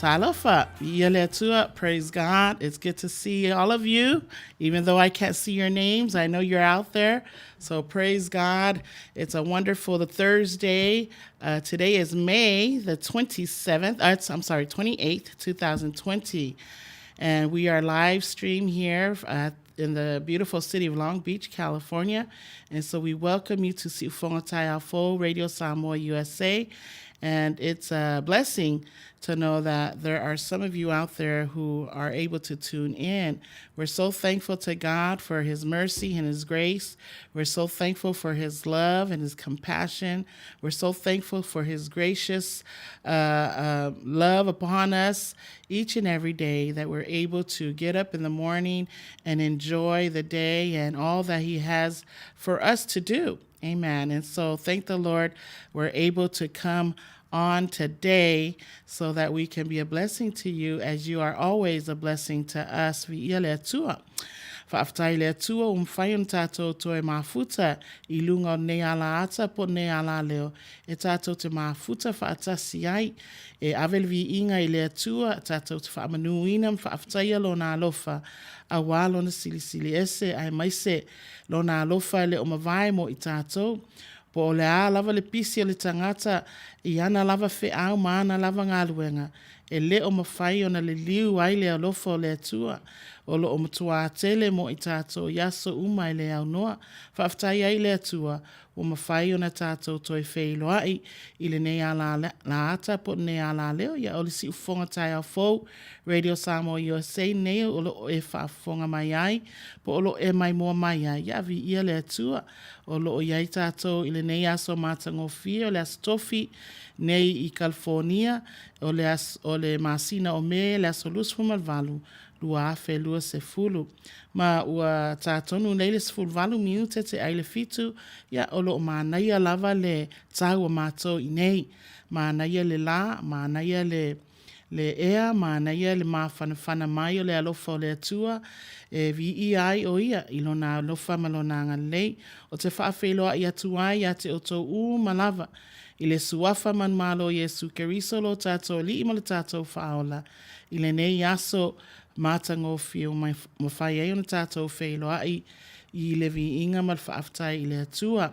Talofa, Yeletua, praise God. It's good to see all of you. Even though I can't see your names, I know you're out there. So praise God. It's a wonderful Thursday. Today is May the 27th. 28th, 2020. And we are live stream here in the beautiful city of Long Beach, California. And so we welcome you to Siufongatai Afo Radio Samoa USA. And it's a blessing to know that there are some of you out there who are able to tune in. We're so thankful to God for his mercy and his grace. We're so thankful for his love and his compassion. We're so thankful for his gracious love upon us each and every day, that we're able to get up in the morning and enjoy the day and all that he has for us to do. Amen. And so thank the Lord we're able to come on today so that we can be a blessing to you, as you are always a blessing to us. Whaaftai lea tua whai tātou toe mafuta I lunga o nei ala ata po nei ala leo. E tātou te mafuta whaatasi ai. E awelvi inga I lea tua tātou te whaamanuina whaaftai alo nā alofa. A walo na silisili ese ai maise lo nā alofa le o mawai mo I tātou. Po o le a lava le pisi o le tangata I ana lava whi au maana lava ngā luenga. E le o mawhai o na le liu ai le alofa o le atua. O lo o matua tele mo I tātou yaso umai le au noa. Whaaftai ai le atua. O mawhai o na tātou toi wheiloai I le nei ala la ata po nei ala leo. Ia o le si ufonga tai au fau. Radio Samoa USA nei o lo e whaafonga mai ai. Po o lo e mai mua mai ai. Ia vi ia le atua. O lo o iai tātou I le nei aso matangofia. O le astofi nei I California. O le masina o me le aso lusfumalvalu. Lua afe lua se fulu. Ma ua tātonu nei le sefulvalu miute te aile fitu. Ia olo o mānaia lava le tāua mātou I nei. Mānaia le la, mānaia le ea, mānaia le mawhanawhana mai o le alofa o le atua. E vi I ai o ia, I lona alofa malonanga lei. O te whaafeiloa I atu ai a te oto malava. I le suafa man malo Yesu Keriso lo tātou li ima le tātou whaola. I le nei aso mātango whio mawhai e ona tātou wheiloa I le vi inga mal whaaftai I le atua.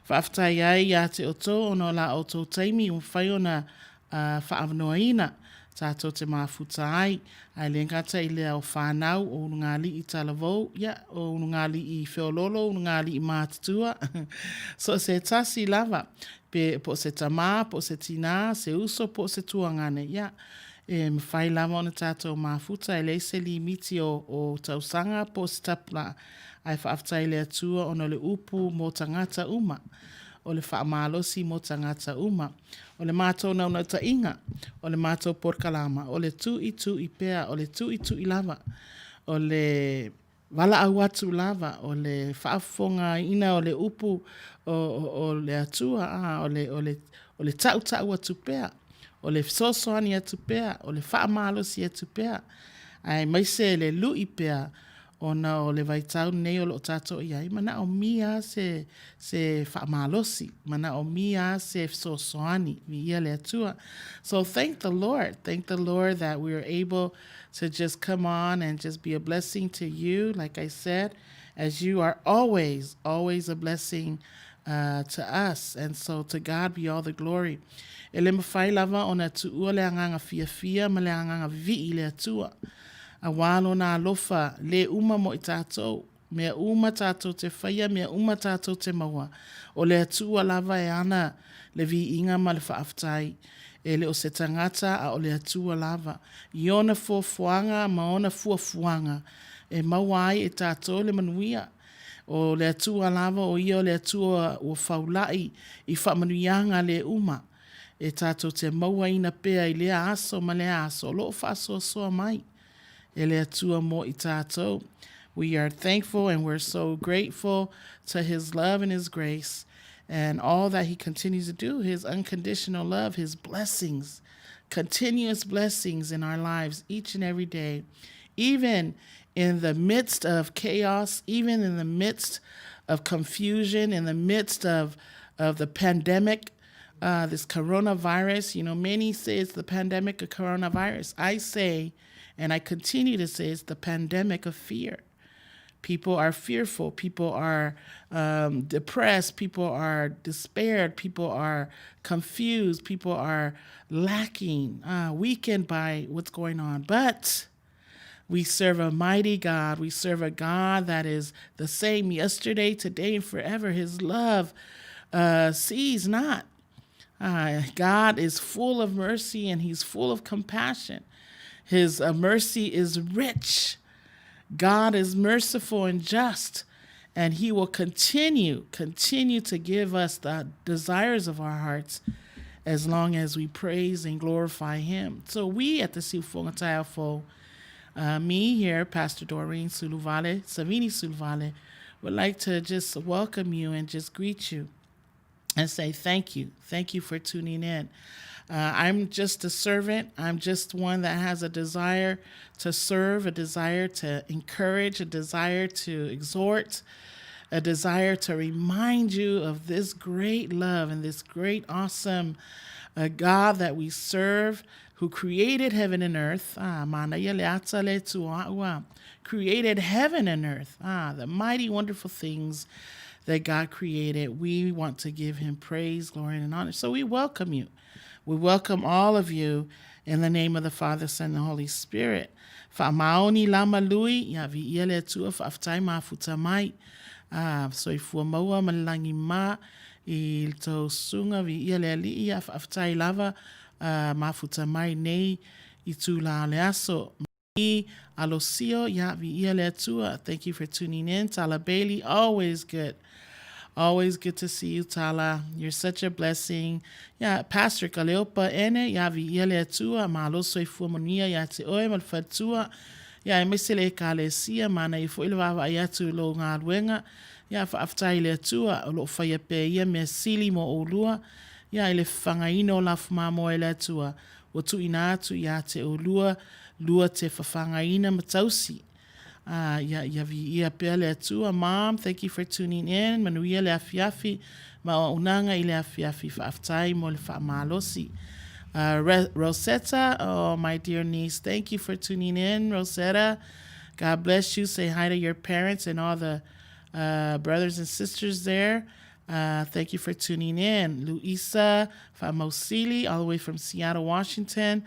Whaaftai ai a te oto ono la oto taimi o whai ona whaavnoaina. Tātou te mafuta ai. Ai le ngata I le au whanau o ngali I talavou. Ia, o ngali I whiololo, o ngali I mātutua. So se tasi lava. Pe po se tamā, po se tina, se uso, po se tuangane. Ia. E mwhai lama o na tātou mafuta e leise li miti o tausanga po se tapla ai whaaftai le atua ono le upu mo tangata uma. O le whaamalosi mo tangata uma. O le mātou nauna ta inga. O le mātou porkalama. O le tu I pea. O le tu I lava. O le wala au atu lava. O le whaafonga ina o le upu o le atua. O le tau atu pea. O le sosoani atu pea, o le whaamalosi atu pea. Ai maise le lui pea, ona o le vaitau nei o lo tato iai. Mana o mia se whaamalosi, mana o mia se sosoani, vi ia le atua. So thank the Lord that we are able to just come on and just be a blessing to you, like I said, as you are always a blessing to us. And so to God be all the glory. E le mawhai lava o na tuua le anganga fia ma le anganga vi le atua. A walo na alofa le uma mo I tātou. Mea uma tātou te whaia, mea uma tātou te maua. O le atua lava e ana le vi inga ma le whaaftai. E le o se tangata a o le atua lava. I ona fuafuanga ma ona fuafuanga. E mawai e tātou le manuia. O le atua lava o ia o le atua o faulai I whaamanuianga le uma. E tātou te maua ina pea I lea aso ma lea aso. Lo whaasoa soa mai. E lea tua mo I tātou. We are thankful and we're so grateful to his love and his grace and all that he continues to do. His unconditional love, his blessings, continuous blessings in our lives each and every day. Even in the midst of chaos, even in the midst of confusion, in the midst of the pandemic, this coronavirus. Many say it's the pandemic of coronavirus. I say, and I continue to say, it's the pandemic of fear. People are fearful. People are depressed. People are despaired. People are confused. People are lacking, weakened by what's going on. But we serve a mighty God. We serve a God that is the same yesterday, today, and forever. His love sees not. God is full of mercy and he's full of compassion. His mercy is rich. God is merciful and just, and he will continue to give us the desires of our hearts as long as we praise and glorify him. So we at the Suluvale Taiafo, me here, Pastor Doreen Suluvale, Savini Suluvale, would like to just welcome you and just greet you and say thank you. Thank you for tuning in. I'm just a servant. I'm just one that has a desire to serve, a desire to encourage, a desire to exhort, a desire to remind you of this great love and this great, awesome God that we serve, who created heaven and earth. Created heaven and earth. The mighty, wonderful things that God created. We want to give him praise, glory, and honor. So we welcome you. We welcome all of you in the name of the Father, Son, and the Holy Spirit. Fa'amaoni lama lui, ya vi iele tua fa'aftai mafuta mai. So ifua maua malangi ma, il to sunga vi iele li ya fa'aftai lava mafuta mai nei itu la leaso. Alosio ya vi iele tua. Thank you for tuning in. Tala Bailey, always good. Always good to see you, Tala. You're such a blessing. Yeah, Pastor Kaleopa ene ya vi iele tua malo so ifu monia ya te oe mal fatua. Ya mesele kale sia mana ifu ilwa ya tu lo ngadwenga. Ya fa afta ile tua lo fa ya pe ya mesili mo olua. Ya ile fangaino la fuma mo ile tua. Watu ina tu ya te olua lua te fafangaina matausi. Ya pele tua, Mom. Thank you for tuning in. Manuia le afiafi, maunanga ile afiafi fa aftai mo le fa malosi. Rosetta, oh my dear niece, thank you for tuning in, Rosetta. God bless you. Say hi to your parents and all the brothers and sisters there. Thank you for tuning in. Luisa Famosili, all the way from Seattle, Washington.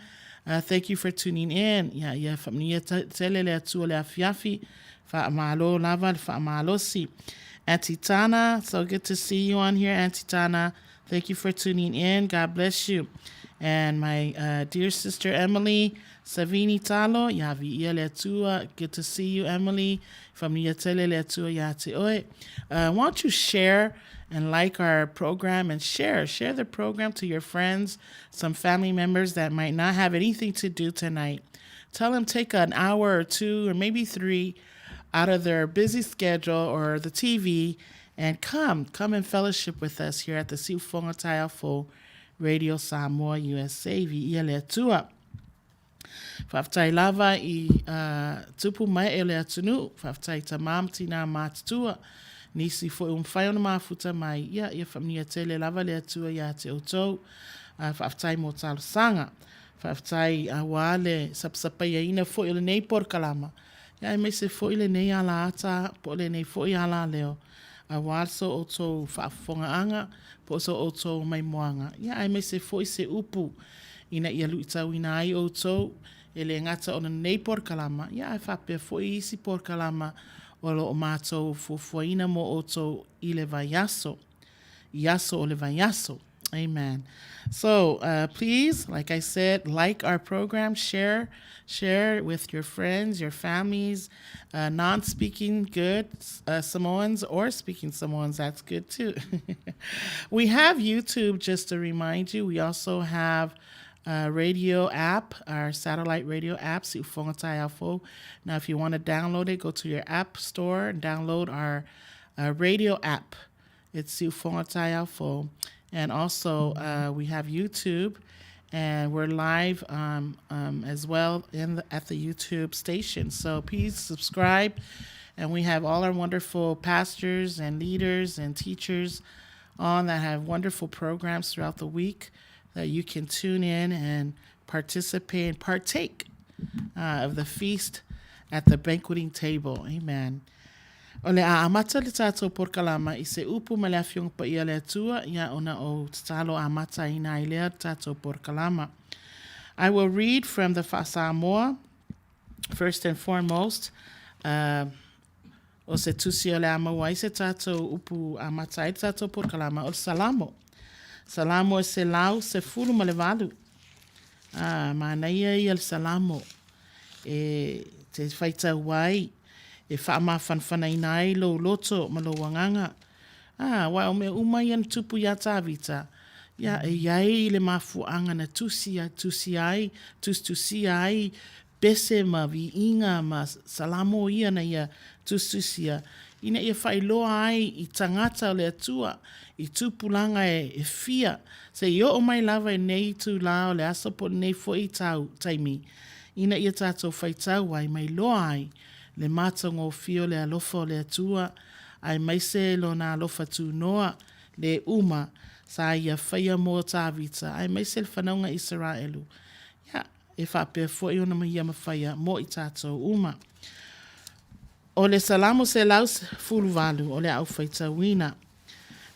Thank you for tuning in. Yeah, from Telele Tuole Afiafi, Fa'amalo Lava, Fa'amalosi. Auntie Tana, so good to see you on here, Auntie Tana. Thank you for tuning in. God bless you. And my dear sister Emily Savini Talo, Yavi Iele Tua. Good to see you, Emily, from Telele Tua Yate Oe. Why don't you share and like our program and share the program to your friends, some family members that might not have anything to do tonight. Tell them take an hour or two or maybe 3 out of their busy schedule or the TV and come and fellowship with us here at the Suluvale Taiafo Radio Samoa USA vi ele tua. Faftai lava I tupu mai ele atunu, faftai tamam tina matua. Nisi fo whai ona mafuta mai ia whamnia tele lava lea tua ia te otou whaftai mo talo sanga whaftai wale sapsapa ia ina fo ile nei por kalama ia me se fo ile nei ala ata po ile nei fo ia ala leo wale so otou whafonga anga po so otou mai moanga ia me se fo se upu ina ia luitau ina ai otou ele ngata ona nei por kalama ia whape fo isi por kalama o lo mato fufuaina mo oto ile vayaso. Yaso ole vayaso. Amen. So please, like I said, like our program, share with your friends, your families, non-speaking good Samoans or speaking Samoans, that's good too. We have YouTube, just to remind you. We also have radio app, our satellite radio app, Suluvale Taiafo. Now, if you want to download it, go to your app store and download our radio app. It's Suluvale Taiafo. And also, we have YouTube, and we're live as well at the YouTube station. So please subscribe. And we have all our wonderful pastors and leaders and teachers on that have wonderful programs throughout the week that you can tune in and participate and partake of the feast at the banqueting table. Amen. O le a amata le tātou porkalama I se upu ma le afiong pa ia le atua ia ona o talo amata ina I lea tātou porkalama. I will read from the Samoa, first and foremost. O se tusi o le amaua I se tātou upu amata I tātou porkalama o salamo. Salamo e se lau se fulu ma le valu. Mana ia I el salamo. E te whaita wai. E whaama whanwhana inai lo loto ma lo wanganga. Wai o me umai an tupu ia tāwita. Ia e iai le mafuanga na tusi ai, tusi ai, bese ma vi inga ma salamo ia na ia tusia. Ina ia whailoa ai I tangata o le atua, I tupulanga e fia. Se io o mai lava e nei tu lao le asapo nei fo I tau taimi. Ina ia tātou whaitau ai mai loa ai. Le matango fio le alofa o le atua, ai maise lo na alofa tu noa, le uma, sa ia whaia mo tāwita, ai maise le whanaunga Israelu. Ia, e whape fo I ona mahia mawhaia mo I tātou uma. O le salamo se laus fuluvalu, o le au whaitawina.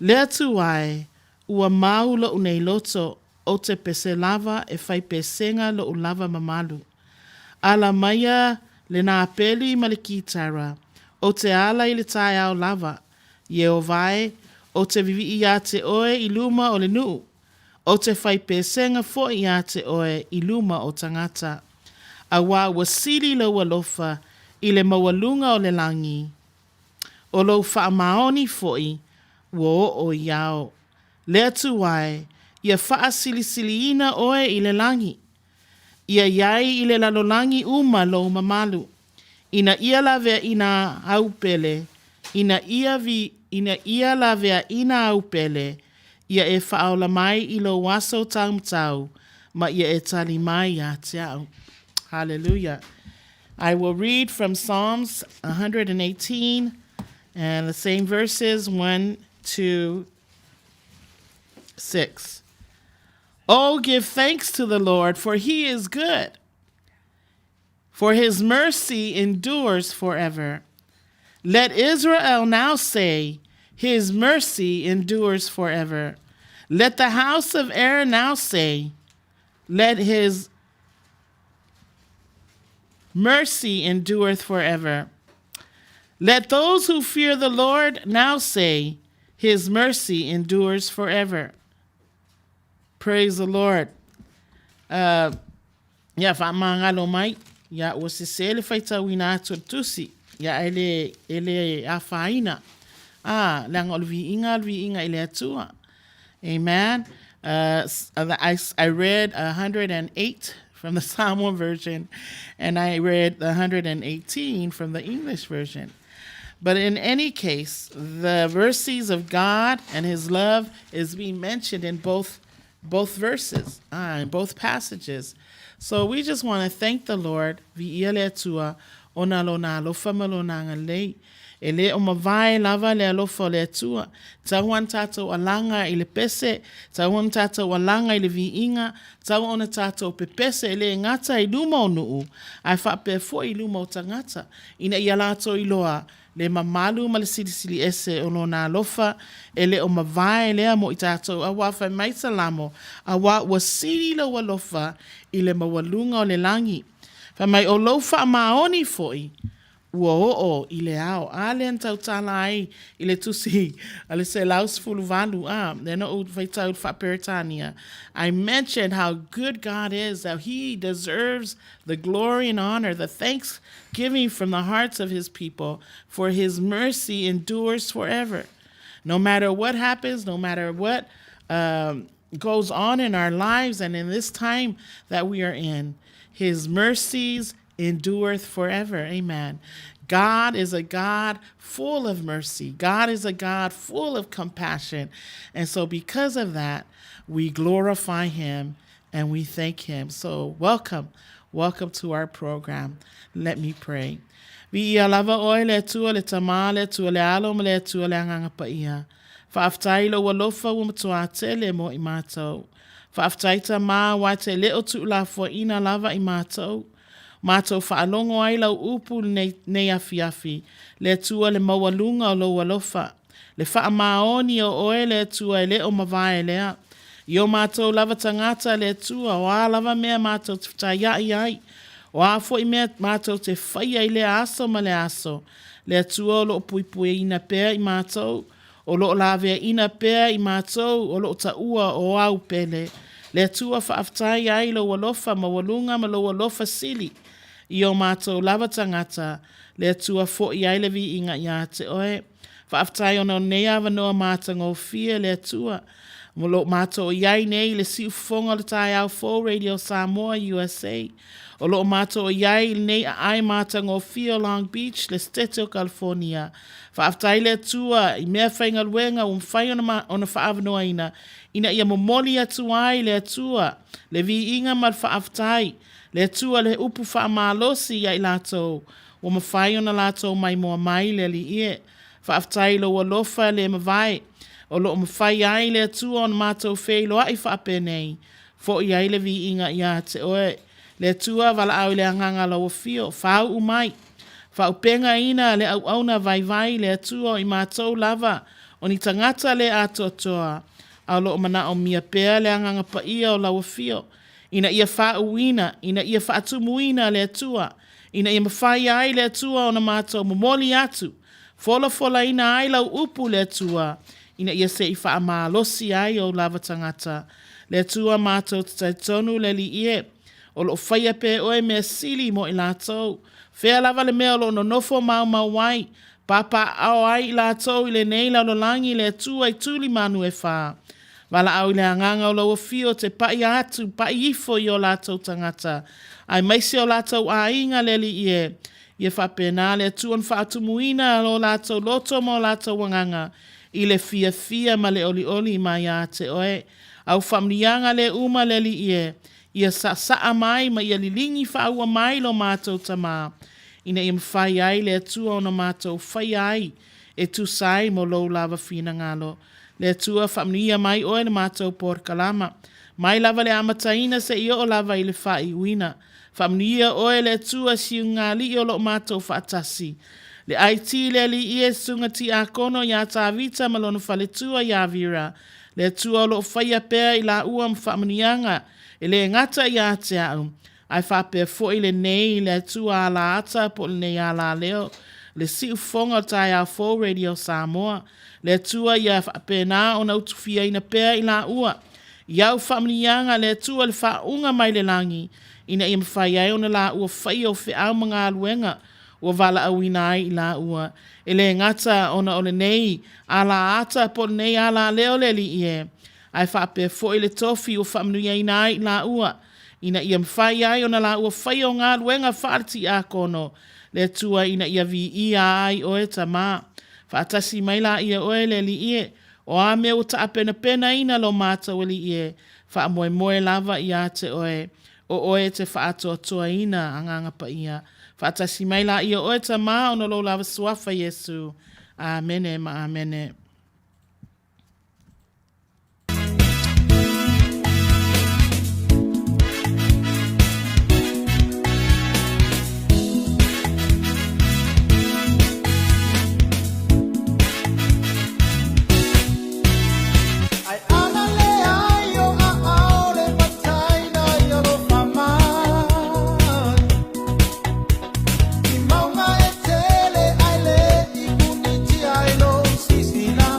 Le atu ai, ua mau lo unei loto, o te pese lava e whai pesenga lo ulava mamalu. Ala maia, le nā peli ma le kitara, o te ala I le tae au lava, ye o vai, o te vivi I a te oe I luma o le nuu, o te whai pesenga fo I a te oe I luma o tangata, a wā wasili lo walofa I le mawalunga o le langi, o lo wha maoni fo I, wo o iao, le atu wai, ia wha sili ina oe I le langi, ia iai I le lalolangi uma lo mamalu. Ina ia lavea ina aupele. Ina ia lavea ina aupele. Ia e whaola mai I lo waso taumtau. Ma ia e tali mai a te au. Hallelujah. I will read from Psalms 118 and the same verses 1 to 6. Oh, give thanks to the Lord, for he is good. For his mercy endures forever. Let Israel now say, his mercy endures forever. Let the house of Aaron now say, let his mercy endureth forever. Let those who fear the Lord now say, his mercy endures forever. Praise the Lord. Ya fa mangalo mai ya o se sele faita wina tusi ya ele afaina lang olvi inga ele atua. Amen. I read 108 from the Samoan version, and I read 118 from the English version. But in any case, the mercies of God and his love is being mentioned in both verses, in both passages. So we just want to thank the Lord. Vi ele tua ona lo na lo famalo na ngalei. Ele o mavai lava le alofa le tua. Tauan tato alanga ile pese. Tauan tato alanga ile vi inga. Tauan ona tato pepese ele ngata iluma o nuu. Ai whape fo iluma o tangata. Ina ialato iloa. Le mamalu ma le silisili ese o na alofa. Ele o mavai lea mo i tato. Awa whai mai salamo. Awa wasiri lo alofa. Ile mawalunga o le langi. Whai mai o lofa maoni foi. Ua o I le ao. Ale an tau tala ai I le tusi. Ale se laus fuluvalu. Nena o vaitau whaperitania. I mentioned how good God is, that he deserves the glory and honor, the thanksgiving from the hearts of his people, for his mercy endures forever. No matter what happens, no matter what goes on in our lives and in this time that we are in, his mercies endureth forever. Amen. God is a God full of mercy. God is a God full of compassion. And so because of that, we glorify him and we thank him. So welcome to our program. Let me pray. Vi alava oi le tua le tama le tua le alo le tua le anganga pa ia. Whaaftai lo walofa ua matua tele mo I mātou. Whaaftai ta mā wa te leo tu la fo ina lava I mātou. Mātou whaalongo ai lau upu nei afi. Le tua le mawalunga o lo walofa. Le wha maoni o oe le tua leo mawai lea. Io mātou lava tangata le tua o a lava mea mātou te whaiai ai. O a fo I mea mātou te whaia I le aso ma le aso. Le tua o lo puipue ina pēr I mātou. O lo lawe ina pēr I mātou o lo ta ua o au pele. Le tua whaaftai ai lo walofa ma walunga ma lo walofa sili. Io mātou lava tangata. Le tua fo I ai le vi inga ia te oe. Whaaftai ono nea wanoa mātango fia le tua. Molo mātou iai nei le siufonga le tai au 4 Radio Samoa USA. O lo mātou iai nei ai mātango fia Long Beach le Stetio California. Whaaftai le tua I mea whainga luenga whai ona whaavanoa ina. Ina ia momoli atu ai le tua. Le vi inga mal whaaftai. Le tua le upu whaamalosi ia I lātou. O mawhai ona lātou mai moa mai le li ie. Whaaftai lo walofa le mawai. O lo mawhai ai le tua on mātou whei loa I whaapenei. Fo I ai le vi inga ia te oe. Le tua wala au le anganga lo fio. Whau umai. Whau penga ina le au auna vai le tua I mātou lava. O ni tangata le atotoa. Au lo mana o mia pēr le anganga pa ia o lau fio. Ina ia whau ina. Ina ia whaatumuina le tua. Ina ia mawhai ai le tua o na mātou momoli atu. Fola ina ai lau upu le tua. Ina ia se I whaamalosi ai o lava tangata. Le tua mātou te tonu le li ie. O lo whaia pe oe mea sili mo I lātou. Whea lava le mea o lo no nofo mau wai. Papa au ai I lātou I le nei lau lo langi le tua I tuli manu e wha. Wala au le anganga o lau fio te pai atu, pai ifo I o lātou tangata. Ai maisi o lātou a inga le li ie. Ia whapena le tuan whaatumuina o lātou loto mo lātou wanganga. I le fia ma le oli mai a te oe. Au whamnianga le uma le li ie. Ia sa mai ma ia lilingi whaua mai lo mātou tamā. Ina ia mwhai ai le tua o na mātou whai ai. E tu sai mo lo lava whina ngalo. Le tua whamnia mai oe na mātou por kalama. Mai lava le amataina se I o lava I le whai uina. Whamnia oe le tua si ngā li o lo mātou whaatasi. Le aiti le li ie sunga ti a kono ia tā vita malona whale tua ia vira. Le tua lo whaia pēr I la ua mwhamnianga. E le ngata ia te au. Ai whapea fo I le nei le tua a la ata po le nei a la leo. Le si ufonga tai a 4 Radio Samoa. Le tua ia whapea nā o na utufia ina pēr I la ua. Iau whamnianga le tua le whaunga mai le langi. Ina ia mwhai ai o na la ua whai o whi au mga aluenga. Ua wala au ina ai I la ua. E le ngata ona o le nei a la ata po le nei a la leo le li ie. Ai whape fo I le tofi o whamnuia ina ai la ua. Ina ia mwhai ai o na la ua whai o ngā luenga whaarti a kono. Le tua ina ia vi ia ai o e tamā. Whaatasi mai la ia oe le li ie. O a mea o ta pena ina lo māta o li ie. Wha moe lava ia te oe. O oe te whaatoa ina anganga pa ia. Whaatasi mai la ia oe tamā o na lo lava suafa Yesu. Amene ma amene. Sisina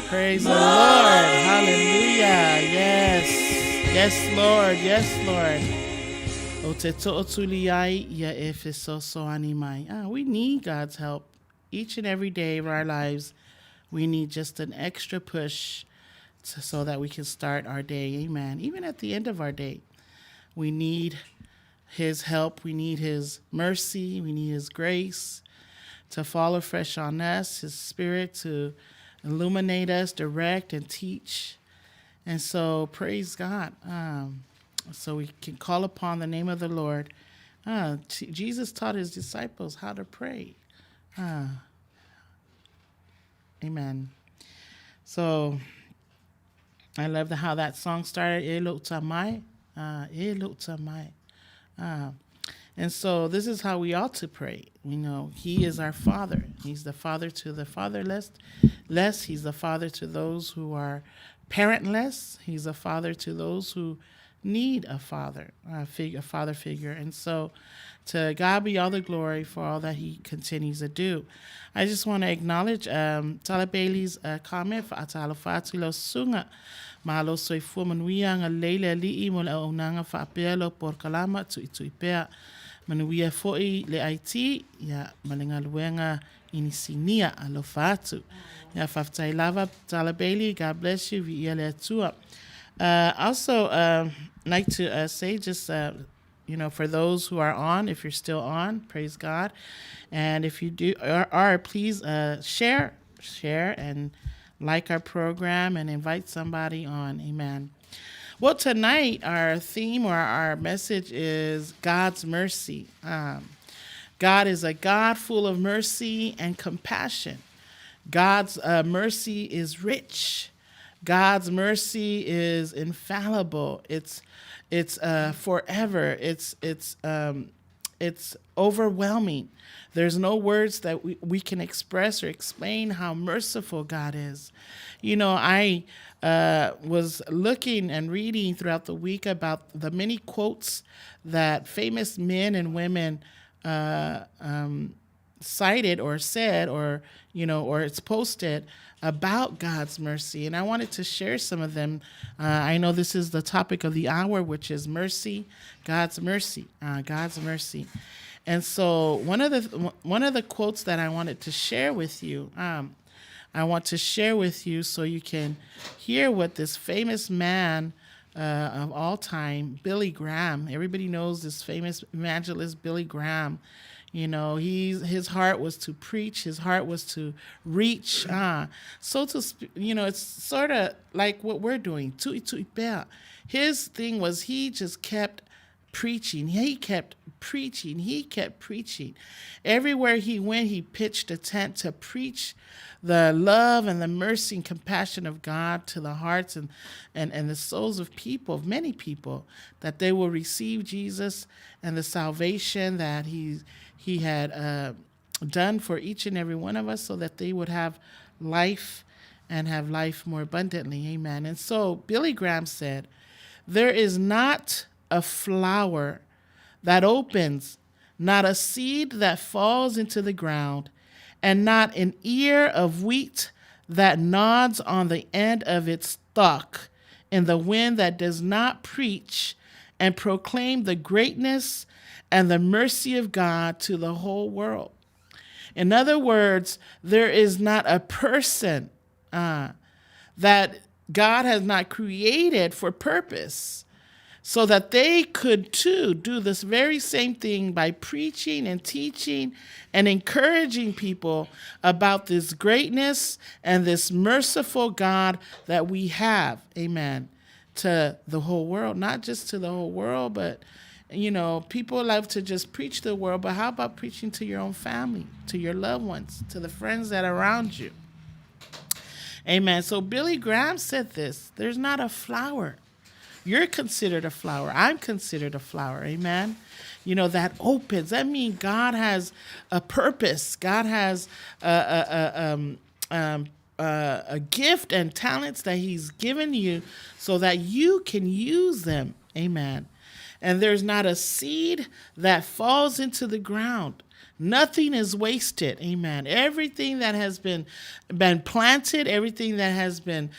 Praise the Lord. Hallelujah. Yes. Yes, Lord. Yes, Lord. We need God's help each and every day of our lives. We need just an extra push so that we can start our day. Amen. Even at the end of our day, we need His help. We need His mercy. We need His grace to fall afresh on us, His Spirit to illuminate us, direct, and teach. And so, praise God. So we can call upon the name of the Lord. Jesus taught His disciples how to pray. Amen. So I love how that song started. And so this is how we ought to pray. You know, He is our Father. He's the Father to the fatherless. He's the Father to those who are parentless. He's a Father to those who need a father figure. And so to God be all the glory for all that he continues to do. I just want to acknowledge Tala Bailey's comment for Atala Fatilo Sunga. Malo soy fu manuia nga leile li'i mo le aunanga whaapea lo por kalama tu itu ipea. Manuia foi le IT ya malenga luenga inisinia alo fatu. Ya whaftai lava Tala Bailey, God bless you, vi ia le atua. Also, like to say just, for those who are on, if you're still on, praise God. And if you are please share and like our program and invite somebody on. Amen. Well, tonight our theme or our message is God's mercy. God is a God full of mercy and compassion. God's mercy is rich. God's mercy is infallible. It's forever. It's overwhelming. There's no words that we can express or explain how merciful God is. I was looking and reading throughout the week about the many quotes that famous men and women cited or said or it's posted about God's mercy. And I wanted to share some of them. I know this is the topic of the hour, which is mercy, God's mercy, God's mercy. And so one of the quotes that I wanted to share with you, I want to share with you so you can hear what this famous man of all time, Billy Graham. Everybody knows this famous evangelist, Billy Graham. His heart was to preach. His heart was to reach. It's sort of like what we're doing. His thing was he just kept preaching. He kept preaching. He kept preaching. Everywhere he went, he pitched a tent to preach the love and the mercy and compassion of God to the hearts and the souls of people, of many people, that they will receive Jesus and the salvation that he had done for each and every one of us, so that they would have life and have life more abundantly. Amen. And so Billy Graham said, "There is not a flower that opens, not a seed that falls into the ground, and not an ear of wheat that nods on the end of its stalk in the wind that does not preach and proclaim the greatness and the mercy of God to the whole world." In other words, there is not a person that God has not created for purpose, so that they could too do this very same thing by preaching and teaching and encouraging people about this greatness and this merciful God that we have, amen, to the whole world. Not just to the whole world, but people love to just preach to the world, but how about preaching to your own family, to your loved ones, to the friends that are around you? Amen. So Billy Graham said this: there's not a flower. You're considered a flower. I'm considered a flower. Amen. That opens. That means God has a purpose. God has a gift and talents that he's given you so that you can use them. Amen. And there's not a seed that falls into the ground. Nothing is wasted. Amen. Everything that has been planted, everything that has been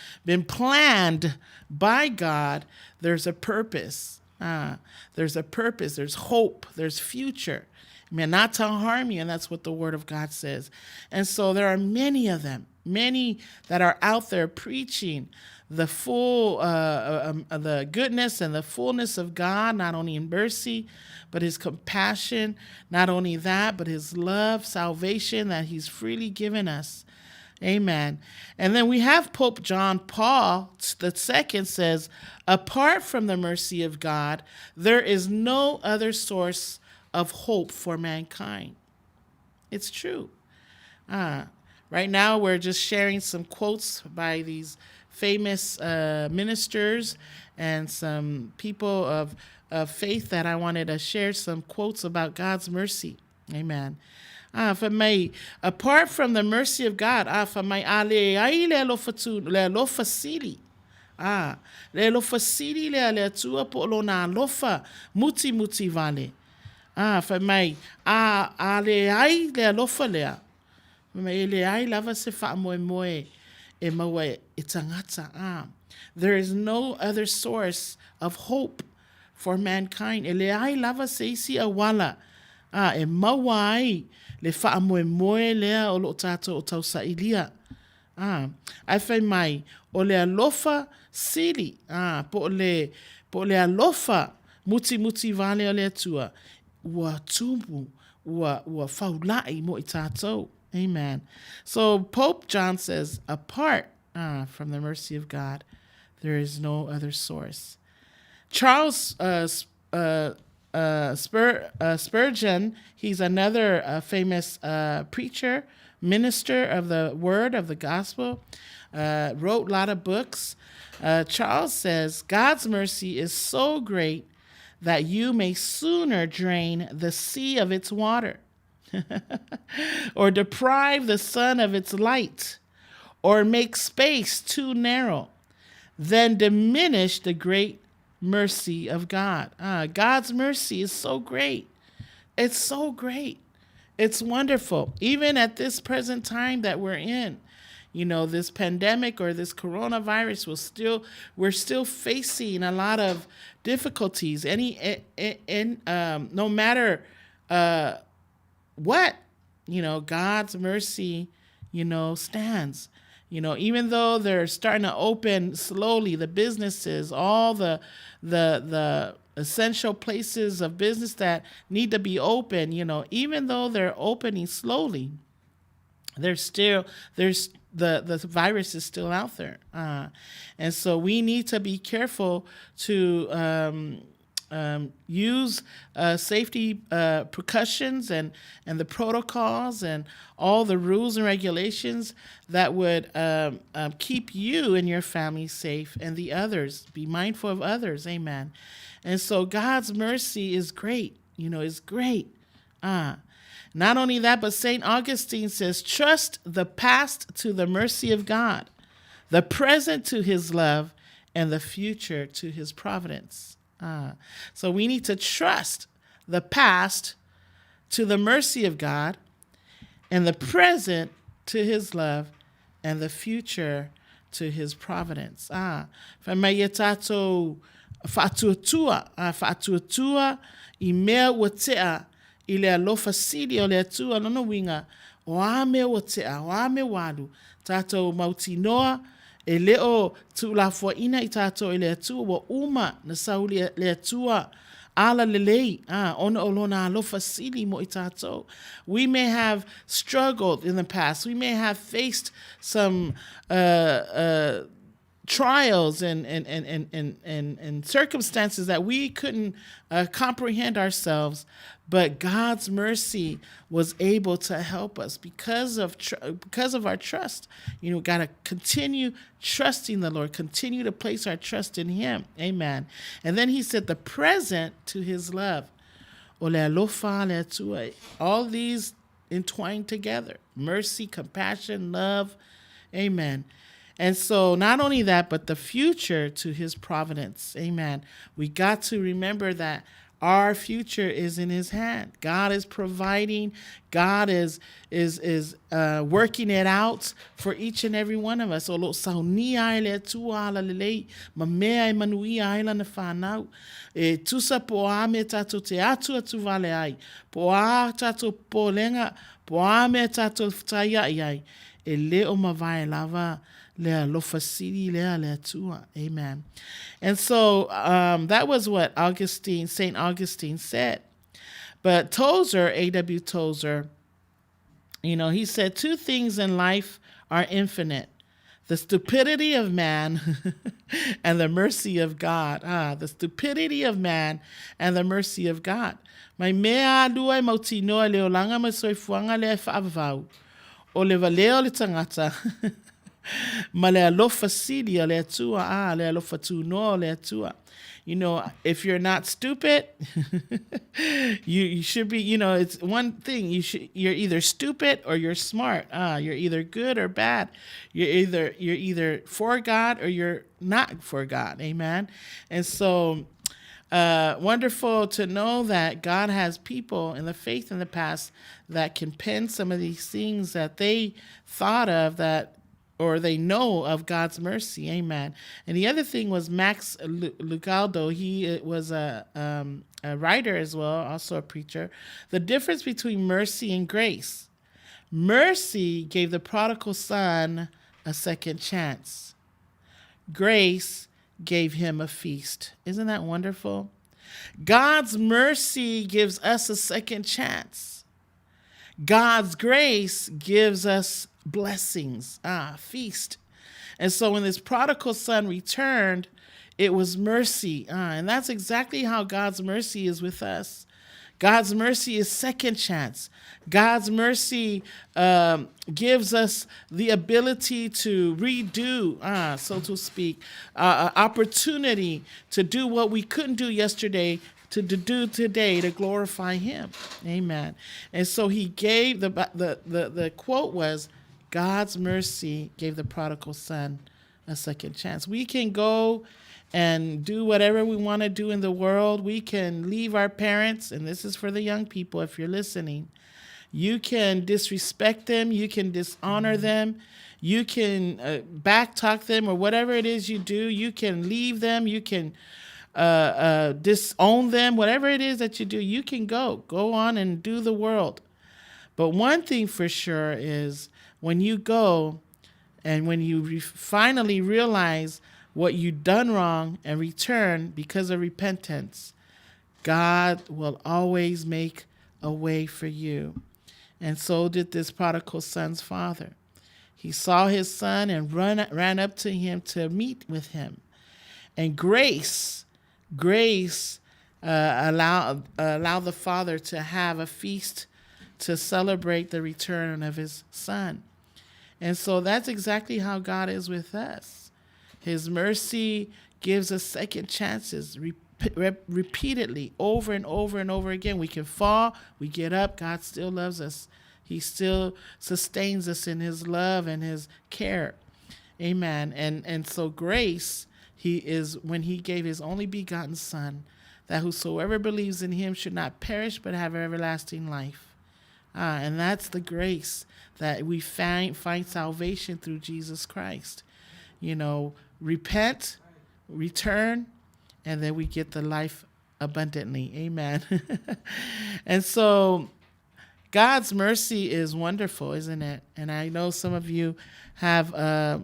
planned by God, there's a purpose. There's a purpose. There's hope. There's future. Amen. Not to harm you, and that's what the Word of God says. And so there are many of them, many that are out there preaching the full, the goodness and the fullness of God, not only in mercy, but his compassion. Not only that, but his love, salvation that he's freely given us. Amen. And then we have Pope John Paul II says, apart from the mercy of God, there is no other source of hope for mankind. It's true. Right now, we're just sharing some quotes by these famous ministers and some people of faith that I wanted to share some quotes about God's mercy. Amen. For me, apart from the mercy of God, for my ale lo facili. Le alofa sili le atua po lo na alofa muti vale. Fa mai, le ai le alofa lea. Mai le ai lava se wha moe e maua e tangata. There is no other source of hope for mankind. E le ai lava se isi awala. E maua ai le wha moe lea o lo tato o tau sa ilia. Ai whai mai, o le alofa sili, po le alofa muti vale o le atua, ua tumu, ua faulai mo i tātou. Amen. So Pope John says, apart from the mercy of God, there is no other source. Charles Spurgeon, he's another famous preacher, minister of the word, of the gospel, wrote a lot of books. Charles says, God's mercy is so great that you may sooner drain the sea of its water or deprive the sun of its light or make space too narrow than diminish the great mercy of God. God's mercy is so great. It's so great. It's wonderful. Even at this present time that we're in, this pandemic or this coronavirus we're still facing a lot of difficulties. No matter what, God's mercy, stands. Even though they're starting to open slowly, the businesses, all the essential places of business that need to be open, even though they're opening slowly, the virus is still out there. And so we need to be careful to use safety precautions and the protocols and all the rules and regulations that would keep you and your family safe and the others. Be mindful of others. Amen. And so God's mercy is great, is great. Not only that, but St. Augustine says, trust the past to the mercy of God, the present to his love, and the future to his providence. So we need to trust the past to the mercy of God, and the present to his love, and the future to his providence. Famaietato fa'atuatua I mea ua tea I le alofa sili o le atua nono winga o a mea ua tea, o a mea walu, tātou mautinoa e leo tu la ina I tātou I le atua wa uma na sauli le atua ala lelei, ona olona alofa sili mo I tātou. We may have struggled in the past. We may have faced some trials and circumstances that we couldn't comprehend ourselves, but God's mercy was able to help us because of our trust. Got to continue trusting the Lord, continue to place our trust in Him. Amen. And then He said the present to His love. All these entwined together. Mercy, compassion, love. Amen. And so not only that, but the future to His providence. Amen. We got to remember that our future is in His hand. God is providing. God is working it out for each and every one of us. O lo saunia ele tua ala lelei, mamea e manuia aila na whanau. E tusa po a me tato te atu atu vale ai. Po a tato po lenga, po a me tato taia ai. E leo mawai lava. Lea lofasiri lea lea tua. Amen. And so that was what St. Augustine said. But Tozer, A.W. Tozer, he said 2 things in life are infinite: the stupidity of man and the mercy of God. The stupidity of man and the mercy of God. Mai mea lua mauti noa leo langa ma soifuanga le whaavavau. O le valeo le tangata. Ma le alofa sili le atua, le alofa tu no le atua. If you're not stupid, you should be, it's one thing. You're either stupid or you're smart. You're either good or bad. You're either for God or you're not for God. Amen. And so wonderful to know that God has people in the faith in the past that can pen some of these things that they thought of, that or they know of God's mercy. Amen. And the other thing was Max Lucado. He was a writer as well, also a preacher. The difference between mercy and grace. Mercy gave the prodigal son a second chance. Grace gave him a feast. Isn't that wonderful? God's mercy gives us a second chance. God's grace gives us blessings, feast. And so when this prodigal son returned, it was mercy. And that's exactly how God's mercy is with us. God's mercy is second chance. God's mercy gives us the ability to redo, so to speak, opportunity to do what we couldn't do yesterday, to do today to glorify him. Amen. And so he gave, the quote was, God's mercy gave the prodigal son a second chance. We can go and do whatever we want to do in the world. We can leave our parents, and this is for the young people if you're listening. You can disrespect them. You can dishonor them. You can backtalk them, or whatever it is you do. You can leave them. You can disown them. Whatever it is that you do, you can go on and do the world. But one thing for sure is when you go and when you finally realize what you've done wrong and return because of repentance, God will always make a way for you. And so did this prodigal son's father. He saw his son and ran up to him to meet with him. And grace allowed the father to have a feast to celebrate the return of his son. And so that's exactly how God is with us. His mercy gives us second chances repeatedly, over and over and over again. We can fall, we get up, God still loves us. He still sustains us in his love and his care. Amen. And so grace, when he gave his only begotten son, that whosoever believes in him should not perish but have everlasting life. And that's the grace that we find salvation through Jesus Christ. Repent, return, and then we get the life abundantly. Amen. And so God's mercy is wonderful, isn't it? And I know some of you have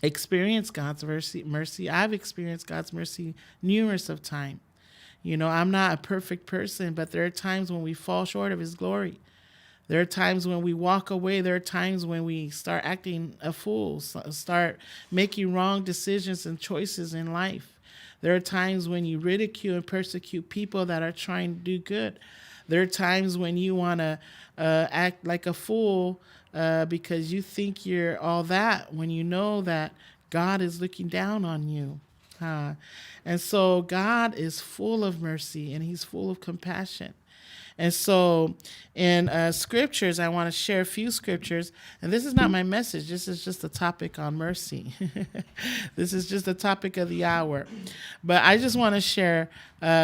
experienced God's mercy. I've experienced God's mercy numerous of times. I'm not a perfect person, but there are times when we fall short of his glory. There are times when we walk away. There are times when we start acting a fool, start making wrong decisions and choices in life. There are times when you ridicule and persecute people that are trying to do good. There are times when you want to act like a fool because you think you're all that, when you know that God is looking down on you. And so God is full of mercy and he's full of compassion. And so in scriptures, I want to share a few scriptures. And this is not my message. This is just a topic on mercy. This is just the topic of the hour. But I just want to share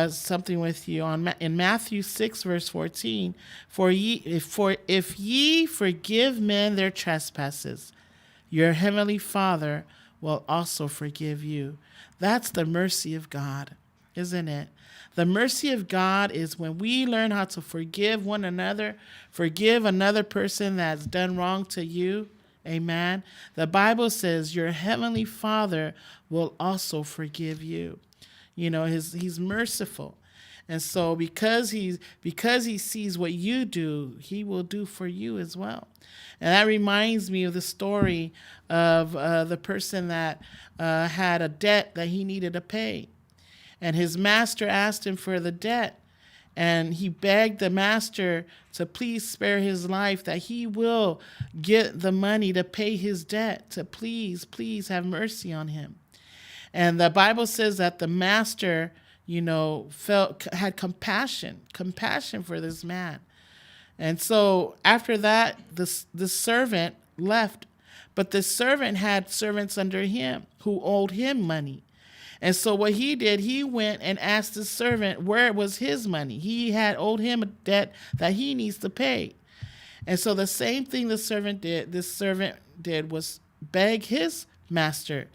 something with you in Matthew 6, verse 14. For if ye forgive men their trespasses, your heavenly Father will also forgive you. That's the mercy of God, isn't it? The mercy of God is when we learn how to forgive one another, forgive another person that's done wrong to you. Amen. The Bible says your heavenly Father will also forgive you. He's merciful. And so because he sees what you do, he will do for you as well. And that reminds me of the story of the person that had a debt that he needed to pay. And his master asked him for the debt. And he begged the master to please spare his life, that he will get the money to pay his debt, to please have mercy on him. And the Bible says that the master, had compassion for this man. And so after that, the servant left, but the servant had servants under him who owed him money. And so what he did, he went and asked the servant where was his money. He had owed him a debt that he needs to pay. And so the same thing this servant did was beg his master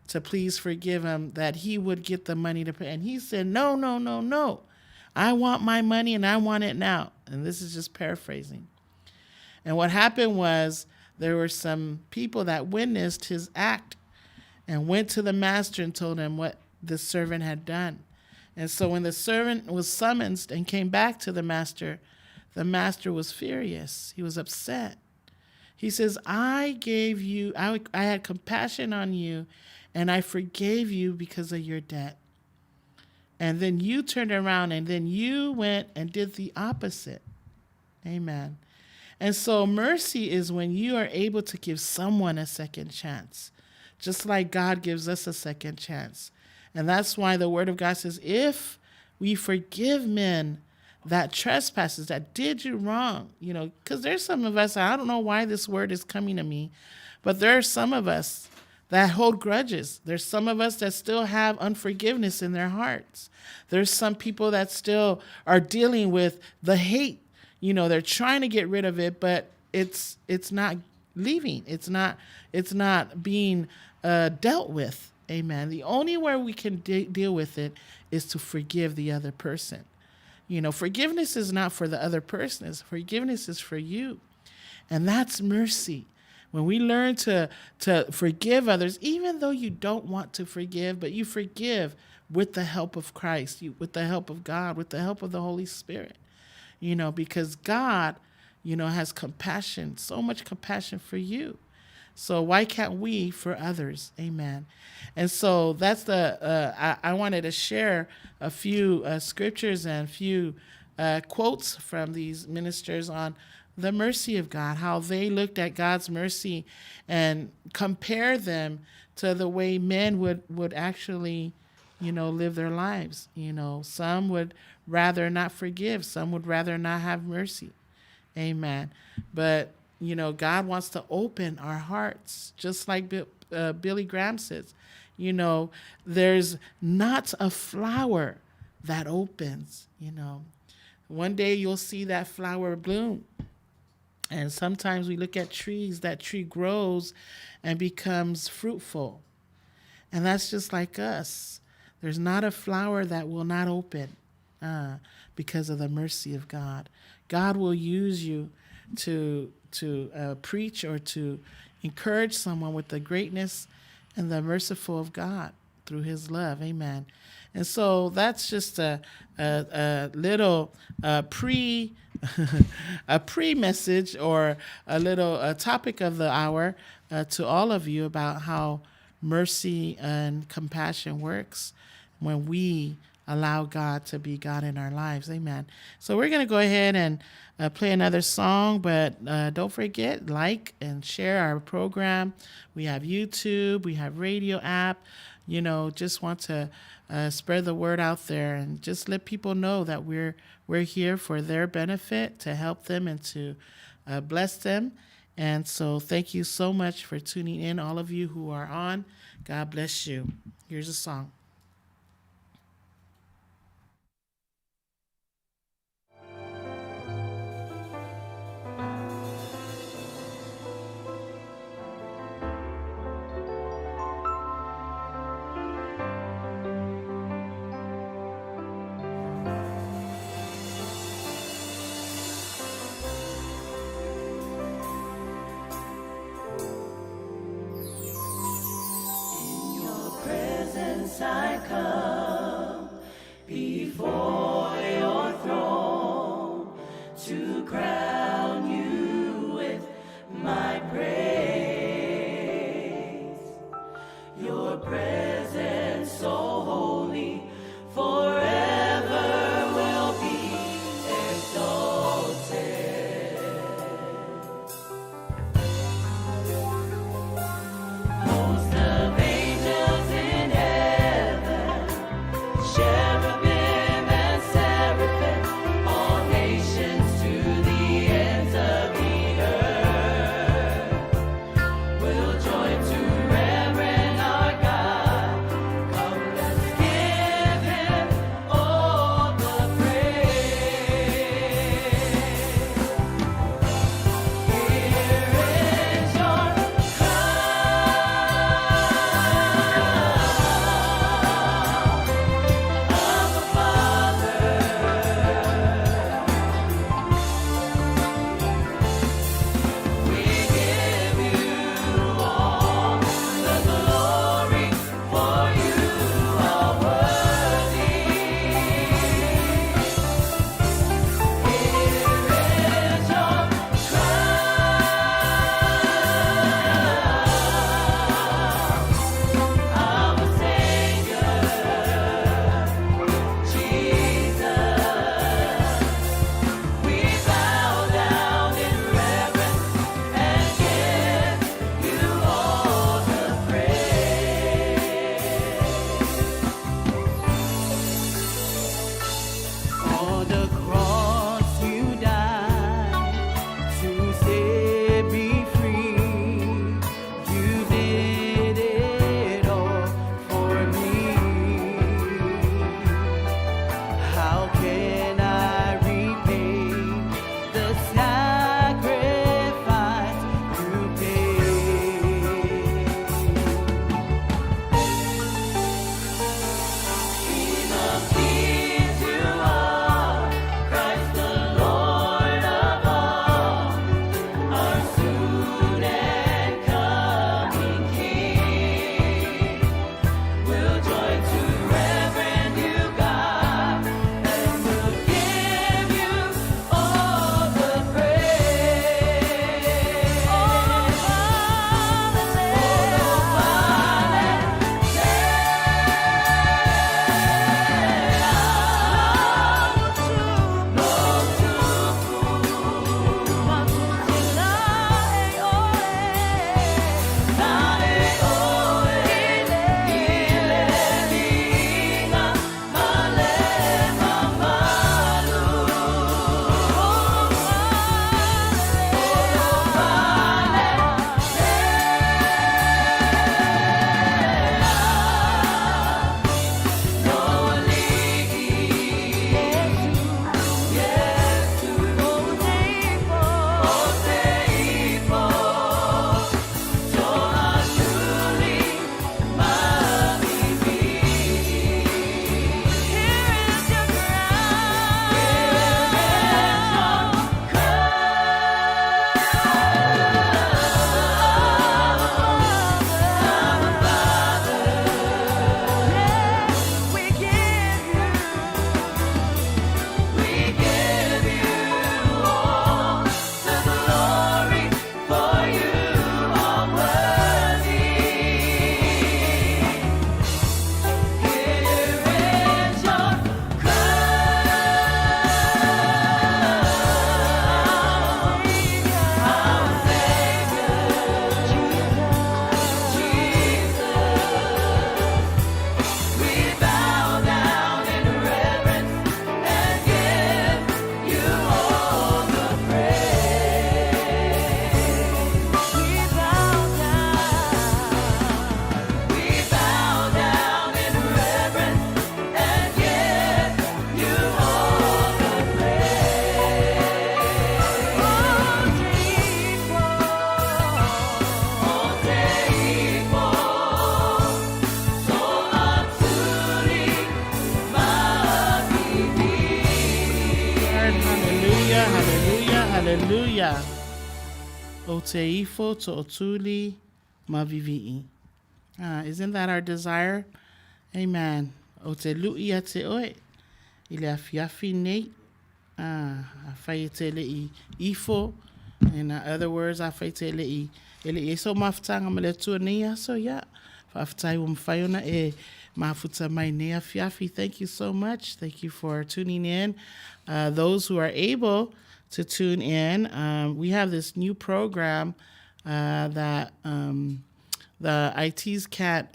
to please forgive him, that he would get the money to pay. And he said, no, no, no, no. I want my money and I want it now. And this is just paraphrasing. And what happened was there were some people that witnessed his act and went to the master and told him what the servant had done. And so when the servant was summoned and came back to the master was furious. He was upset. He says, I had compassion on you, and I forgave you because of your debt. And then you turned around and then you went and did the opposite. Amen. And so mercy is when you are able to give someone a second chance, just like God gives us a second chance. And that's why the word of God says, if we forgive men that trespasses, that did you wrong, because there's some of us, I don't know why this word is coming to me, but there are some of us that hold grudges. There's some of us that still have unforgiveness in their hearts. There's some people that still are dealing with the hate. They're trying to get rid of it, but it's not leaving. It's not being dealt with. Amen. The only way we can deal with it is to forgive the other person. Forgiveness is not for the other person. Forgiveness is for you. And that's mercy. When we learn to forgive others, even though you don't want to forgive, but you forgive with the help of Christ, with the help of God, with the help of the Holy Spirit, because God, has compassion, so much compassion for you. So why can't we for others? Amen. And so that's I wanted to share a few scriptures and a few quotes from these ministers on the mercy of God, how they looked at God's mercy and compare them to the way men would actually, live their lives. Some would rather not forgive. Some would rather not have mercy. Amen. But God wants to open our hearts, just like Billy Graham says. There's not a flower that opens. One day you'll see that flower bloom. And sometimes we look at trees, that tree grows and becomes fruitful. And that's just like us. There's not a flower that will not open because of the mercy of God. God will use you to preach or to encourage someone with the greatness and the merciful of God through his love. Amen. And so that's just a little pre message or a little topic of the hour to all of you about how mercy and compassion works when we allow God to be God in our lives. Amen. So we're going to go ahead and play another song, but don't forget, like and share our program. We have YouTube, we have radio app. Just want to spread the word out there and just let people know that we're here for their benefit, to help them and to bless them. And so thank you so much for tuning in, all of you who are on. God bless you. Here's a song. Hallelujah. O te ifo to otuli mavivi'i. Isn't that our desire? Amen. O te lu'i a te oe. Ile afiafi nei. Awhai te le'i ifo. In other words, awhai te le'i. Ele e so mafutanga ma le tua nia. So yeah. Whaftai umwhaiona e mafuta mai nea fiafi. Thank you so much. Thank you for tuning in. Those who are able to tune in, we have this new program that the ITs can't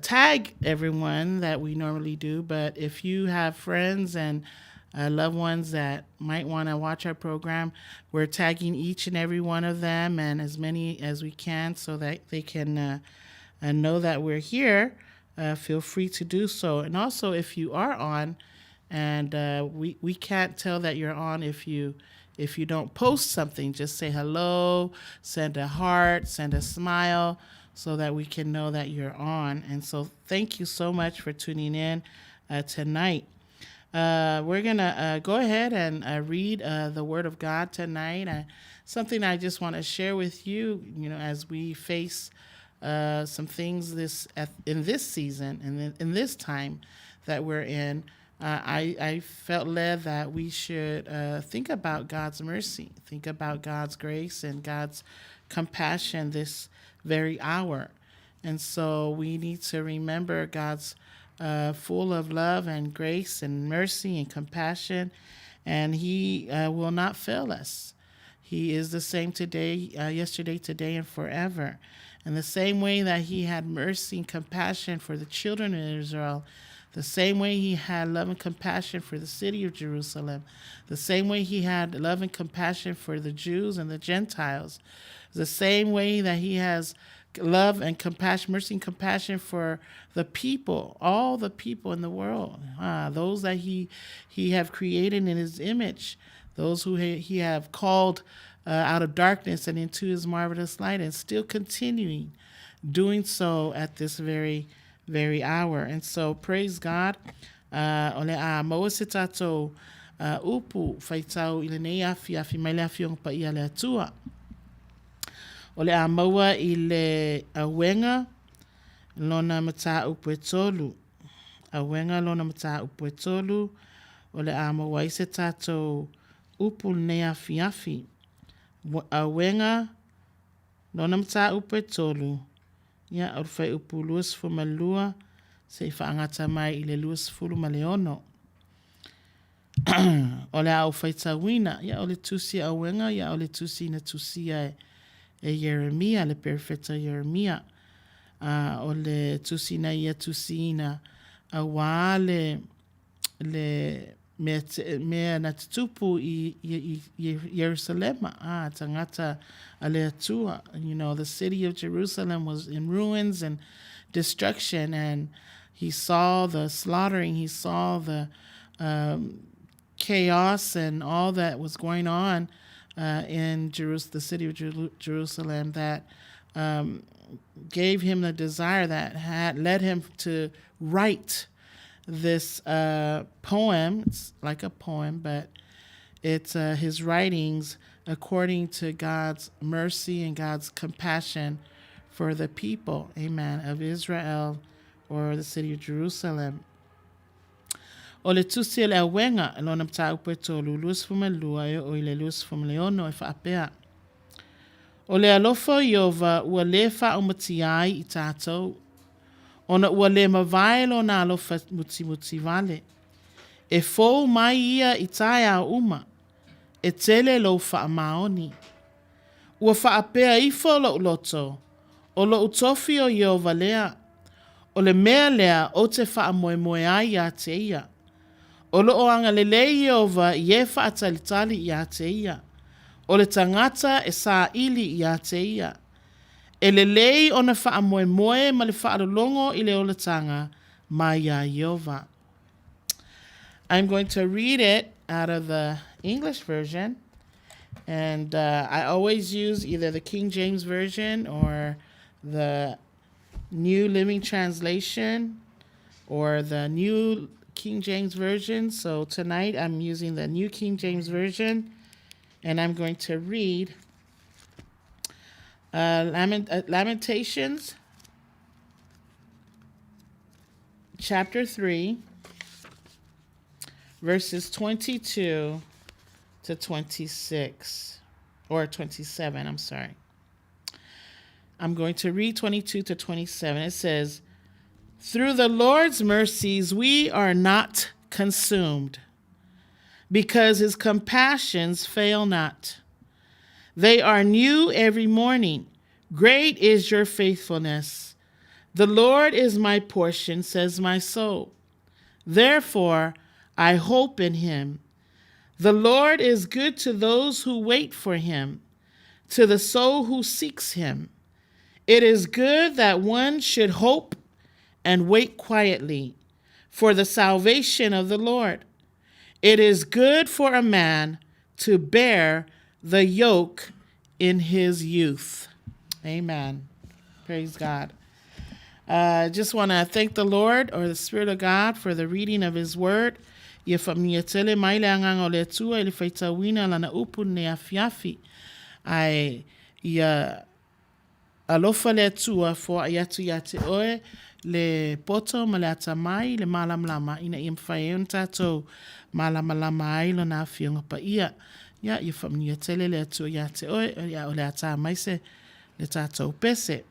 tag everyone that we normally do. But if you have friends and loved ones that might want to watch our program, we're tagging each and every one of them and as many as we can so that they can know that we're here. Feel free to do so. And also, if you are on, and we can't tell that you're on if you don't post something, just say hello, send a heart, send a smile, so that we can know that you're on. And so thank you so much for tuning in tonight. We're going to go ahead and read the Word of God tonight. Something I just want to share with you, as we face some things in this season and in this time that we're in. I felt led that we should think about God's mercy, think about God's grace and God's compassion this very hour. And so we need to remember God's full of love and grace and mercy and compassion, and He will not fail us. He is the same today, yesterday, today, and forever. And the same way that He had mercy and compassion for the children of Israel, the same way He had love and compassion for the city of Jerusalem, the same way He had love and compassion for the Jews and the Gentiles, the same way that He has love and compassion, mercy and compassion for the people, all the people in the world, those that He have created in His image, those who He have called out of darkness and into His marvelous light, and still continuing doing so at this very hour. And so praise God. Ole a mawasitato upu faitau ile nei afi mai le afiong pa ia le atua. Ole a maua ile awenga lona mata upu e tolu. Awenga lona mata upu e tolu. Ole a maua ise tato upu nei afi. Awenga lona mata upu e tolu. Ia au fai upu luas fu malua se whaangata mai ile luas fulu maleono. Ole au fai tawina. Ia ole tusi awenga. Ia ole tusi na tusia e Yeremia, le perfeta Yeremia. Ole tusi na ia tusi na awa le mea na tutupu i Jerusalema. Tangata ale atua. The city of Jerusalem was in ruins and destruction, and he saw the slaughtering, he saw the chaos and all that was going on in the city of Jerusalem that gave him the desire that had led him to write this poem. It's like a poem, but it's his writings according to God's mercy and God's compassion for the people, amen, of Israel or the city of Jerusalem. O le tusi le awenga lona mta upeto lulus fumalua o ile lus fumleono e faapea. O le alofo Iova ua le faumatiai i tātou. Ona ua le mawai lo na alofa muti vale. E fou mai ia i tae a uma. E tele lo wha maoni. Ua wha apea ifo lo uloto. O lo utofi o Iova lea. O le mea lea o te wha moe ai a te ia. O lo o anga le Iova i e wha atalitali i a te ia. O le tangata e sa ili i a te ia. E le lei o na wha moe ma le wha alolongo i le o le tanga mai a Iova. I'm going to read it out of the English version, and I always use either the King James Version or the New Living Translation or the New King James Version. So tonight I'm using the New King James Version, And I'm going to read Lamentations chapter 3, verses 22 to 26, or 27, I'm sorry. I'm going to read 22 to 27. It says, "Through the Lord's mercies we are not consumed, because his compassions fail not. They are new every morning. Great is your faithfulness. The Lord is my portion, says my soul. Therefore, I hope in him. The Lord is good to those who wait for him, to the soul who seeks him. It is good that one should hope and wait quietly for the salvation of the Lord. It is good for a man to bear the yoke in his youth." Amen. Praise God. I just want to thank the Lord, or the Spirit of God, for the reading of his word. Ia whamniatele maile angang o le tua ili whaitawina lana upu ne afiafi. Ai ia alofa le tua fo ayatu yate oe le poto ma le atamai le malamlama ina ia mwhaeon tatou malamalama ai lo na afionga pa ia. Ia whamniatele le tua yate oe ia o le atamai se le tatou pese.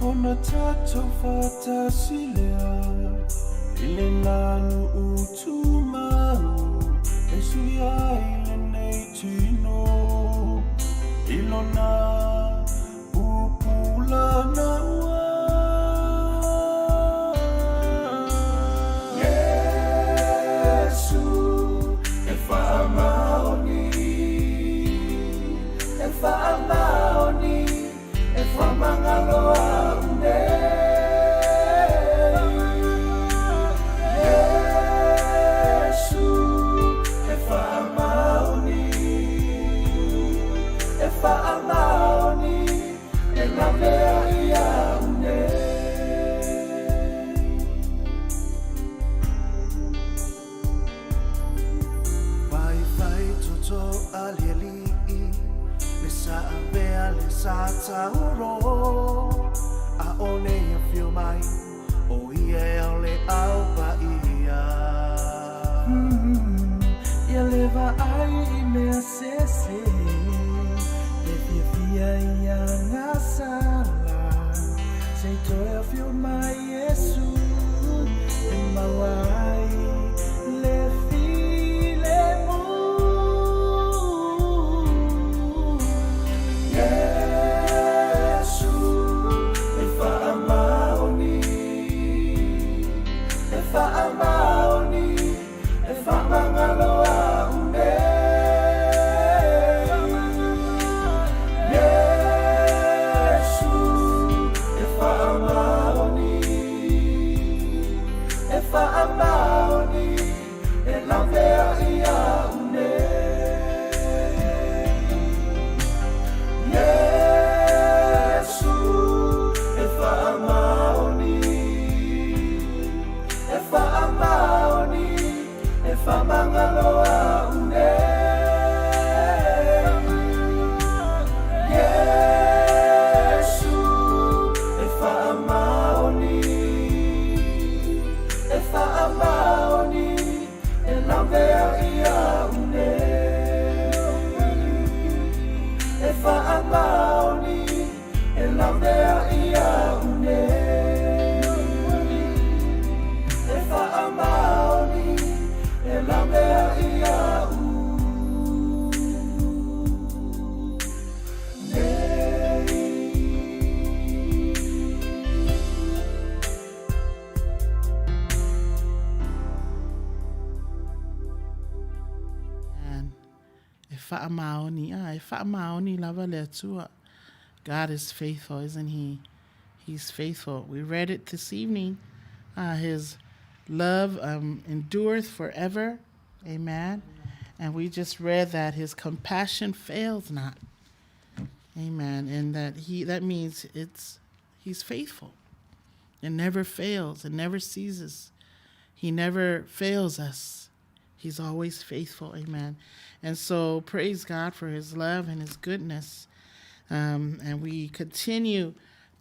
Ona tatou fatasilea ile nanu utumau Esu ya ile neitino ilona upula na wa Yesu efa amaoni efa mangaloa Sauro a one ia feel mai o ia le au pa ia ia leva ai me sese e fia ia na sala sei to ia feel mai Yesu e mawai le file mo Yeah. Fa'amaoni. Fa'amaoni lava le atua. God is faithful, isn't he? He's faithful. We read it this evening. His love endureth forever. Amen. And we just read that his compassion fails not. Amen. And that means he's faithful. It never fails. It never ceases. He never fails us. He's always faithful. Amen. And so praise God for his love and his goodness. And we continue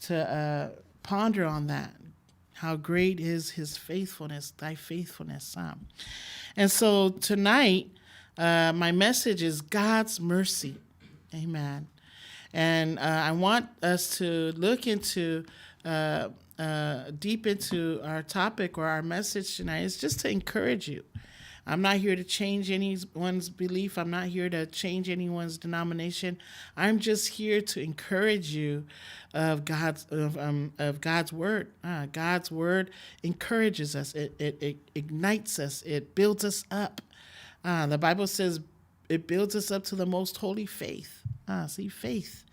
to ponder on that. How great is his faithfulness, thy faithfulness. And so tonight, my message is God's mercy. Amen. And I want us to look into deep into our topic or our message tonight. It's just to encourage you. I'm not here to change anyone's belief. I'm not here to change anyone's denomination. I'm just here to encourage you of God's word. God's word encourages us. It ignites us. It builds us up. The Bible says it builds us up to the most holy faith. Faith.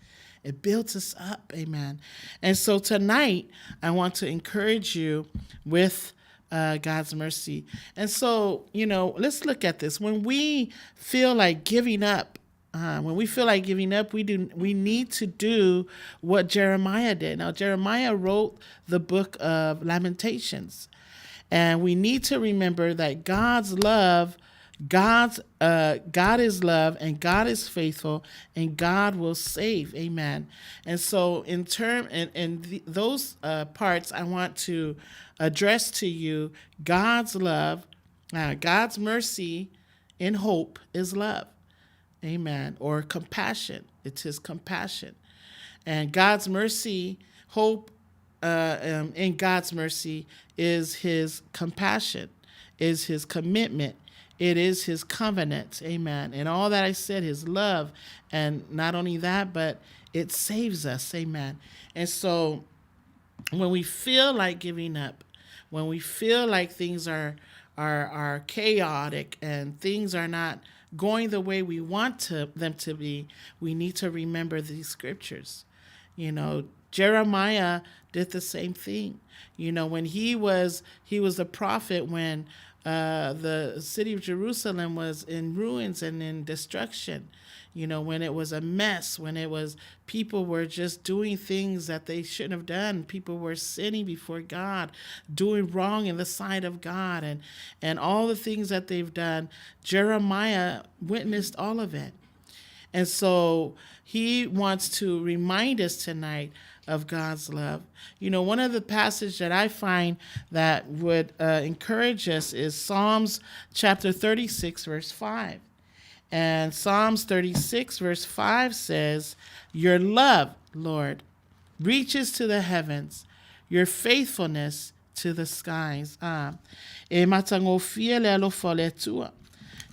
It builds us up. Amen. And so tonight, I want to encourage you with God's mercy. And so, let's look at this. When we feel like giving up, we need to do what Jeremiah did. Now, Jeremiah wrote the book of Lamentations. And we need to remember that God is love, and God is faithful, and God will save. Amen. And so in those parts, I want to address to you God's love, God's mercy in hope is love. Amen. Or compassion. It's his compassion. And God's mercy, hope in God's mercy is his compassion, is his commitment. It is his covenant. Amen. And all that I said, his love. And not only that, but it saves us. Amen. And so when we feel like giving up, when we feel like things are chaotic and things are not going the way we want them to be, we need to remember these scriptures. Jeremiah did the same thing. When he was a prophet when the city of Jerusalem was in ruins and in destruction, when it was a mess, when people were just doing things that they shouldn't have done. People were sinning before God, doing wrong in the sight of God, and all the things that they've done. Jeremiah witnessed all of it. And so he wants to remind us tonight of God's love. One of the passages that I find that would encourage us is Psalms chapter 36, verse 5. And Psalms 36, verse 5 says, your love, Lord, reaches to the heavens, your faithfulness to the skies. E matangofia le alofa le tua.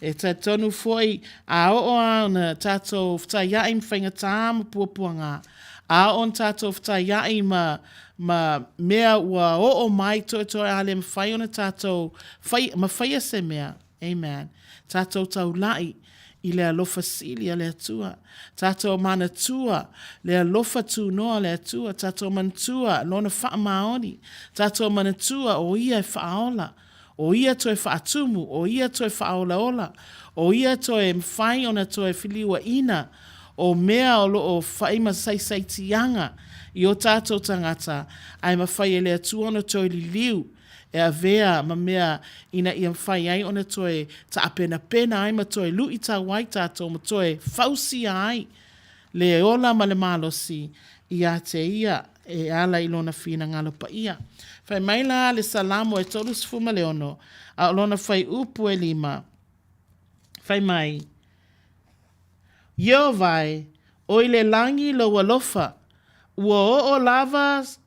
E te tonu foi a o ana tatou whaiai mwhaingatā ma puapuanga. A on tatou whaiai ma mea ua o mai toi ale mwhai ona tatou ma whaia se mea. Amen. Tatou tau lai I le alofa sili a le atua. Tatou mana tua, le alofa tu noa le atua. Tatou mana tua, lona wha maoni. Tatou mana tua, o ia e whaola. O ia toe whaatumu, o ia toe whaola ola. O ia toe mwhai ona toe whiliwa ina. O mea o loo whaima sai tianga. I o tatou tangata, ai mawhai e le atua ona toe li liu. E a vea ma mea ina ia mwhai ai ona toe ta apena ai ma toe lu I ta wai tātou ma toe fausi ai. Le ola ma le malosi ia te ia e ala ilona fina ngalo pa ia. Whai maila le salamo e tolu sfuma le ono a olona whai upu e lima. Whai mai. Yo vai o ile langi lo walofa ua o lavas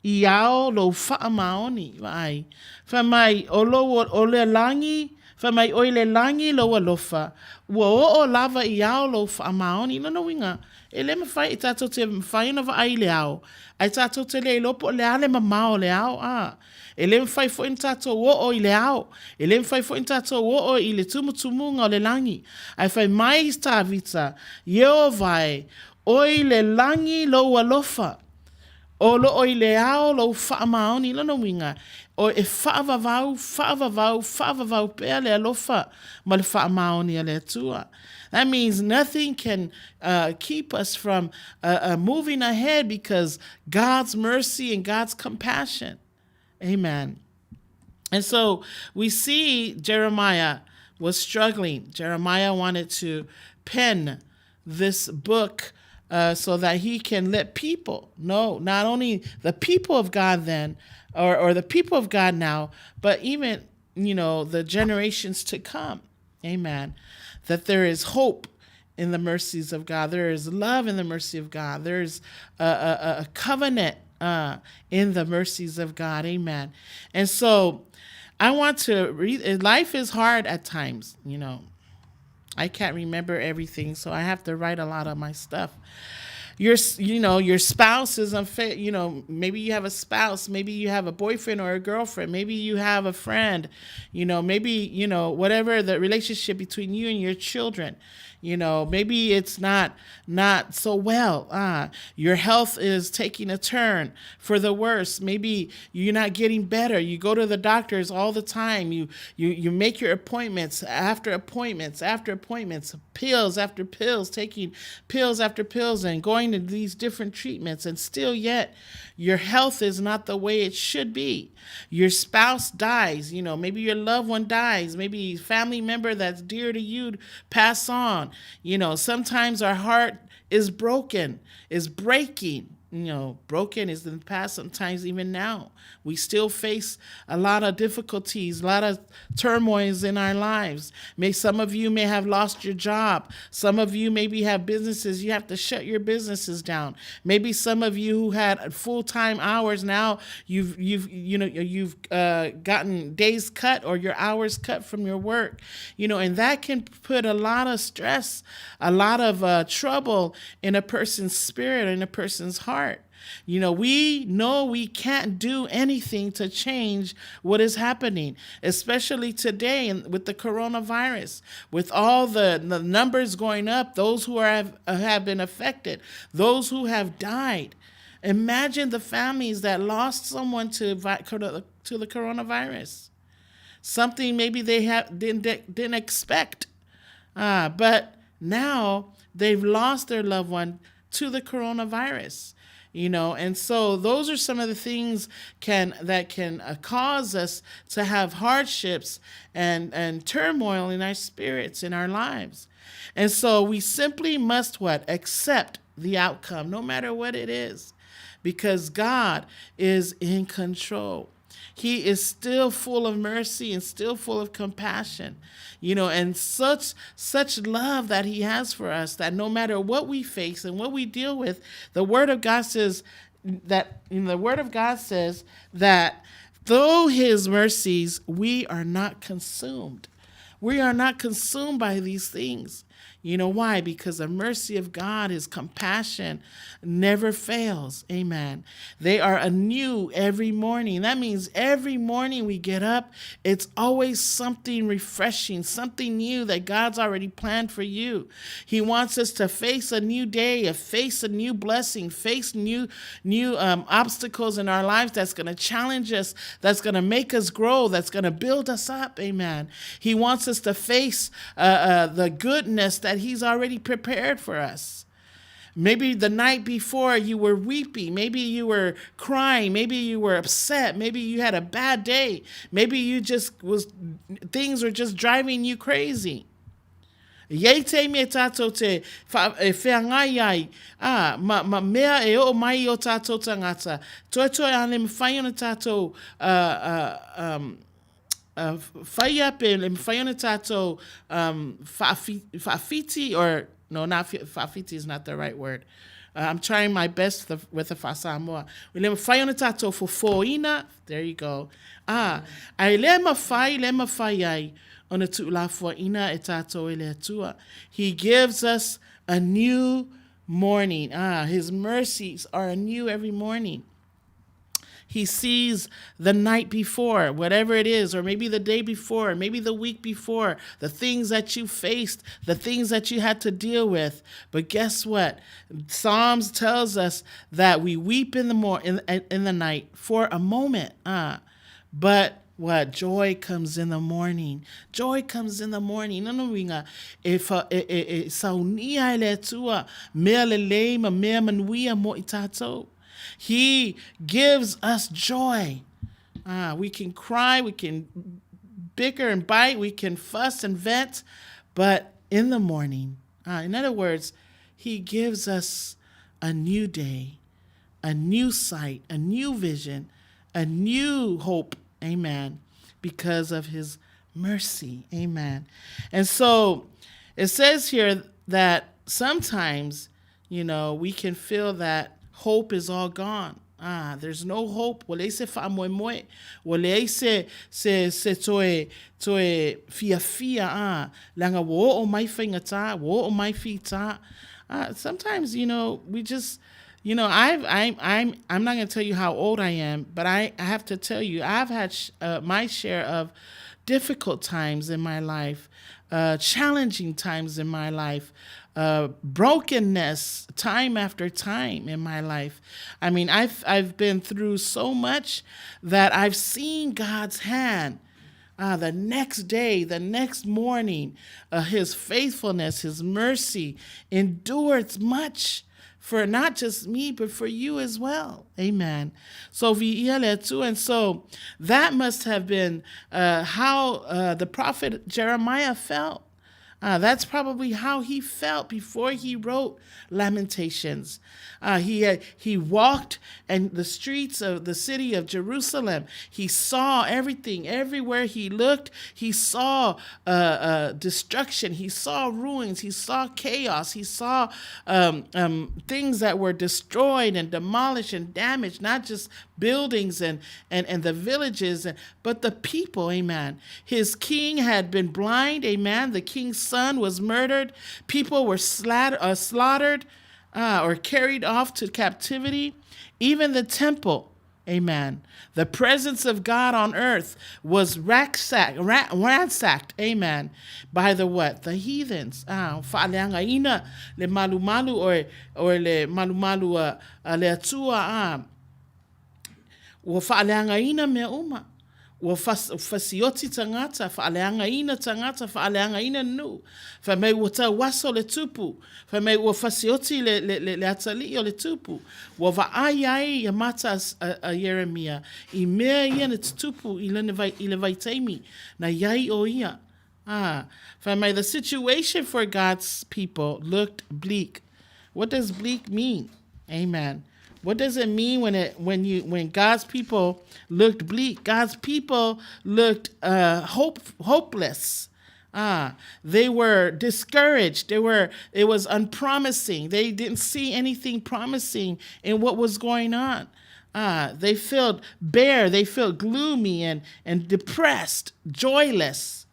I ao lo wha maoni vai. Wha mai o le langi Fa mai oile langi lo alofa. Ua o lava I ao lo fa maoni no winga. E le mawhai I tātou te mawhai va ai le ao. Ai tātou te le lopo le ale mamao le ao. E le mawhai fo in tātou o I le ao. E le mawhai fo in tātou o I le tumutumunga o le langi. Ai whai mai tā vita. Yeo vai. Oi le langi lo alofa. O lo oi le ao lo wha maoni lana winga. O e whaavavau pea le alofa. Ma le wha maoni le tua. That means nothing can keep us from moving ahead because God's mercy and God's compassion. Amen. And so we see Jeremiah was struggling. Jeremiah wanted to pen this book so that he can let people know, not only the people of God then, or the people of God now, but even, the generations to come. Amen. That there is hope in the mercies of God. There is love in the mercy of God. There's a covenant in the mercies of God. Amen. And so I want to read. Life is hard at times, I can't remember everything, so I have to write a lot of my stuff. Your spouse is unfair. Maybe you have a spouse. Maybe you have a boyfriend or a girlfriend. Maybe you have a friend. Maybe, whatever the relationship between you and your children. Maybe it's not so well. Your health is taking a turn for the worse. Maybe you're not getting better. You go to the doctors all the time. You make your appointments after appointments after appointments, pills after pills, taking pills after pills and going to these different treatments, and still yet your health is not the way it should be. Your spouse dies, maybe your loved one dies, maybe a family member that's dear to you pass on. Sometimes our heart is broken, is breaking. Broken is in the past, sometimes even now. We still face a lot of difficulties, a lot of turmoils in our lives. Some of you may have lost your job. Some of you maybe have businesses. You have to shut your businesses down. Maybe some of you who had full-time hours, now you've gotten days cut or your hours cut from your work. And that can put a lot of stress, a lot of trouble in a person's spirit, in a person's heart. We know we can't do anything to change what is happening, especially today with the coronavirus, with all the numbers going up, those who have been affected, those who have died. Imagine the families that lost someone to the coronavirus, something maybe they didn't expect, but now they've lost their loved one to the coronavirus. And so those are some of the things that can cause us to have hardships and turmoil in our spirits, in our lives. And so we simply must accept the outcome, no matter what it is, because God is in control. He is still full of mercy and still full of compassion, and such love that he has for us, that no matter what we face and what we deal with, the Word of God says that through his mercies, we are not consumed. We are not consumed by these things. Why? Because the mercy of God, his compassion never fails. Amen. They are anew every morning. That means every morning we get up, it's always something refreshing, something new that God's already planned for you. He wants us to face a new day, face a new blessing, face new obstacles in our lives that's going to challenge us, that's going to make us grow, that's going to build us up. Amen. He wants us to face the goodness that he's already prepared for us. Maybe the night before you were weeping. Maybe you were crying. Maybe you were upset. Maybe you had a bad day. Maybe things were just driving you crazy. Yei te me tātou te whengai ai. Ma mea e o mai o tātou tangata. Toi ane me whai ona tātou whai ape le me whai ona tātou whaafiti, or no, not whaafiti is not the right word. I'm trying my best with the whasamoa. Le me whai ona tātou fofoina. There you go. Ai le ma whai ai. ona tu'ulafua'ina e tātou ele atua. He gives us a new morning. His mercies are anew every morning. He sees the night before, whatever it is, or maybe the day before, maybe the week before, the things that you faced, the things that you had to deal with. But guess what? Psalms tells us that we weep in the night for a moment. But what? Joy comes in the morning. Joy comes in the morning. No ringa. If saunia ele tua mea lele ma mea manuia mo itato. He gives us joy. We can cry, we can bicker and bite, we can fuss and vent, but in the morning, in other words, he gives us a new day, a new sight, a new vision, a new hope, amen, because of his mercy, amen. And so it says here that sometimes, we can feel that hope is all gone. There's no hope. Wale se fa moe moe. Wale se toe fia. Langa wo o mai whaingata, wo o mai fita. Sometimes, we just, I'm not going to tell you how old I am, but I have to tell you, I've had my share of difficult times in my life, challenging times in my life, brokenness time after time in my life. I mean, I've been through so much that I've seen God's hand. The next day, the next morning, his faithfulness, his mercy endures much for not just me, but for you as well. Amen. So and so that must have been how the prophet Jeremiah felt. That's probably how he felt before he wrote Lamentations. He walked in the streets of the city of Jerusalem. He saw everything. Everywhere he looked, he saw destruction. He saw ruins. He saw chaos. He saw things that were destroyed and demolished and damaged, not just buildings and the villages, but the people, amen. His king had been blind, amen. The king's son was murdered. People were slaughtered or carried off to captivity. Even the temple, amen. The presence of God on earth was ransacked, amen, by the what? The heathens. Fa'aleangaina le malumalu or le malumalu le atua Wa fa'aleangaina mea uma. Wa fasioti tangata, fa'aleangaina tangata, fa'aleangaina nu. Fa mei wata waso le tupu. Fa mei wa fasioti le atali o le tupu. Wa va'ayai ya mata a Yeremia. I mea ia le tupu i le vaitaimi. Na yai o ia. Fa mei the situation for God's people looked bleak. What does bleak mean? Amen. What does it mean when God's people looked bleak? God's people looked hopeless. They were discouraged. It was unpromising. They didn't see anything promising in what was going on. They felt bare. They felt gloomy and depressed, joyless.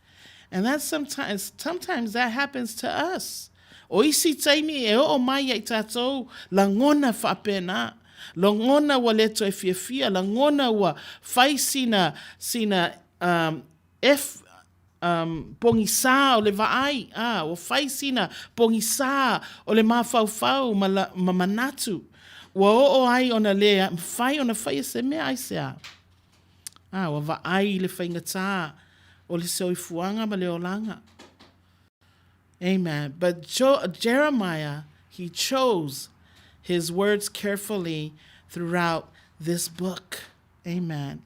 And that's sometimes that happens to us. O isi taimi e o mai ai tātou langona whapena. Langona wa leto e fiafia. Langona wa whai sina pongi sā o le vaai. O whai sina pongi sā o le mawhauwhau ma manatu. Wa o ai ona le whai ona whai se mea ai sea. Wa vaai le whaingatā o le soifuanga ma le olanga. Amen. But Jeremiah, he chose his words carefully throughout this book. Amen.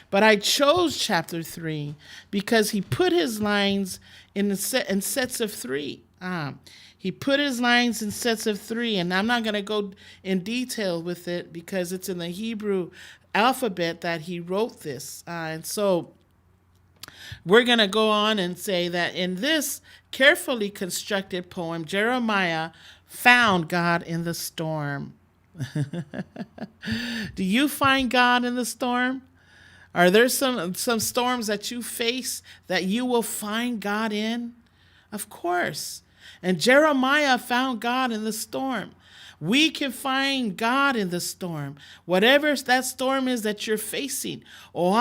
But I chose chapter 3 because he put his lines in sets of 3. He put his lines in sets of 3, and I'm not going to go in detail with it because it's in the Hebrew alphabet that he wrote this. And so we're going to go on and say that in this carefully constructed poem, Jeremiah found God in the storm. Do you find God in the storm? Are there some storms that you face that you will find God in? Of course. And Jeremiah found God in the storm. We can find God in the storm. Whatever that storm is that you're facing. You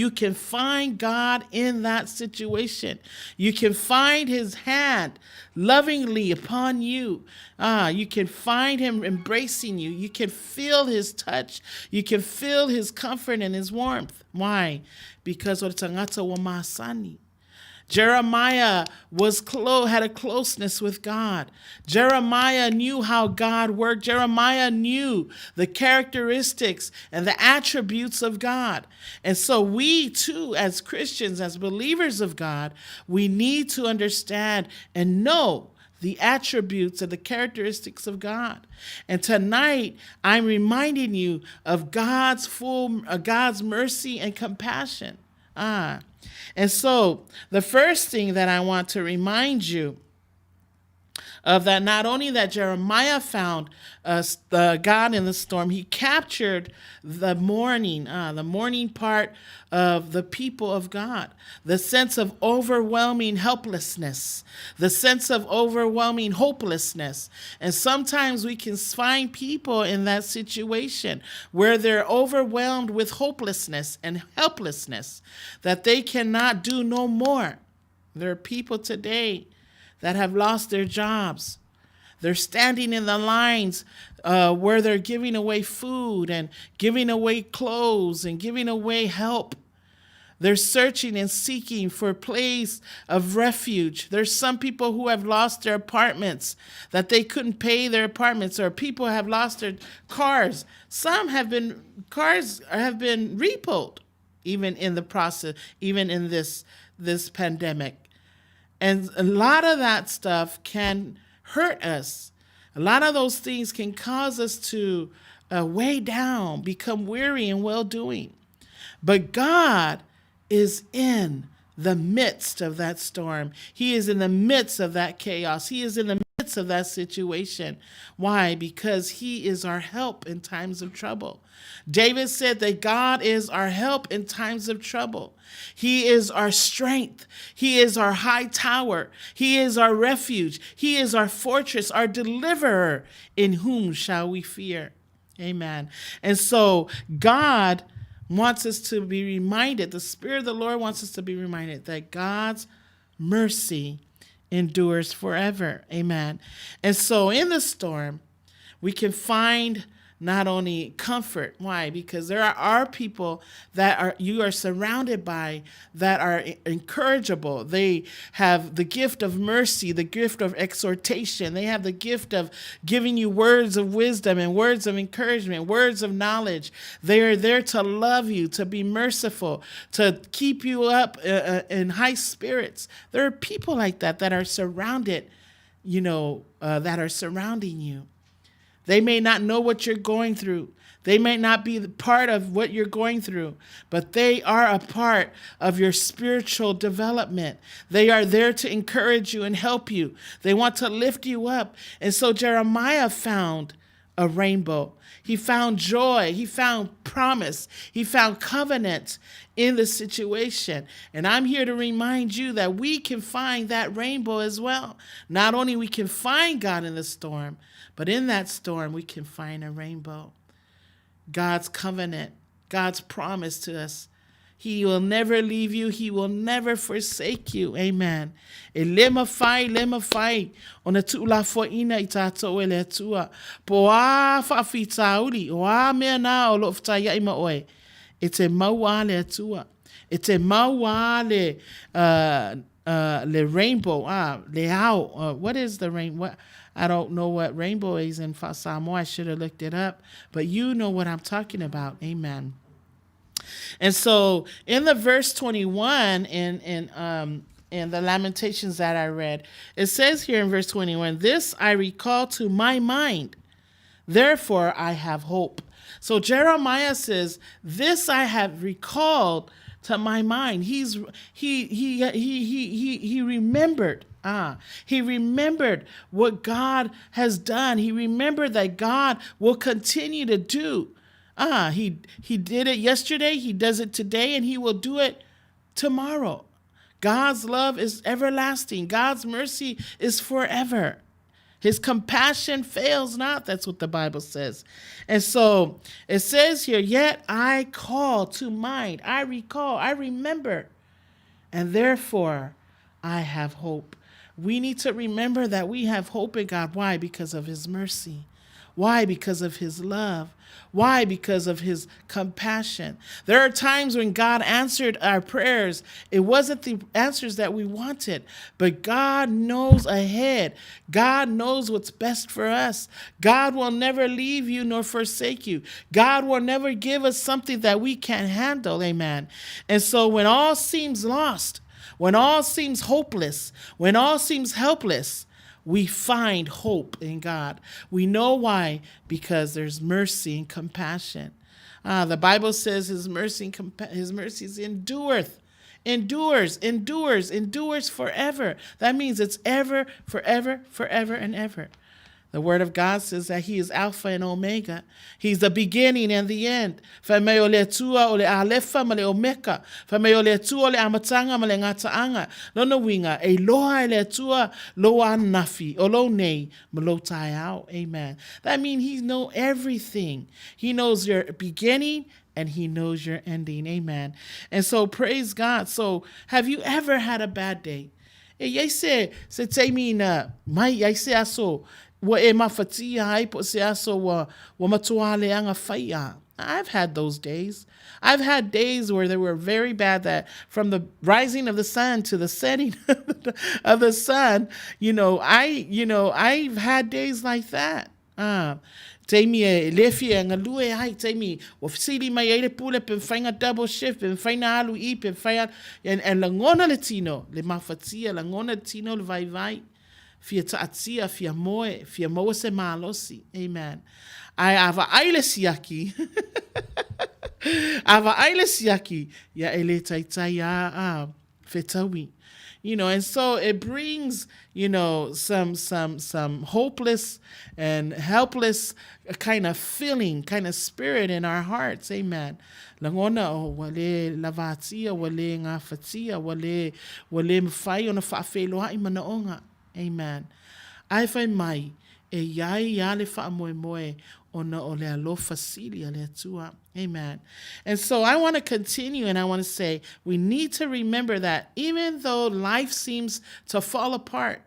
can find God in that situation. You can find his hand lovingly upon you. You can find him embracing you. You can feel his touch. You can feel his comfort and his warmth. Why? Because Jeremiah had a closeness with God. Jeremiah knew how God worked. Jeremiah knew the characteristics and the attributes of God. And so we too, as Christians, as believers of God, we need to understand and know the attributes and the characteristics of God. And tonight, I'm reminding you of God's mercy and compassion. And so the first thing that I want to remind you of, that not only that Jeremiah found God in the storm, he captured the mourning part of the people of God, the sense of overwhelming helplessness, the sense of overwhelming hopelessness. And sometimes we can find people in that situation where they're overwhelmed with hopelessness and helplessness, that they cannot do no more. There are people today that have lost their jobs. They're standing in the lines where they're giving away food and giving away clothes and giving away help. They're searching and seeking for a place of refuge. There's some people who have lost their apartments, that they couldn't pay their apartments, or people have lost their cars. Cars have been repoed, even in the process, even in this pandemic. And a lot of that stuff can hurt us. A lot of those things can cause us to weigh down, become weary in well-doing. But God is in the midst of that storm. He is in the midst of that chaos. He is in the midst of that situation. Why? Because he is our help in times of trouble. David said that God is our help in times of trouble. He is our strength. He is our high tower. He is our refuge. He is our fortress, our deliverer. In whom shall we fear? Amen. And so God wants us to be reminded, the Spirit of the Lord wants us to be reminded that God's mercy endures forever. Amen. And so in the storm, we can find not only comfort. Why? Because there are people that you are surrounded by that are encourageable. They have the gift of mercy, the gift of exhortation. They have the gift of giving you words of wisdom and words of encouragement, words of knowledge. They are there to love you, to be merciful, to keep you up in high spirits. There are people like that are surrounded, that are surrounding you. They may not know what you're going through. They may not be part of what you're going through, but they are a part of your spiritual development. They are there to encourage you and help you. They want to lift you up. And so Jeremiah found a rainbow. He found joy. He found promise. He found covenant in the situation. And I'm here to remind you that we can find that rainbow as well. Not only we can find God in the storm, but in that storm, we can find a rainbow. God's covenant, God's promise to us. He will never leave you. He will never forsake you. Amen. Lema fai. Ona tuula fo ina itato ele tua. Poa fa fitauli. Wa me na o lo fta ima oe. It's a mawale tua. It's a mawale le rainbow. Leao. What is the rainbow? I don't know what rainbow is in Samoa. I should have looked it up, but you know what I'm talking about. Amen. And so in the verse 21 in the Lamentations that I read, it says here in verse 21, this I recall to my mind, therefore I have hope. So Jeremiah says, this I have recalled to my mind. He remembered. He remembered what God has done. He remembered that God will continue to do. He did it yesterday, he does it today, and he will do it tomorrow. God's love is everlasting. God's mercy is forever. His compassion fails not. That's what the Bible says. And so it says here, yet I call to mind, I recall, I remember, and therefore I have hope. We need to remember that we have hope in God. Why? Because of his mercy. Why? Because of his love. Why? Because of his compassion. There are times when God answered our prayers. It wasn't the answers that we wanted, but God knows ahead. God knows what's best for us. God will never leave you nor forsake you. God will never give us something that we can't handle. Amen. And so when all seems lost, when all seems hopeless, when all seems helpless, we find hope in God. We know why? Because there's mercy and compassion. The Bible says his mercies endures forever. That means it's ever, forever, forever, and ever. The Word of God says that he is Alpha and Omega. He's the beginning and the end. No winga eloha letua loa nafi olo nei melotai out. Amen. That means he knows everything. He knows your beginning and he knows your ending. Amen. And so praise God. So have you ever had a bad day? Yai se te mina mai yai se aso wa e mafatia hai po se aso wa matuale anga faia. I've had those days. I've had days where they were very bad, that from the rising of the sun to the setting of the sun, I've had days like that. Taimi e lefi e ngalue hai taimi wa fisili mai ele pule pe fainga double shift pe faina alu I pe faia en langona latino le mafatia langona latino le vai fia taatia fia moe se malosi. Amen. Ai ava aile siaki ava aile siaki ya ele taitai a fetawi. And so it brings, some hopeless and helpless kind of feeling, kind of spirit in our hearts. Amen. Langona o wale lavatia, wale ngafatia, wale mfai ona faafeloa I manaonga. Amen. Ai fai mai e yai yale fa moe ona ole alofa sili ale atua. Amen. And so I want to continue and I want to say we need to remember that even though life seems to fall apart,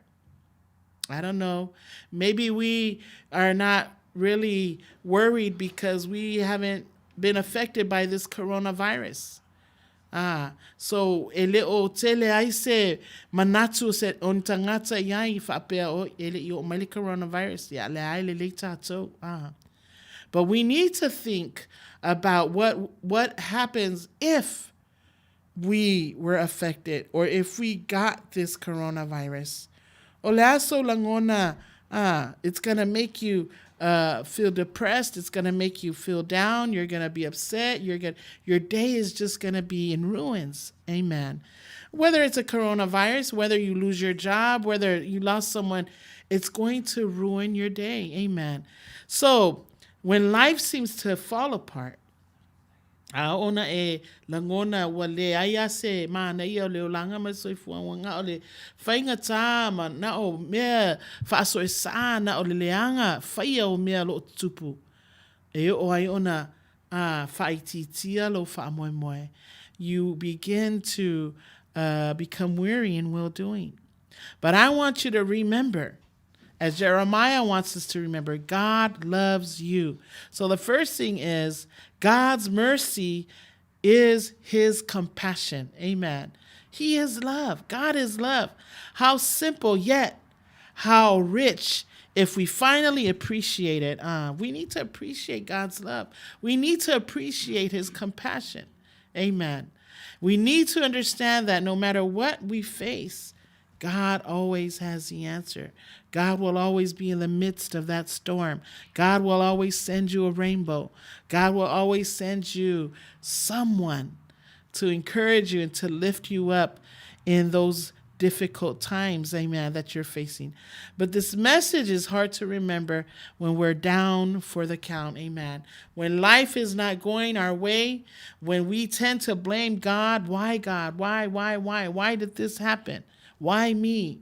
I don't know, maybe we are not really worried because we haven't been affected by this coronavirus. So ele o tele ai se manatu se on tangata yai fa apea o ele I o mali coronavirus ya le ai le tato. But we need to think about what happens if we were affected or if we got this coronavirus. Olaso langona, it's going to make you feel depressed. It's going to make you feel down. You're going to be upset. Your day is just going to be in ruins. Amen. Whether it's a coronavirus, whether you lose your job, whether you lost someone, it's going to ruin your day. Amen. So when life seems to fall apart, aona e langona wale ayase ma na ia le langa ma soifua wanga ole fainga tama na o me fa so sa na ole leanga faia o me lo tupu e o ai ona fa ititia lo fa moe you begin to become weary in well doing. But I want you to remember, as Jeremiah wants us to remember, God loves you. So the first thing is God's mercy is his compassion. Amen. He is love. God is love. How simple, yet how rich if we finally appreciate it. We need to appreciate God's love. We need to appreciate his compassion. Amen. We need to understand that no matter what we face, God always has the answer. God will always be in the midst of that storm. God will always send you a rainbow. God will always send you someone to encourage you and to lift you up in those difficult times, amen, that you're facing. But this message is hard to remember when we're down for the count, amen. When life is not going our way, when we tend to blame God, why God? Why did this happen? Why me?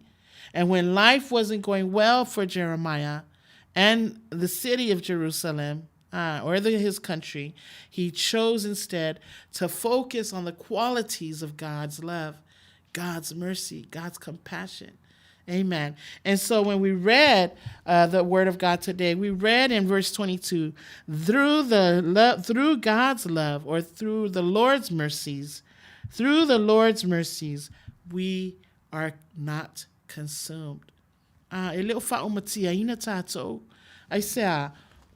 And when life wasn't going well for Jeremiah and the city of Jerusalem, his country, he chose instead to focus on the qualities of God's love, God's mercy, God's compassion. Amen. And so when we read the word of God today, we read in verse 22, through God's love, or through the Lord's mercies, we are not consumed. E leo fa umatia ina tato. I say,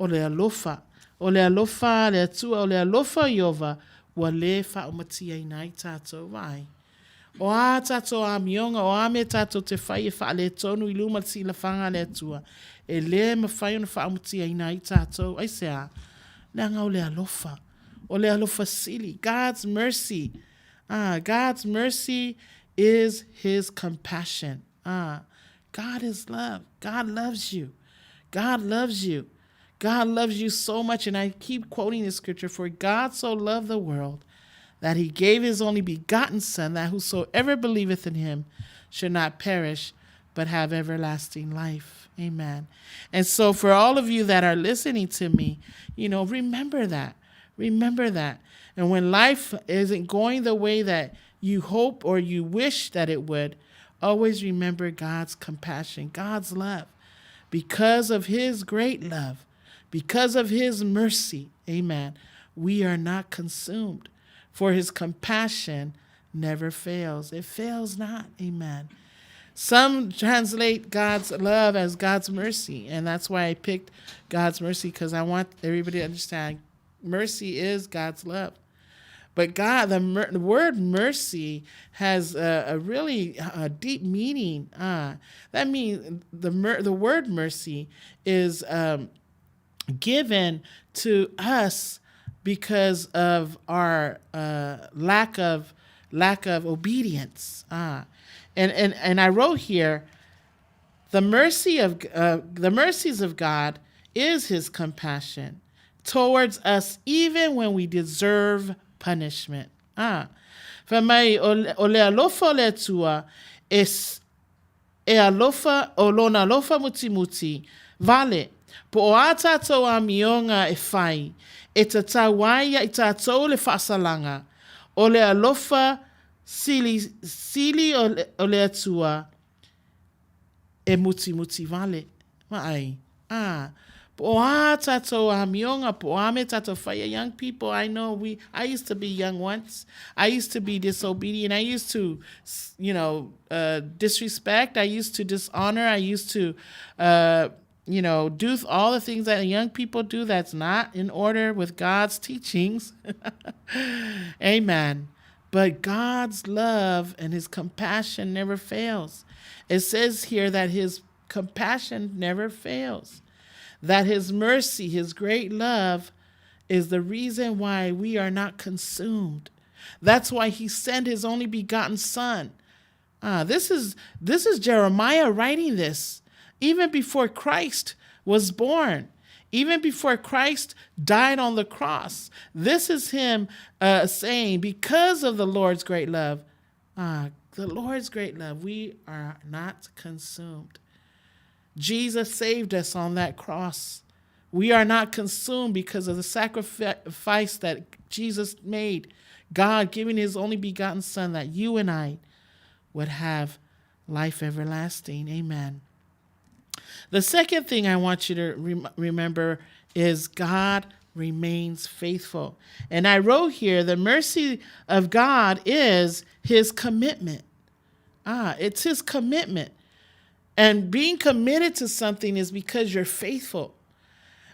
ole alofa le atua, ole alofa yova, wale fa umatia ina I tato vai. O a tato a mionga, o a me tato te whai e wha le tonu I luma si la whanga le tua. E le ma whai ona wha umatia ina I tato. I say, nanga ole alofa sili. God's mercy. God's mercy is his compassion. God is love. God loves you. God loves you. God loves you so much. And I keep quoting this scripture, for God so loved the world that he gave his only begotten Son, that whosoever believeth in him should not perish, but have everlasting life. Amen. And so for all of you that are listening to me, remember that. Remember that. And when life isn't going the way that you hope or you wish that it would, always remember God's compassion, God's love. Because of his great love, because of his mercy, amen, we are not consumed. For his compassion never fails. It fails not, amen. Some translate God's love as God's mercy, and that's why I picked God's mercy, because I want everybody to understand mercy is God's love. But God, the word mercy has a really deep meaning. That means the word mercy is given to us because of our lack of obedience. And I wrote here, the mercies of God is his compassion towards us, even when we deserve punishment. Famai ole alofa le tua es e alofa olona alofa muti vale po ata to a mionga e fai e tatawaia i tatou le fasalanga ole alofa sili ole atua e muti vale mai po tato a mionga po ame tato fire. Young people, I know I used to be young once. I used to be disobedient. I used to disrespect. I used to dishonor. I used to do all the things that young people do that's not in order with God's teachings. Amen. But God's love and his compassion never fails. It says here that his compassion never fails. That his mercy, his great love, is the reason why we are not consumed. That's why he sent his only begotten Son. This is Jeremiah writing this, even before Christ was born, even before Christ died on the cross. This is him saying, because of the Lord's great love, we are not consumed. Jesus saved us on that cross. We are not consumed because of the sacrifice that Jesus made, God giving his only begotten Son that you and I would have life everlasting. Amen. The second thing I want you to remember is God remains faithful. And I wrote here, the mercy of God is his commitment. It's his commitment. And being committed to something is because you're faithful.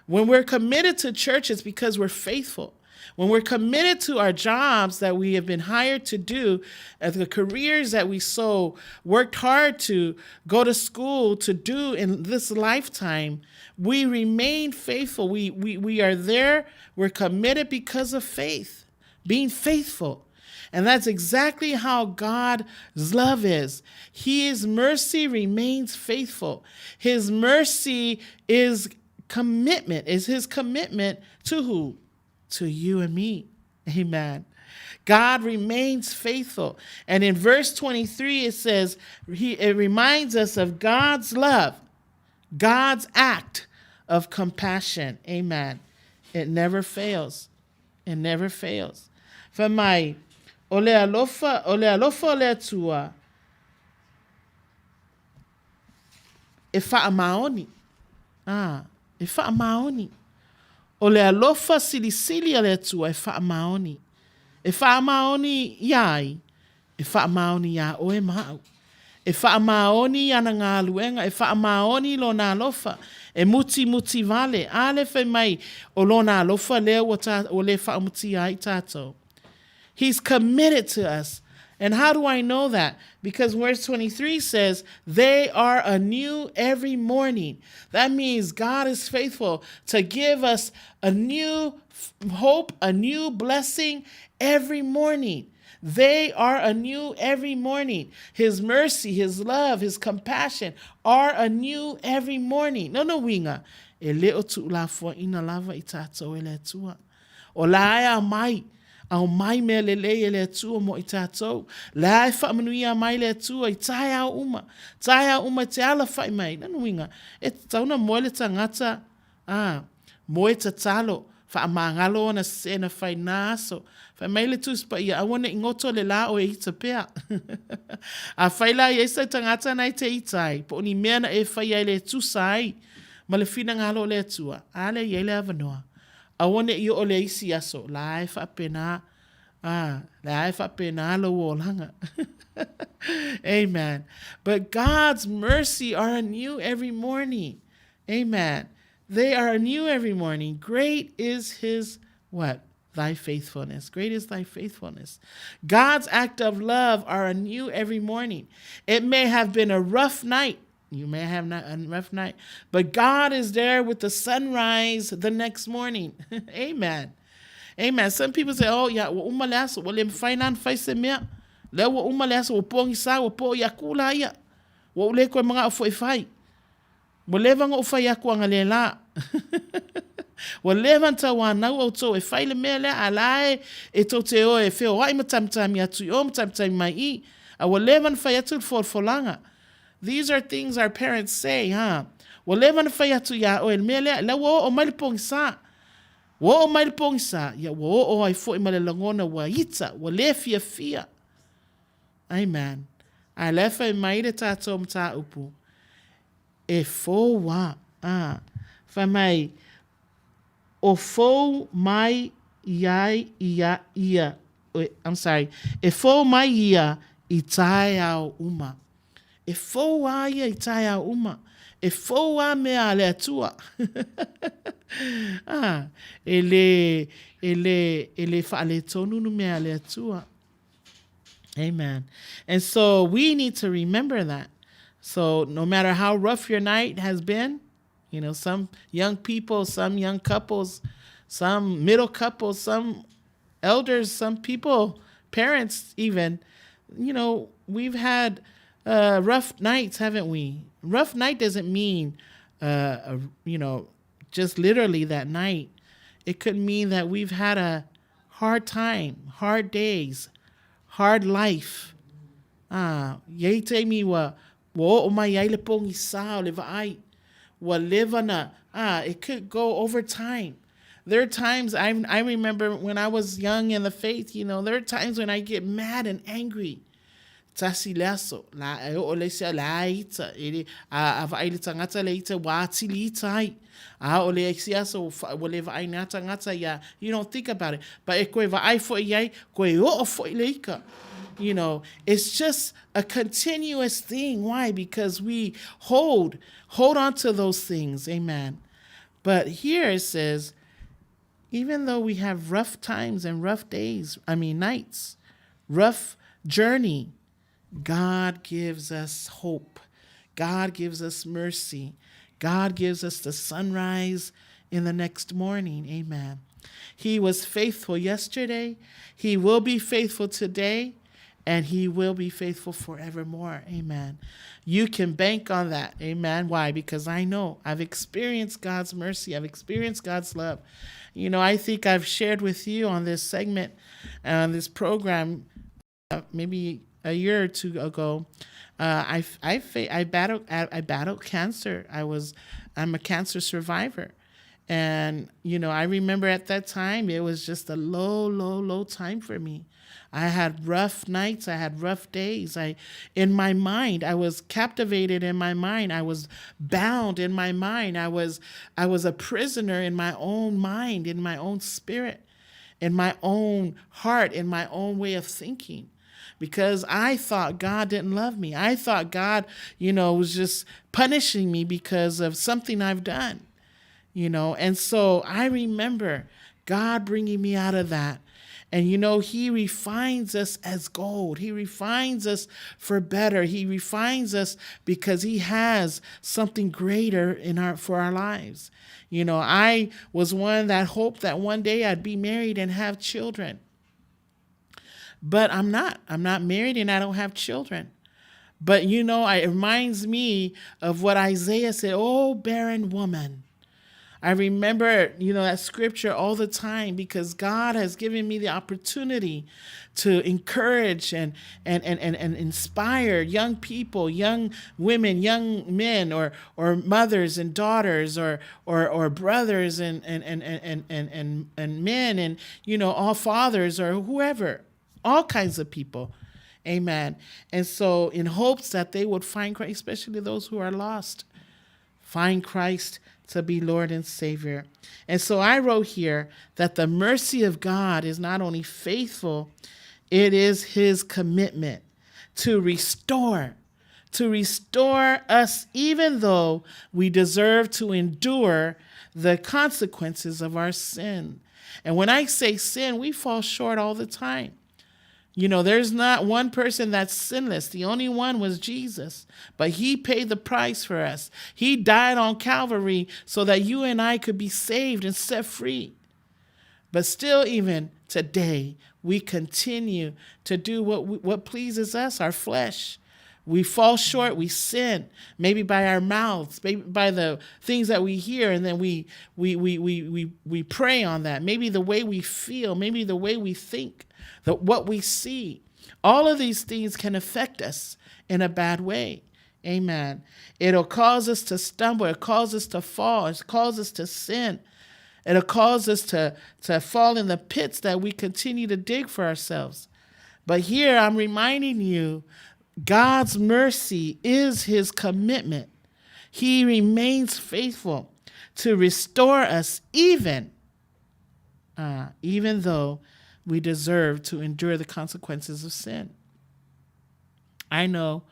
When we're committed to church, it's because we're faithful. When we're committed to our jobs that we have been hired to do, the careers that we so worked hard to go to school to do in this lifetime, we remain faithful. We are there. We're committed because of faith, being faithful. And that's exactly how God's love is. His mercy remains faithful. His mercy is his commitment to who? To you and me. Amen. God remains faithful. And in verse 23, it says, it reminds us of God's love, God's act of compassion. Amen. It never fails. It never fails. Famai, ole alofa ole atua, e wha maoni. E wha maoni. Ole alofa silisili ole atua, e wha maoni. E wha maoni iai, e wha maoni ia oe mau. E wha maoni ana ngā luenga, e wha maoni lo nā lofa. E muti vale, ale whai mai o lo nā lofa leo o le wha muti ai tātou. He's committed to us. And how do I know that? Because verse 23 says, they are anew every morning. That means God is faithful to give us a new hope, a new blessing every morning. They are anew every morning. His mercy, his love, his compassion are anew every morning. No winga. E leo tu la fo ina lava I tātou e le tua. O la ea mai. Au mai me lele le tua mo I tātou. La e whamanuia mai le tua I tae au uma. Tae au uma te ala whai mai. No winga. E tauna moe le tangata. Moe te talo. Whaamangalo na sena whai nāso. Whai mai le tūspa ia awana ingoto le la o e ita pea. A whaila i eisa tangata nai te itai. Po ni mea na e whai ai le tūsai. Ma le whina ngalo le atua. Ale i ele avanoa. Awana i o le isi aso. La e whapena. La e whapena lo o langa. Amen. But God's mercy are anew every morning. Amen. They are anew every morning. Great is his what? Thy faithfulness. Great is thy faithfulness. God's act of love are anew every morning. It may have been a rough night. You may have a rough night. But God is there with the sunrise the next morning. Amen. Amen. Some people say, oh, yeah, wa umaleaso, wa lem fainan faise mea. Le wa umaleaso, wa pongi sa, wa po yakula ia. Wa ule koe mga ofo ifai. Wa levanga ufai aku anga le la. Wa levanta wa nau au to e faile mea le alae e to te o e feo ai matamtami atu o matamtami mai I. A wa levan fai atu folanga. These are things our parents say, huh? Wa levan fai atu ya o e mea le wa o mai pongi sa. Wa o mai pongi sa. Ya wa o ai fo I male langona wa ita. Wa le fia. Amen. A le fai mai le tato mta upu. E fo wa. Fai mai. O fo mai ia. I'm sorry. E fo mai ia I tae au uma. E fo wa ia I tae au uma. E fo wa mea le atua. Ele faale tonu nu mea le atua. Amen. And so we need to remember that. So no matter how rough your night has been, you know, some young people, some young couples, some middle couples, some elders, some people, parents even, you know, we've had rough nights, haven't we? Rough night doesn't mean, you know, just literally that night. It could mean that we've had a hard time, hard days, hard life. Yei te mi wa o mai ai le pongi sa o le vai. Wa levana. It could go over time. There are times I remember when I was young in the faith, you know, there are times when I get mad and angry. Tasi laso la o le se la ita ele a vai le tangata le ita wa tili tai o le siaso o le vai na tangata ya. You don't think about it, but e koe vai fo ia koe o fo leika. You know, it's just a continuous thing. Why? Because we hold on to those things. Amen. But here it says, even though we have rough times and rough days, nights, rough journey, God gives us hope. God gives us mercy. God gives us the sunrise in the next morning. Amen. He was faithful yesterday. He will be faithful today. And he will be faithful forevermore. Amen. You can bank on that. Amen. Why? Because I know I've experienced God's mercy. I've experienced God's love. You know, I think I've shared with you on this segment, on this program, maybe a year or two ago. I battled cancer. I'm a cancer survivor. And, you know, I remember at that time, it was just a low time for me. I had rough nights. I had rough days. In my mind, I was captivated in my mind. I was bound in my mind. I was a prisoner in my own mind, in my own spirit, in my own heart, in my own way of thinking. Because I thought God didn't love me. I thought God, you know, was just punishing me because of something I've done, you know. And so I remember God bringing me out of that. And, you know, he refines us as gold. He refines us for better. He refines us because he has something greater for our lives. You know, I was one that hoped that one day I'd be married and have children. But I'm not. I'm not married and I don't have children. But, you know, it reminds me of what Isaiah said, "Oh, barren woman." I remember, you know, that scripture all the time because God has given me the opportunity to encourage and inspire young people, young women, young men, or mothers and daughters, or brothers and men, and, you know, all fathers or whoever, all kinds of people. Amen. And so in hopes that they would find Christ, especially those who are lost, find Christ to be Lord and Savior. And so I wrote here that the mercy of God is not only faithful, it is his commitment to restore us even though we deserve to endure the consequences of our sin. And when I say sin, we fall short all the time. You know, there's not one person that's sinless. The only one was Jesus. But he paid the price for us. He died on Calvary so that you and I could be saved and set free. But still, even today, we continue to do what pleases us, our flesh. We fall short, we sin, maybe by our mouths, maybe by the things that we hear, and then we prey on that. Maybe the way we feel, maybe the way we think, what we see. All of these things can affect us in a bad way. Amen. It'll cause us to stumble. It'll cause us to fall. It'll cause us to sin. It'll cause us to fall in the pits that we continue to dig for ourselves. But here I'm reminding you, God's mercy is his commitment. He remains faithful to restore us even though we deserve to endure the consequences of sin. I know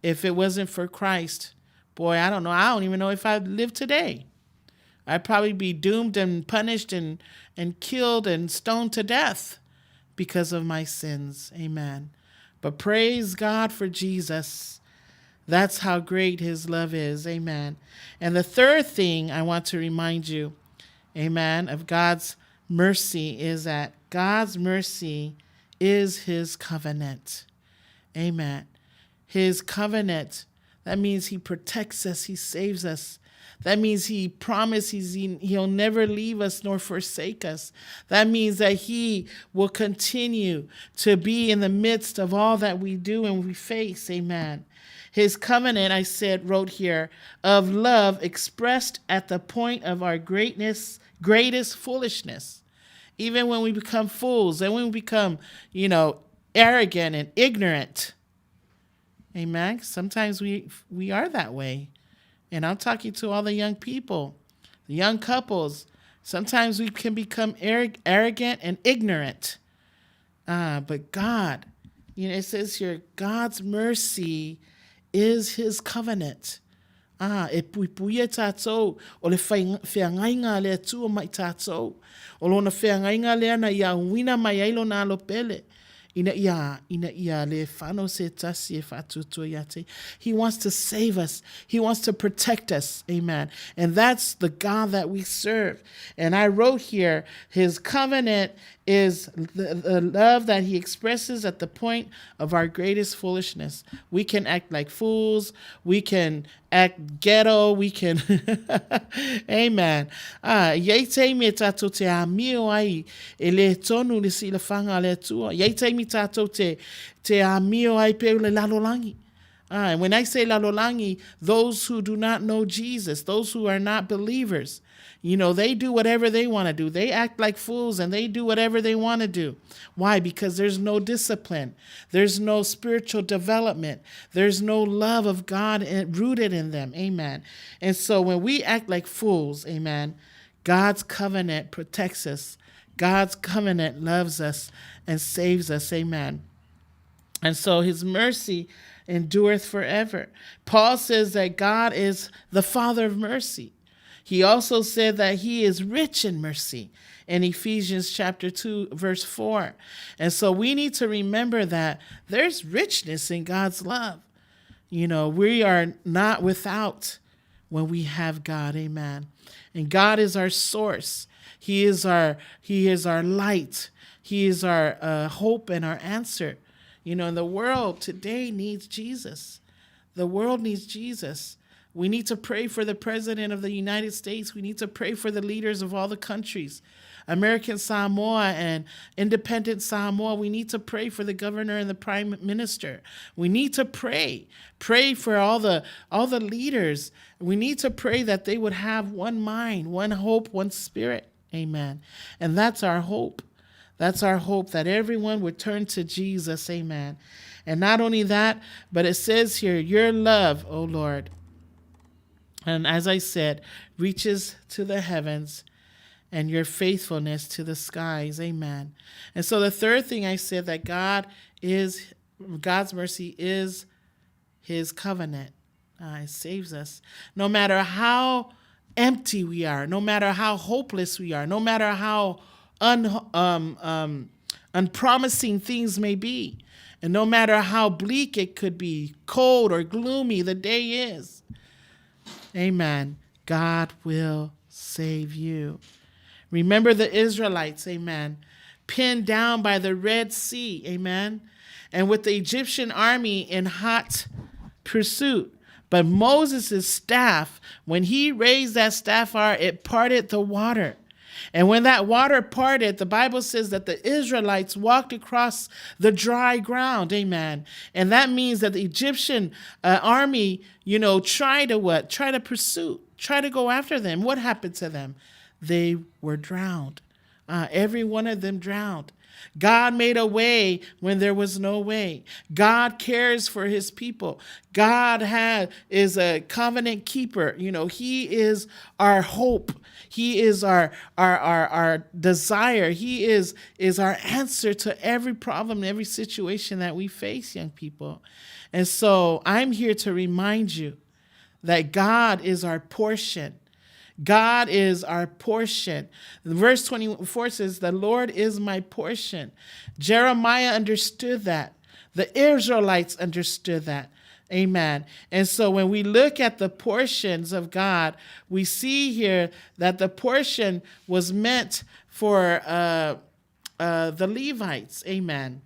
if it wasn't for Christ, boy, I don't know. I don't even know if I'd live today. I'd probably be doomed and punished and killed and stoned to death because of my sins. Amen. But praise God for Jesus. That's how great his love is. Amen. And the third thing I want to remind you, amen, of God's mercy is that God's mercy is his covenant. Amen. His covenant, that means he protects us, he saves us. That means he promises he'll never leave us nor forsake us. That means that he will continue to be in the midst of all that we do and we face. Amen. His covenant, wrote here, of love expressed at the point of our greatest foolishness. Even when we become fools and when we become, arrogant and ignorant. Amen. Sometimes we are that way. And I'm talking to all the young people, the young couples. Sometimes we can become arrogant and ignorant. But God, it says here, God's mercy is his covenant. E puipuia tātou, o le whaingainga lea tua mai tātou, o lona whaingainga lea na ia wina mai ailo na alopele. He wants to save us. He wants to protect us. Amen. And that's the God that we serve. And I wrote here, his covenant is the love that he expresses at the point of our greatest foolishness. We can act like fools. We can act ghetto. We can, amen. Yei me tato te amio ai ele tonu le si le fanga le tua. Yei me tato te amio ai pe le lalolangi. And when I say lalolangi, those who do not know Jesus, those who are not believers, they do whatever they want to do. They act like fools and they do whatever they want to do. Why? Because there's no discipline. There's no spiritual development. There's no love of God rooted in them. Amen. And so when we act like fools, amen, God's covenant protects us. God's covenant loves us and saves us. Amen. And so his mercy endureth forever. Paul says that God is the Father of mercy. He also said that he is rich in mercy in Ephesians chapter 2, verse 4. And so we need to remember that there's richness in God's love. We are not without when we have God. Amen. And God is our source. He is our light. He is our hope and our answer. And the world today needs Jesus. The world needs Jesus. We need to pray for the president of the United States. We need to pray for the leaders of all the countries, American Samoa and independent Samoa. We need to pray for the governor and the prime minister. We need to pray for all the leaders. We need to pray that they would have one mind, one hope, one spirit. Amen. And that's our hope. That's our hope, that everyone would turn to Jesus. Amen. And not only that, but it says here, your love, O Lord, and as I said, reaches to the heavens, and your faithfulness to the skies. Amen. And so the third thing I said, that God's mercy is his covenant. It saves us. No matter how empty we are, no matter how hopeless we are, no matter how unpromising things may be, and no matter how bleak it could be, cold or gloomy the day is, amen, God will save you. Remember the Israelites, amen, pinned down by the Red Sea, amen, and with the Egyptian army in hot pursuit. But Moses' staff, when he raised that staff, it parted the water. And when that water parted, the Bible says that the Israelites walked across the dry ground. Amen. And that means that the Egyptian army, tried to what? Try to pursue, try to go after them. What happened to them? They were drowned. Every one of them drowned. God made a way when there was no way. God cares for his people. God is a covenant keeper. He is our hope. He is our desire. He is our answer to every problem, every situation that we face, young people. And so I'm here to remind you that God is our portion. God is our portion. Verse 24 says, the Lord is my portion. Jeremiah understood that. The Israelites understood that. Amen. And so when we look at the portions of God, we see here that the portion was meant for the Levites. Amen.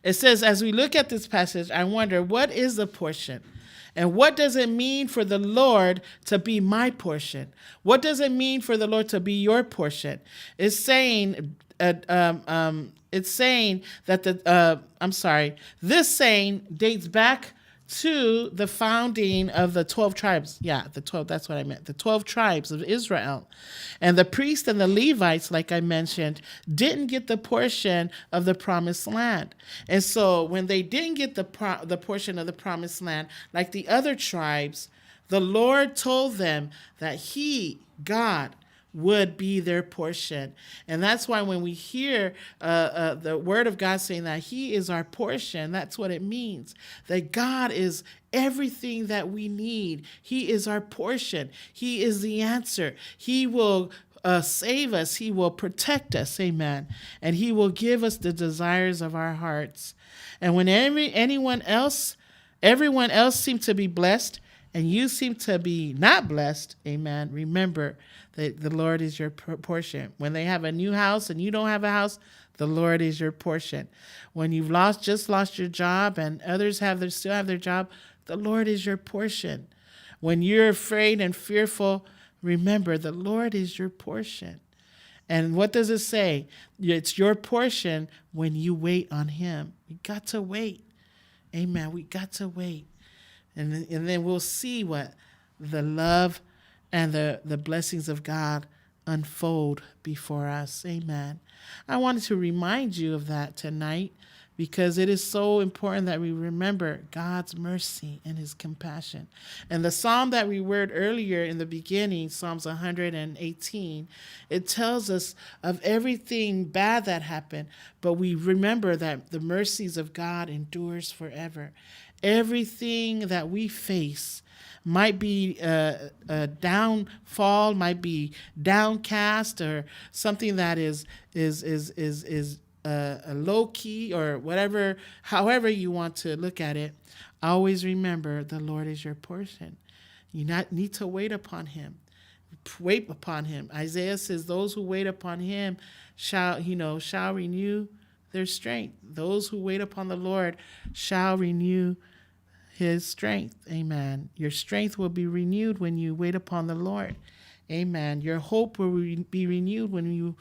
It says, as we look at this passage, I wonder, what is the portion? And what does it mean for the Lord to be my portion? What does it mean for the Lord to be your portion? It's saying, this saying dates back to the founding of the 12 tribes. Yeah, the 12, that's what I meant. The 12 tribes of Israel. And the priests and the Levites, like I mentioned, didn't get the portion of the promised land. And so when they didn't get the portion of the promised land, like the other tribes, the Lord told them that he, God, would be their portion. And that's why when we hear the word of God saying that he is our portion, that's what it means. That God is everything that we need. He is our portion. He is the answer. He will save us. He will protect us. Amen. And he will give us the desires of our hearts. And when everyone else seems to be blessed and you seem to be not blessed, amen, remember that the Lord is your portion. When they have a new house and you don't have a house, the Lord is your portion. When you've just lost your job and others still have their job, the Lord is your portion. When you're afraid and fearful, remember the Lord is your portion. And what does it say? It's your portion when you wait on him. We got to wait. Amen. We got to wait. And then we'll see what the love and the blessings of God unfold before us. Amen. I wanted to remind you of that tonight because it is so important that we remember God's mercy and his compassion. And the psalm that we read earlier in the beginning, Psalms 118, it tells us of everything bad that happened, but we remember that the mercies of God endures forever. Everything that we face might be a downfall, might be downcast, or something that is a low key, or whatever, however you want to look at it. Always remember the Lord is your portion. You need to wait upon him. Wait upon him. Isaiah says, "Those who wait upon him shall renew their strength." Those who wait upon the Lord shall renew his strength. Amen. Your strength will be renewed when you wait upon the Lord. Amen. Your hope will be renewed when you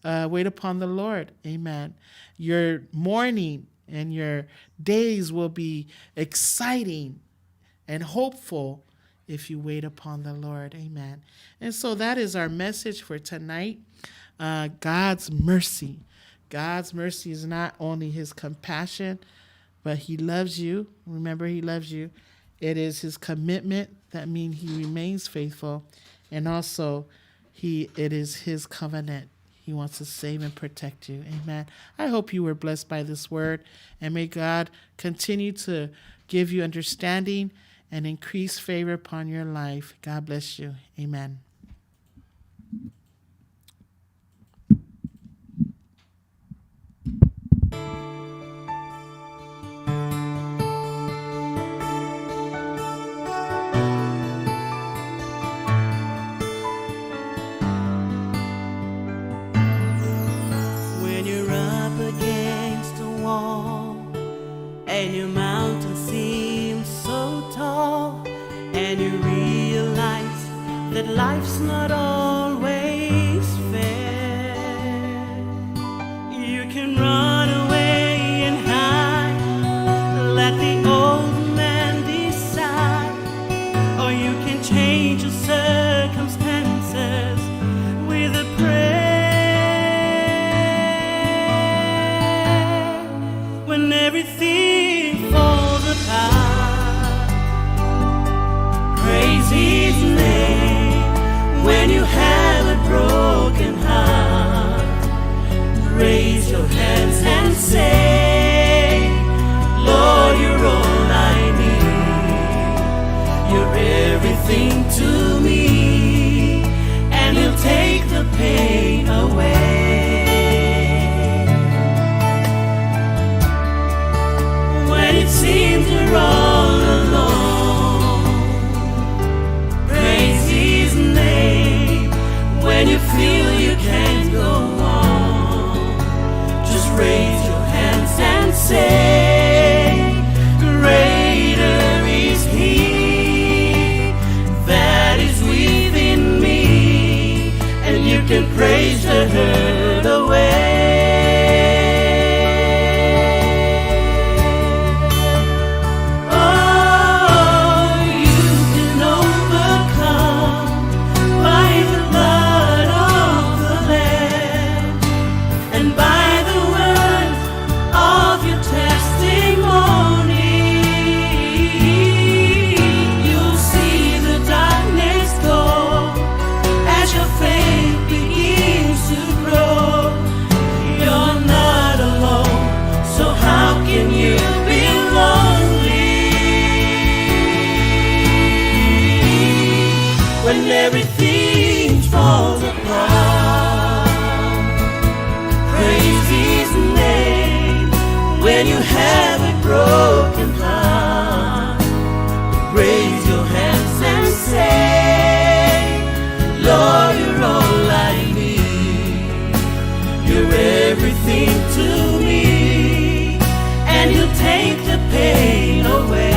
wait upon the Lord. Amen. Your morning and your days will be exciting and hopeful if you wait upon the Lord. Amen. And so that is our message for tonight. God's mercy. God's mercy is not only his compassion, but he loves you. Remember, he loves you. It is his commitment. That means he remains faithful. And also, it is his covenant. He wants to save and protect you. Amen. I hope you were blessed by this word. And may God continue to give you understanding and increase favor upon your life. God bless you. Amen. And your mountain seems so tall, and you realize that life's not always fair. You can run away and hide, let the old man decide, or you can change your circumstances with a prayer. When everything falls apart, praise his name. When you have a broken heart, raise your hands everything to me, and He'll take the pain away.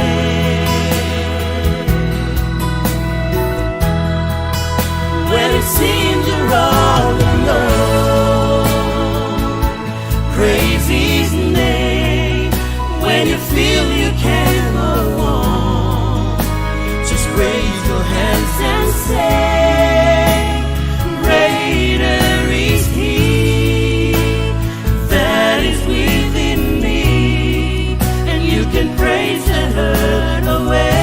When it seems you're all alone, praise His name. When you feel you can't go on, just raise your hands and say, greater is He that is within me, and you can praise the hurt away.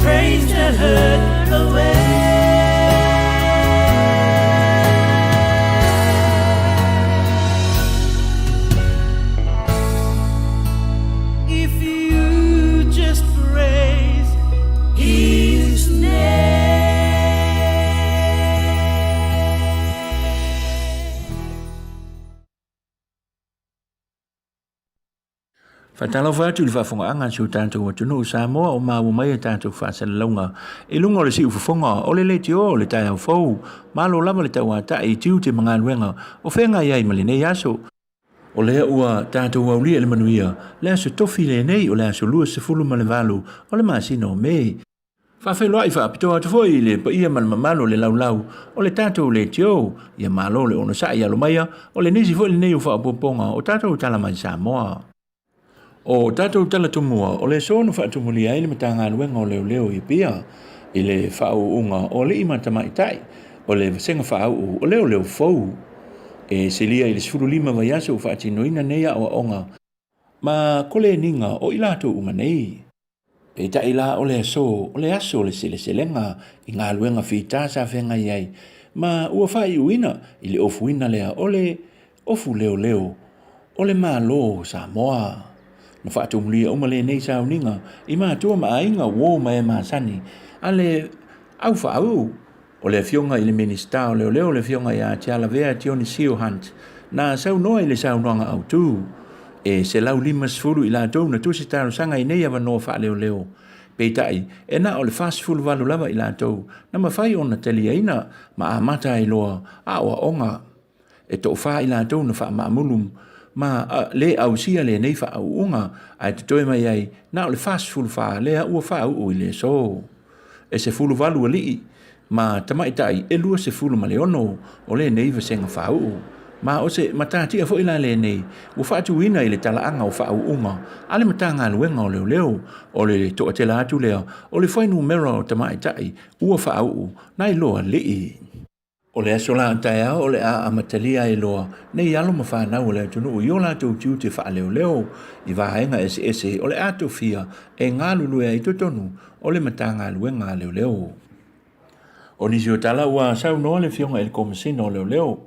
Praise the hurt away. If you just praise His name. Fatalo fatu le fafonga anga su tanto o tunu Samoa o ma mai tanto fa se longa e lunga le si ufonga o le tio le tai fo malo lava le tawa ta e tiu te manga wenga o fenga ia malene yaso o le ua tanto o le manuia le so tofi le nei o le so lu se fulu malevalu o le masino me fa fe lo fa pito at foi le pa ia mal malo le laulau o le tanto le tio ia malo le ono sa ia lo maia o le nisi fo le nei fa poponga o tanto tala mai Samoa. O tatou tala tumua, o le sono wha atumulia ele matanga luenga o leo i pia, i le whao unga o le ima tamaitai, o le senga whao o leo fau, e selia i le sifuru lima vaiaso wha atinoina neia o onga, ma kole ninga o ilato unga nei. E ta ila o le aso le selenga, i ngā luenga whita sa whenga iai, ma ua whai uina, i le ofuina lea o le ofu leo, o le malo Samoa. Na whaatumulia umale nei sa uninga, i mātua maainga wō mai maasani, ale au whaau, o le fionga i le minista o leo le fionga i a tiala vea tioni seal hunt, na sau noa i le sau noanga au tū, e se lau lima sfuru i la tau na tu se taro sanga i nei awa noa wha leo, peitai, e na o le fast fulu walu lava i la tau, na mawhai o na telia ina, ma a mata i loa, a oa onga, e tō wha i la tau na wha maamulum, ma le au sia le nei fa au unga ai te toi mai ai na o le fast fulu fa le ua fa au i le so e se fulu valu ali ma tamaitai e lua se fulu maleono o le nei va senga fa au ma o se matati a fo ila le nei u fa tu ina i le talaanga o fa au unga ale matanga luenga o leo o le to te la tu le o le foi numero tamaitai ua fa au nai loa li o le asola taia o le a amatalia e loa nei alo ma whanau o le atunu i o la tau tiu te wha leo i wahenga ese o le ato fia e ngā lulua i totonu o le matanga luenga leo. O nisi o tala ua sau noa le fionga il komisina o leo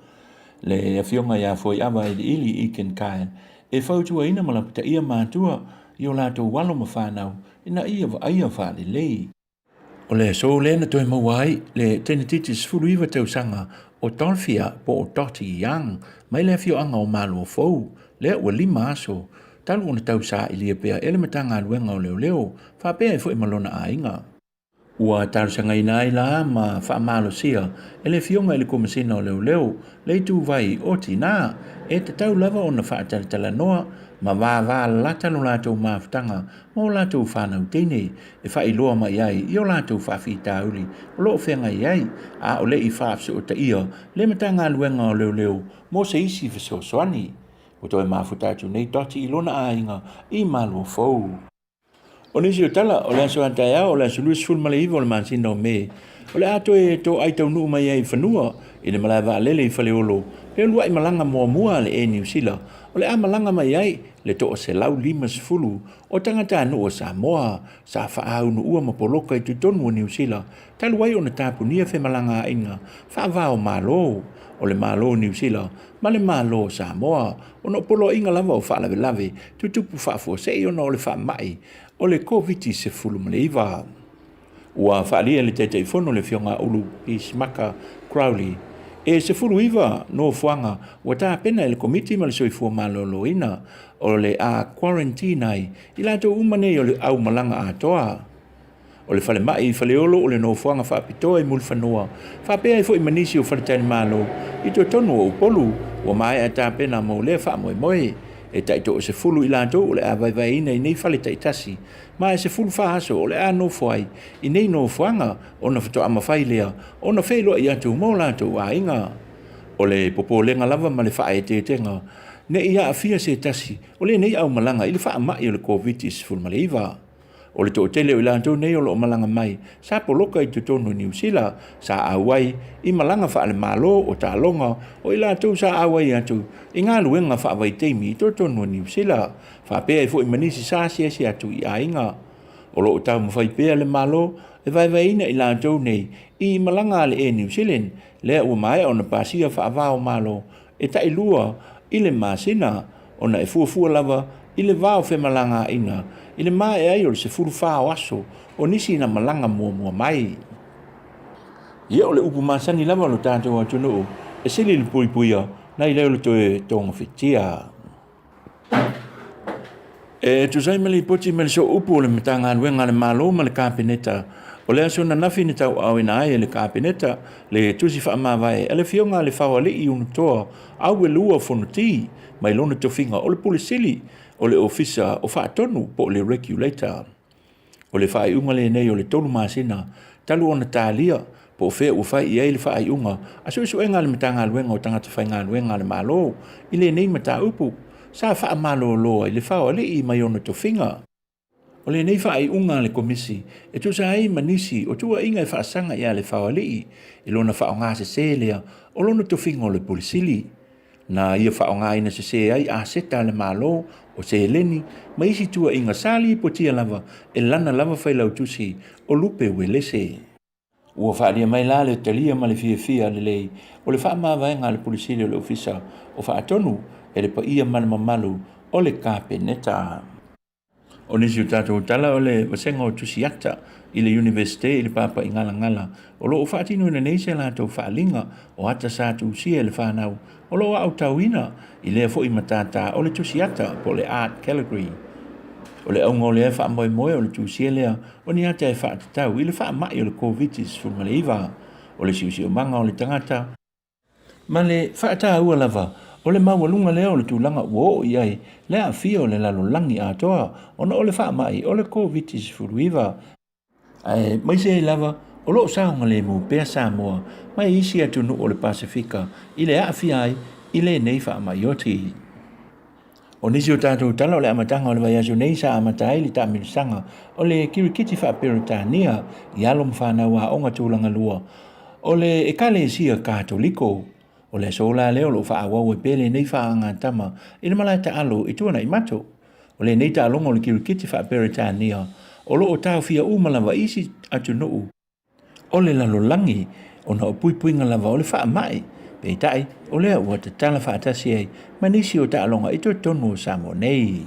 le fionga ia foi awa i ili i ken kaen e fautua ina malapita ia mātua i o la tau walo ma whanau ina ia wha lei. O le so le na toi mawai le tenetitis fulu iwa tau sanga o tolfia po o toti yang mai le fio anga o malu o fau le ua lima aso talu ona tau sa i lia pea ele matanga luenga o leo fa pea i fo i malona a inga. Ua taru sanga ina ila ma fa malo sia ele fionga ele komisina o leo le tu vai o tina e te tau lava ona fa tala noa ma va lata no lato maftanga mo lato whanau tene e wha i loa mai ai i o lato whawhi tauli o loo whenga ai a o le i whawse o ta ia le matanga luenga o leo mo se isi fiso soani o toi mawhutatu nei toti i lona a inga i malu o fau. O nisi o tala o le aso antaia o le aso luis fulmale iwa o le mansina o me o le ato e to aitau nuu mai ai whanua i le malai wa lele i whaleolo le lua i malanga mua le e New Zealand o le a malanga mai ai le to o se lau lima sifulu o tangata anu o Samoa sa whaau nu ua mapoloka i tutonu o New Zealand talu wai o na tapunia fe malanga inga whaavao malo o le malo New Zealand ma le malo Samoa o no polo inga lava o whaalawe lave tutupu whaafua se o na o le whaamai o le COVID se fulu maleiva. Ua whaalia le tete i fono le fionga ulu i Smaka Crowley E se fulu iwa no fuanga wa ta pena le komiti ma le soifua maloloina o le a quarantine ai i lato umane o le au malanga atoa. O le fale mai i fale olo o le no fuanga whaapitoa i mulwhanua. Whapea i fo i manisi o fale tani malo i to tonu o upolu o mai a ta pena mo le wha moe moe. E taito o se fulu i lato o le a vaivaina i nei fale taitasi. Ma e se fulu whahaso o le a no fuai i nei no fuanga o na whatoa mawhai lea o na whailo i atu mo lato a inga. O le popo lenga lava ma le wha e te tenga. Ne i a fia se tasi o le nei au malanga i le wha mai o le COVID-19 fulu maleiva. O le tō tele o i lantou nei o lo malanga mai, sa poloka i tutonu New Zealand, sa awai, i malanga wha ale malo o tā longa, o i lantou sa awai atu, i ngā luenga wha awai teimi i tutonu New Zealand, wha pēa i fo i manisi sa siasi atu i ainga. O lo o tau mwhai pēa le malo, e vaivaina i lantou nei, i malanga ale e New Zealand, lea ua mai o na pasia wha avao malo, e tai lua, i le masina, o na e fuafua lava, i le vao fe malanga ina, i le mai ai o le se furu whao aso, o nisi na malanga mua mai. Ia o le upu masani lava lo tātou atunu, e sili le pui puia, na i leo le toe tonga whitia. E tu sai mali poti mali so upu o le matanga anuenga le malo ma le kāpeneta, o le aso na nafi ni tau au ina ai le kāpeneta, le tusi wha amawai, e le fionga le whaua li i unutoa, au e lua fonuti, mai lona tofinga o le pulisili, o le ofisa o whaatonu po le regulator. O le whaiunga le nei o le tonu masina, talu o na tālia, po whea ua whai i ei le whaiunga, aso iso e ngā le matanga aluenga o tangata whai ngā aluenga le malo, i le nei mata upu, sa wha malo loa i le whao le i mai ona tofinga. O le nei whaiunga le komisi, e tu sa ei manisi o tua inga e whaasanga i a le whao le i lona whao ngā se selea, o lona tofinga o le polisili. Na ia whao ngā ina se se ai a seta le malo o se eleni, ma isi tua inga sali po tia lava e lana lava whailau tusi o lupe ue lese. Ua whaaria mai la le talia ma le fia le lei, o le wha mawa ngā le polisili o le ofisa o whaatonu e le pa ia mana mamalu o le kāpeneta. O nisi o tātou tala o le wasenga o tusi ata i le universite i le papa i ngala, o lo o whaatinu ina neise la tau whaalinga o ata sa tu sia le whanau, o lo au tauina i lea fo i matata o le tusiata po le art category. O le aunga o lea wha moe o le tusia lea o ni ata e wha atatau i le wha mai o le COVID-19 fulmaleiva o le siusi o manga o le tangata. Ma le wha ata ua lava o le mawalunga lea o le tūlanga ua o iai lea a fia o le lalo langi atoa o na o le wha mai o le COVID-19 fulwiva. Ai mai se lava o lo saunga le mu pea Samoa mai isi atu nu o le Pasifika i le aafiai i le nei wha amaioti. O nisi o tātou tala o le amatanga o le vaiasu nei sa amatai li ta milisanga o le kirikiti wha peritania i alom whanau a onga tūlanga lua o le ekale sia katoliko o le sola leo lo wha awau e pele nei wha anga tama i le malaita alo i tuana i mato o le nei ta alonga o le kirikiti wha peritania o lo o tau fia umalawa isi atu nuu o le lalolangi o na o puipuinga lava o le wha mai, pei tai o lea ua te tala wha atasi ei, ma nisi o ta alonga i to tonu o Samo nei.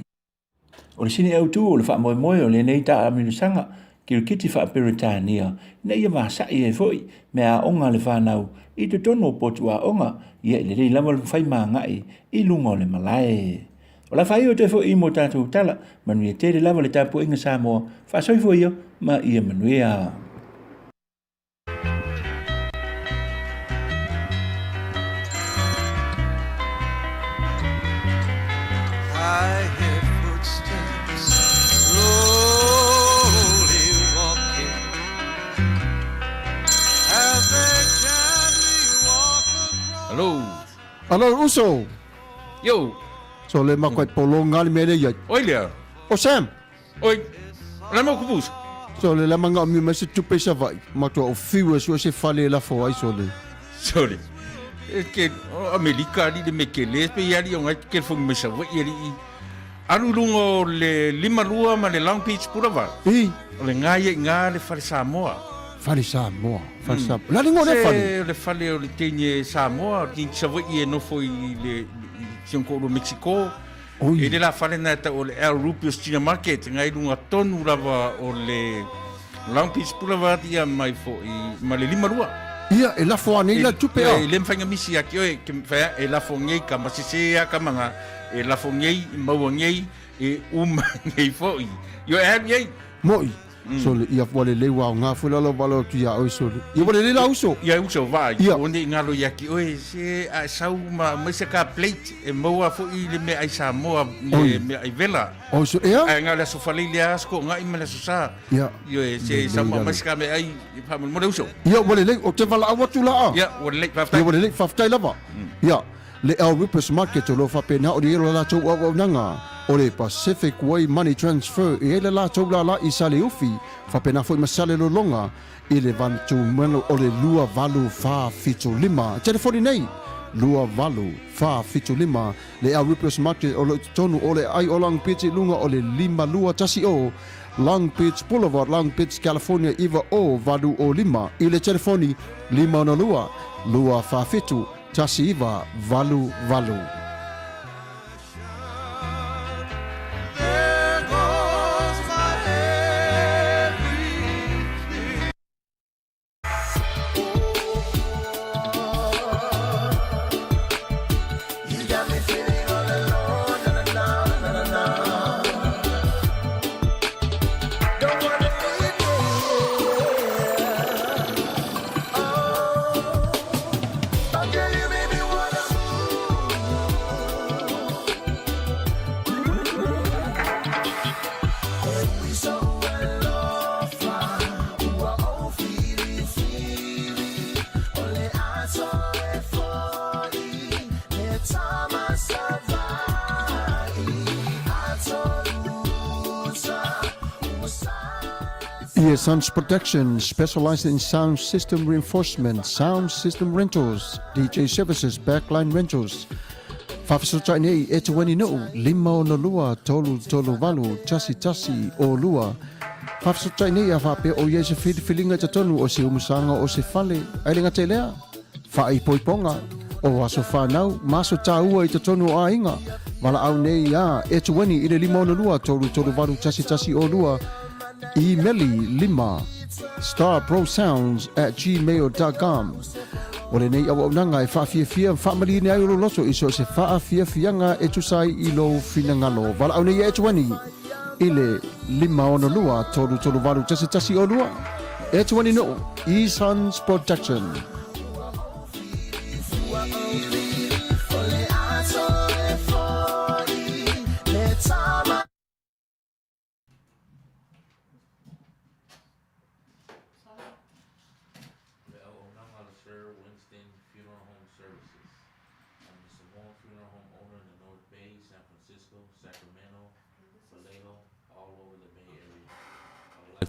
O le sini au tu o le wha moe moe o le nei ta amilusanga, ki rikiti wha peritania, nei ia wasa i e foi, me a onga le whanau, i to tonu o potu a onga, ia i le rei lama le whai maa ngai, i lunga o le malae. O la whai o te foi i mo tātou tala, manu i te re lava le tapu inga Samoa, wha soi foi ia, ma ia manuia. I hear footsteps slowly walking as they gently walk across. Hello. Hello, Uso. Yo. So le makwat polo ngali mele yat. Oi Lea. O Sam. Oi. Lama kupus. So le lama nga mi mese tupe sa vai. Mato o fiwe so se fale la fo ai so le. Sorry. Que Amerika di de mekele pe yari on ke fo me sa wa yari. Aru lungo le lima lua ma le Long Beach pura va. E Le nga le fale Samoa. fale Samoa. Fale Samoa. La lingo le fale. Le fale o le tenye Samoa, ki sa wa ye no foi le Sionco do Mexico. Oi. E de la fale na ta o le El Rupios China Market ngai lunga tonu lava o le Long Beach pura va dia mai fo i ma le lima lua. Ia, e lafo anei la tupe a. E le mwhainga misi aki oe, ke mwhaya e lafo ngei ka masisea ka mga, e lafo ngei, maua ngei, e ngei foi. Yo e hami ei. Moi. So le ia wale le wa nga fulalo balo tu ya oi so. Ia wale le la uso. Ia uso vai. Ia. Onde ngalo yaki oe se a sau ma se ka plate e maua foi le me ai sa moa me ai vela. O so ea? Ai ngala so fale le asko ngai me la so sa. Ia. Yo e se sa ma ska me ai pa mo uso. Ia wale le o te wala awa tu la a. Ia wale le pa Ia wale le faftai lava. Ia. Le El Rippers Market o lo fa pena o le la tau au nanga. O le Pacific Way Money Transfer i ele la tau la i sale ufi fa pena foi masale lo longa i le vantu meno o le lua valu fa fitu lima telefoni nei lua valu fa fitu lima le El Rippers Market o le tonu o le ai o Long Beach lunga o le lima lua tasi o Long Beach Boulevard, Long Beach, California iwa o valu o lima i le telefoni lima ona lua fa fitu tasi iwa valu valu. Sons Protection, specialized in sound system reinforcement, sound system rentals, DJ services, backline rentals. Whawhisotai nei e te wani nuu, lima o na lua, tolu valu, tasi o lua. Whawhisotai nei a whape o ie se whiliwhilinga te tonu o se umusanga o se whale, ailinga te lea. Whaai poiponga, o aso whanau, maso tā ua i te tonu o ainga. Wala au nei a e te wani i le lima o na lua, tolu valu, tasi o lua. Emeli lima starprosounds@gmail.com. Ole nei awa unanga e whaafiafia whaamali nei auro loso iso se whaafiafianga e tusai i lo finangalo. Wala au nei e tuani i le lima ona lua tolu valu tasi o lua. E tuani no Sons Protection.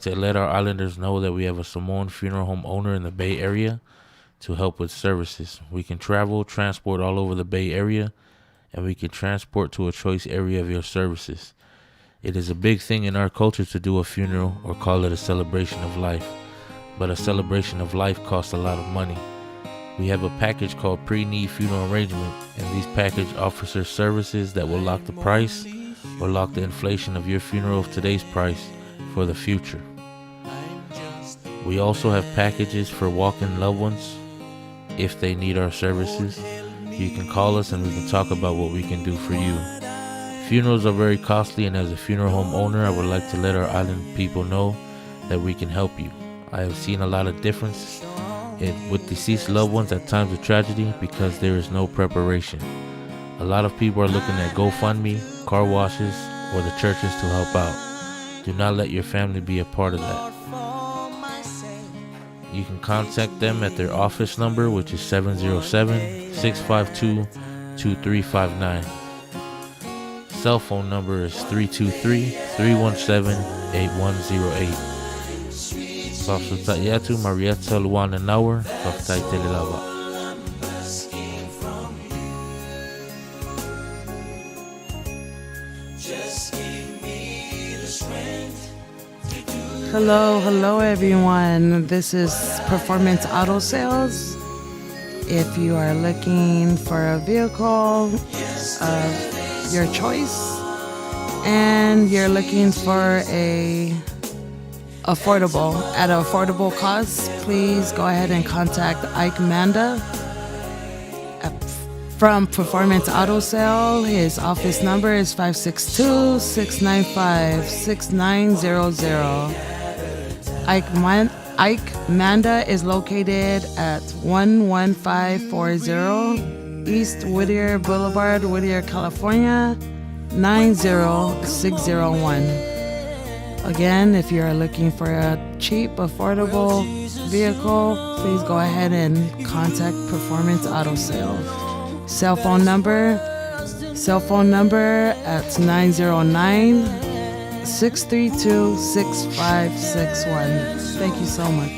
To let our islanders know that we have a Samoan funeral home owner in the Bay Area to help with services. We can transport all over the Bay Area, and we can transport to a choice area of your services. It is a big thing in our culture to do a funeral or call it a celebration of life, but a celebration of life costs a lot of money. We have a package called Pre-Need Funeral Arrangement, and these package offers services that will lock the price or lock the inflation of your funeral of today's price for the future. We also have packages for walk-in loved ones. If they need our services, you can call us and we can talk about what we can do for you. Funerals are very costly, and as a funeral home owner, I would like to let our island people know that we can help you. I have seen a lot of difference with deceased loved ones at times of tragedy because there is no preparation. A lot of people are looking at GoFundMe, car washes, or the churches to help out. Do not let your family be a part of that. You can contact them at their office number, which is 707-652-2359. Cell phone number is 323-317-8108. Whawhisotai atu Marietta Luana Nauer, whawhitai tele lava. Hello everyone. This is Performance Auto Sales. If you are looking for a vehicle of your choice and you're looking for a affordable at an affordable cost, please go ahead and contact Ike Manda from Performance Auto Sale. His office number is 562-695-6900. Ike Manda is located at 11540 East Whittier Boulevard, Whittier, California, 90601. Again, if you are looking for a cheap, affordable vehicle, please go ahead and contact Performance Auto Sale. Cell phone number at 909-632-6561. Thank you so much.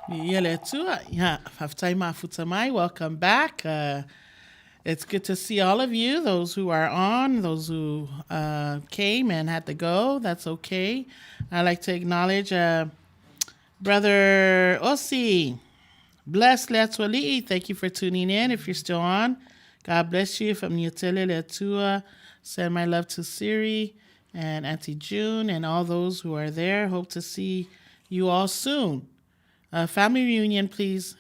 Yele tua, yeah, half time mafuta mai. Welcome back. It's good to see all of you, those who are on, those who came and had to go. That's okay. I'd like to acknowledge Brother Ossi. Bless Letuali'i. Thank you for tuning in. If you're still on, God bless you. From Nyatele Letua, send my love to Siri and Auntie June and all those who are there. Hope to see you all soon. Family reunion, please.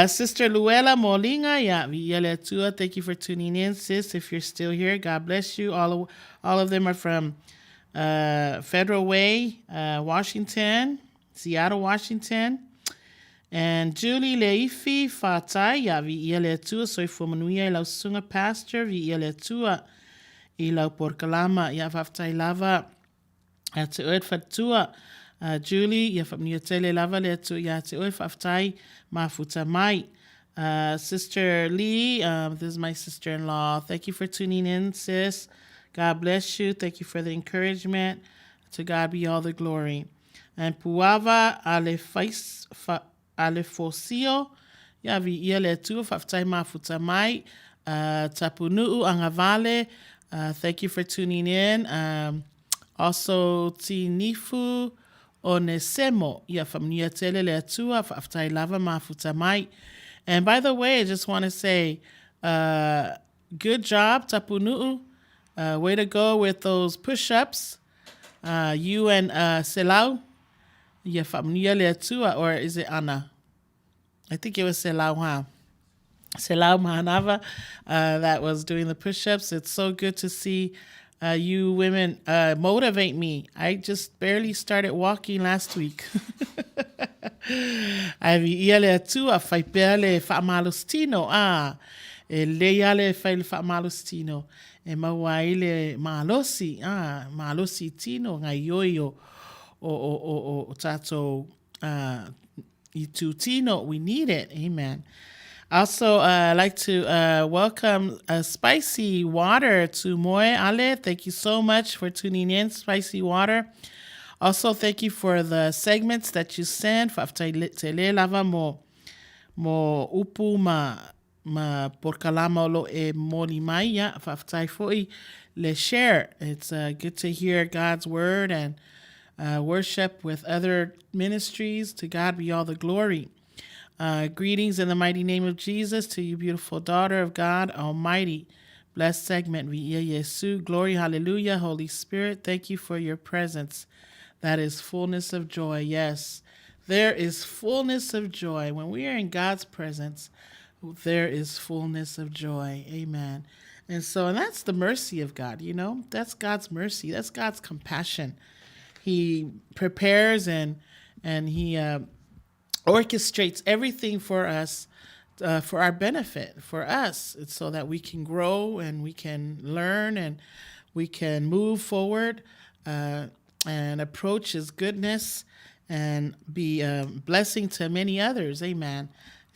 Sister Luella Molinga, thank you for tuning in, sis. If you're still here, God bless you. All of them are from Federal Way, Washington, Seattle, Washington. And Julie Leifi Fatai, soy fumanuia ila sunga pastor, ila porkalama, Fatai lava, at the fatua. Julie, Yafamniotele lava letu yate Fatai, mafuta mai. Sister Lee, this is my sister-in-law. Thank you for tuning in, sis. God bless you. Thank you for the encouragement. To God be all the glory. And Puava Alefosio, Yeletu, Fatai mafuta mai. Tapunuu Angavale, thank you for tuning in. Also, Tinifu Onesemo, from Niatele Letua, Fatai Lava Mafuta Mai. And by the way, I just want to say, good job, Tapunuu. Way to go with those push-ups. You and Selau, from Niatele, or is it Anna? I think it was Selau, huh? Selau Mahanava, that was doing the push-ups. It's so good to see you women motivate me. I just barely started walking last week. Ai iele tu a fai pele fa malustino le iale fai fa malustino e mawaile malosi malosi tino ngai yoyo o tato itutino. We need it. Amen. Also, I'd like to welcome Spicy Water to Moe Ale. Thank you so much for tuning in, Spicy Water. Also, thank you for the segments that you send. Tele lava mo upu ma porkalama lo e moli maya faftai foi le share. It's good to hear God's word and worship with other ministries. To God be all the glory. Greetings in the mighty name of Jesus to you, beautiful daughter of God Almighty. Blessed segment. Yesu. Glory, hallelujah. Holy Spirit, thank you for your presence. That is fullness of joy. Yes, there is fullness of joy. When we are in God's presence, there is fullness of joy. Amen. And that's the mercy of God, That's God's mercy. That's God's compassion. He prepares and he orchestrates everything for us, for our benefit, for us, it's so that we can grow and we can learn and we can move forward and approach His goodness and be a blessing to many others. Amen.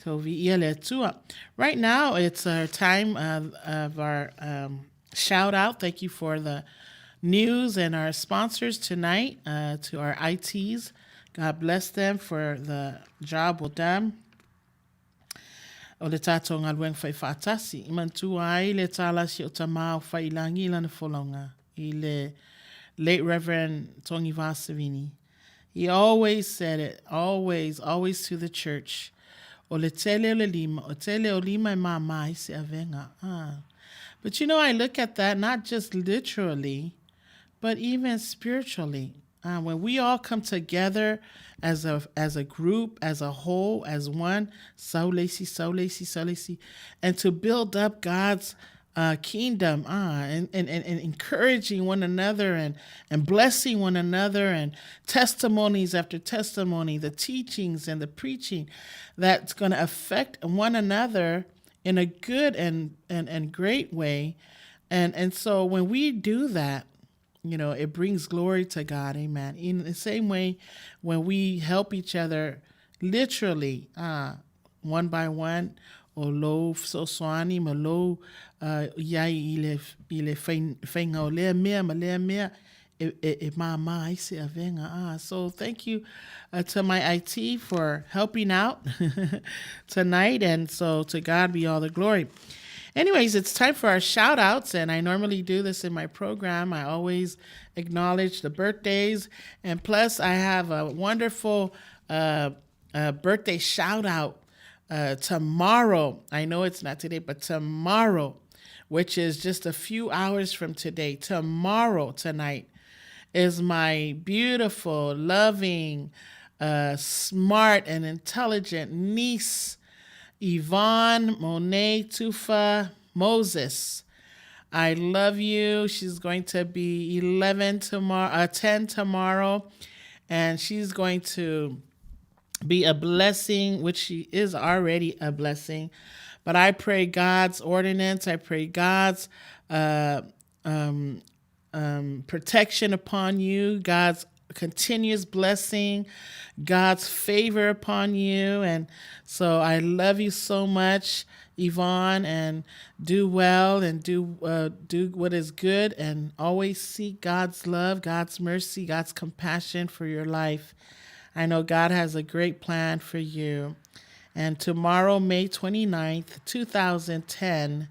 So right now it's our time of our shout out. Thank you for the news and our sponsors tonight, to our ITs. God bless them for the job well done. O le tātou ngā lueng whai whātasi. I mantu ai le tāla si o ta māo whai langi lana wholonga. I le late Reverend Tongi Savini. He always said it, always to the church. O le tele o le lima, o tele o lima e māmai se avenga. But I look at that not just literally, but even spiritually. When we all come together as a group, as a whole, as one, and to build up God's kingdom, and encouraging one another and blessing one another, and testimonies after testimony, the teachings and the preaching that's going to affect one another in a good and great way. And so when we do that, it brings glory to God. Amen. In the same way, when we help each other, literally, one by one, o lo so swani ma lo yai ile whainga o lea mea ma lea mea mama ise avenga. So thank you to my IT for helping out tonight. And so to God be all the glory. Anyways, it's time for our shout outs. And I normally do this in my program. I always acknowledge the birthdays. And plus, I have a wonderful birthday shout out tomorrow. I know it's not today, but tomorrow, which is just a few hours from today. Tomorrow, tonight, is my beautiful, loving, smart, and intelligent niece, Yvonne Monet Tufa Moses. I love you. She's going to be 10 tomorrow, and she's going to be a blessing, which she is already a blessing. But I pray God's ordinance. I pray God's protection upon you, God's continuous blessing, God's favor upon you. And so I love you so much, Yvonne, and do well and do what is good, and always seek God's love, God's mercy, God's compassion for your life. I know God has a great plan for you. And tomorrow, May 29th, 2010,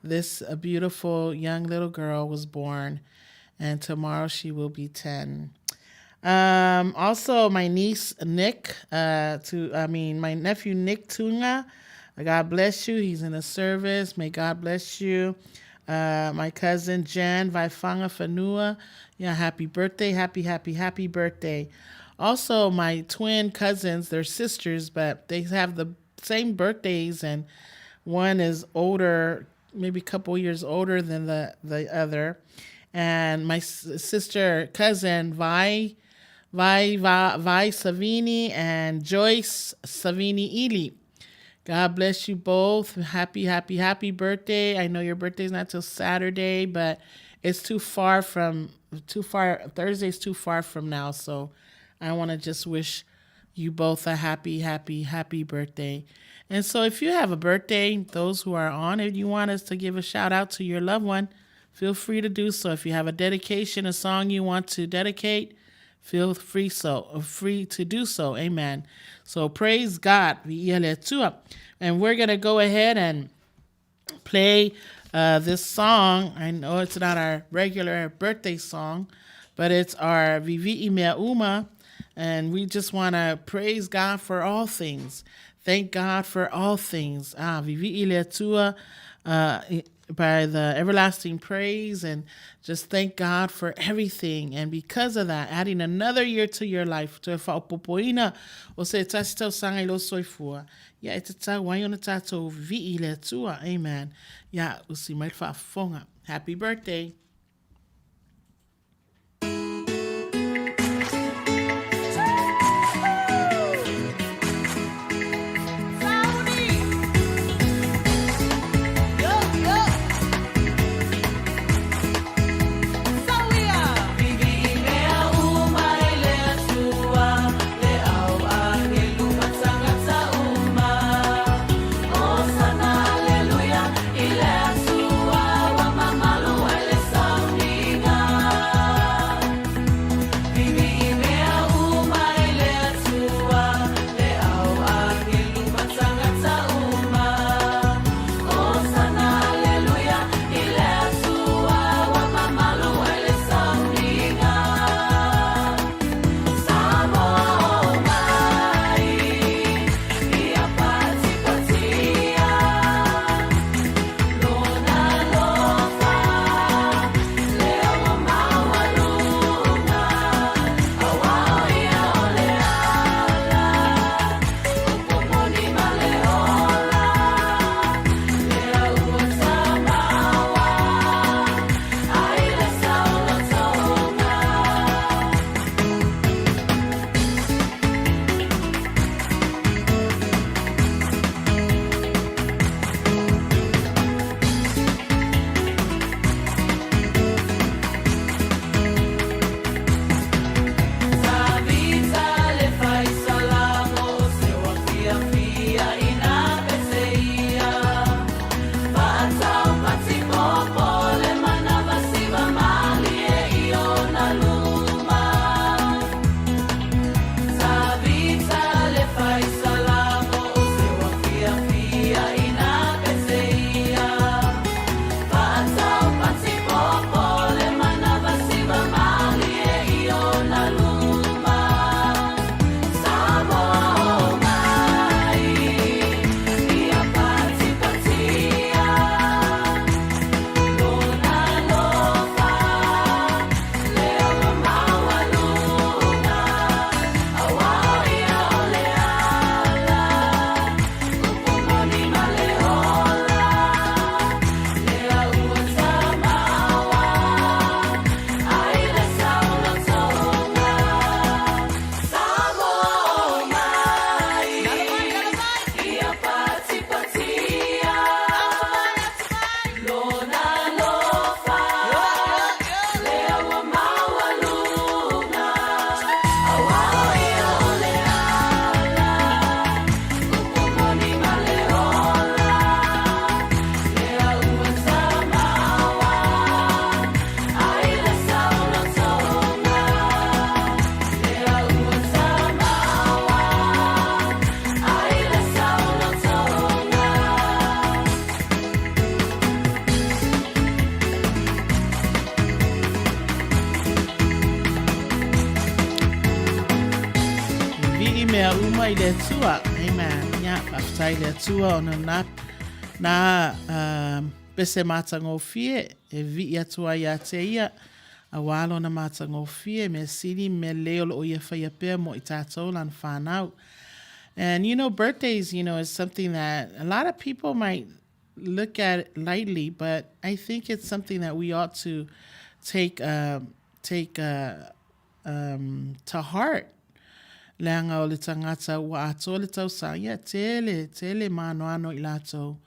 this beautiful young little girl was born, and tomorrow she will be 10. Also, my niece Nick, my nephew Nick Tunga. God bless you. He's in the service. May God bless you. My cousin Jan Vaifanga Fanua. Yeah, happy birthday, happy birthday. Also, my twin cousins, they're sisters, but they have the same birthdays, and one is older, maybe a couple years older than the other. And my sister cousin Vi Savini and Joyce Savini Ely. God bless you both. Happy birthday. I know your birthday's not till Saturday, but it's too far. Thursday's too far from now, so I want to just wish you both a happy birthday. And so if you have a birthday, those who are on, if you want us to give a shout out to your loved one, feel free to do so. If you have a dedication, a song you want to dedicate, feel free to do so. Amen. So praise God. And we're going to go ahead and play this song. I know it's not our regular birthday song, but it's our Vivi Mea Uma. And we just want to praise God for all things. Thank God for all things. Vivi Iletua by the everlasting praise, and just thank God for everything. And because of that, adding another year to your life. To Faupopoina, o se tasito sangalo soifua. Ya itata wayona tato Vivi Iletua. Amen. Ya usi mai fa fonga. Happy birthday. Aleluya, ile asua wa mama lu ele sa aloha I le tua. Amen. Ia, whaftai le tua ona na pese matangofie e vi atua ia te ia a walo na matangofie me siri me leo o ia whaia pia mo I tātou lan whanau. And, birthdays, is something that a lot of people might look at it lightly, but I think it's something that we ought to take to heart. Leanga o le tangata wa ato le tausa ia tele mano ano I lato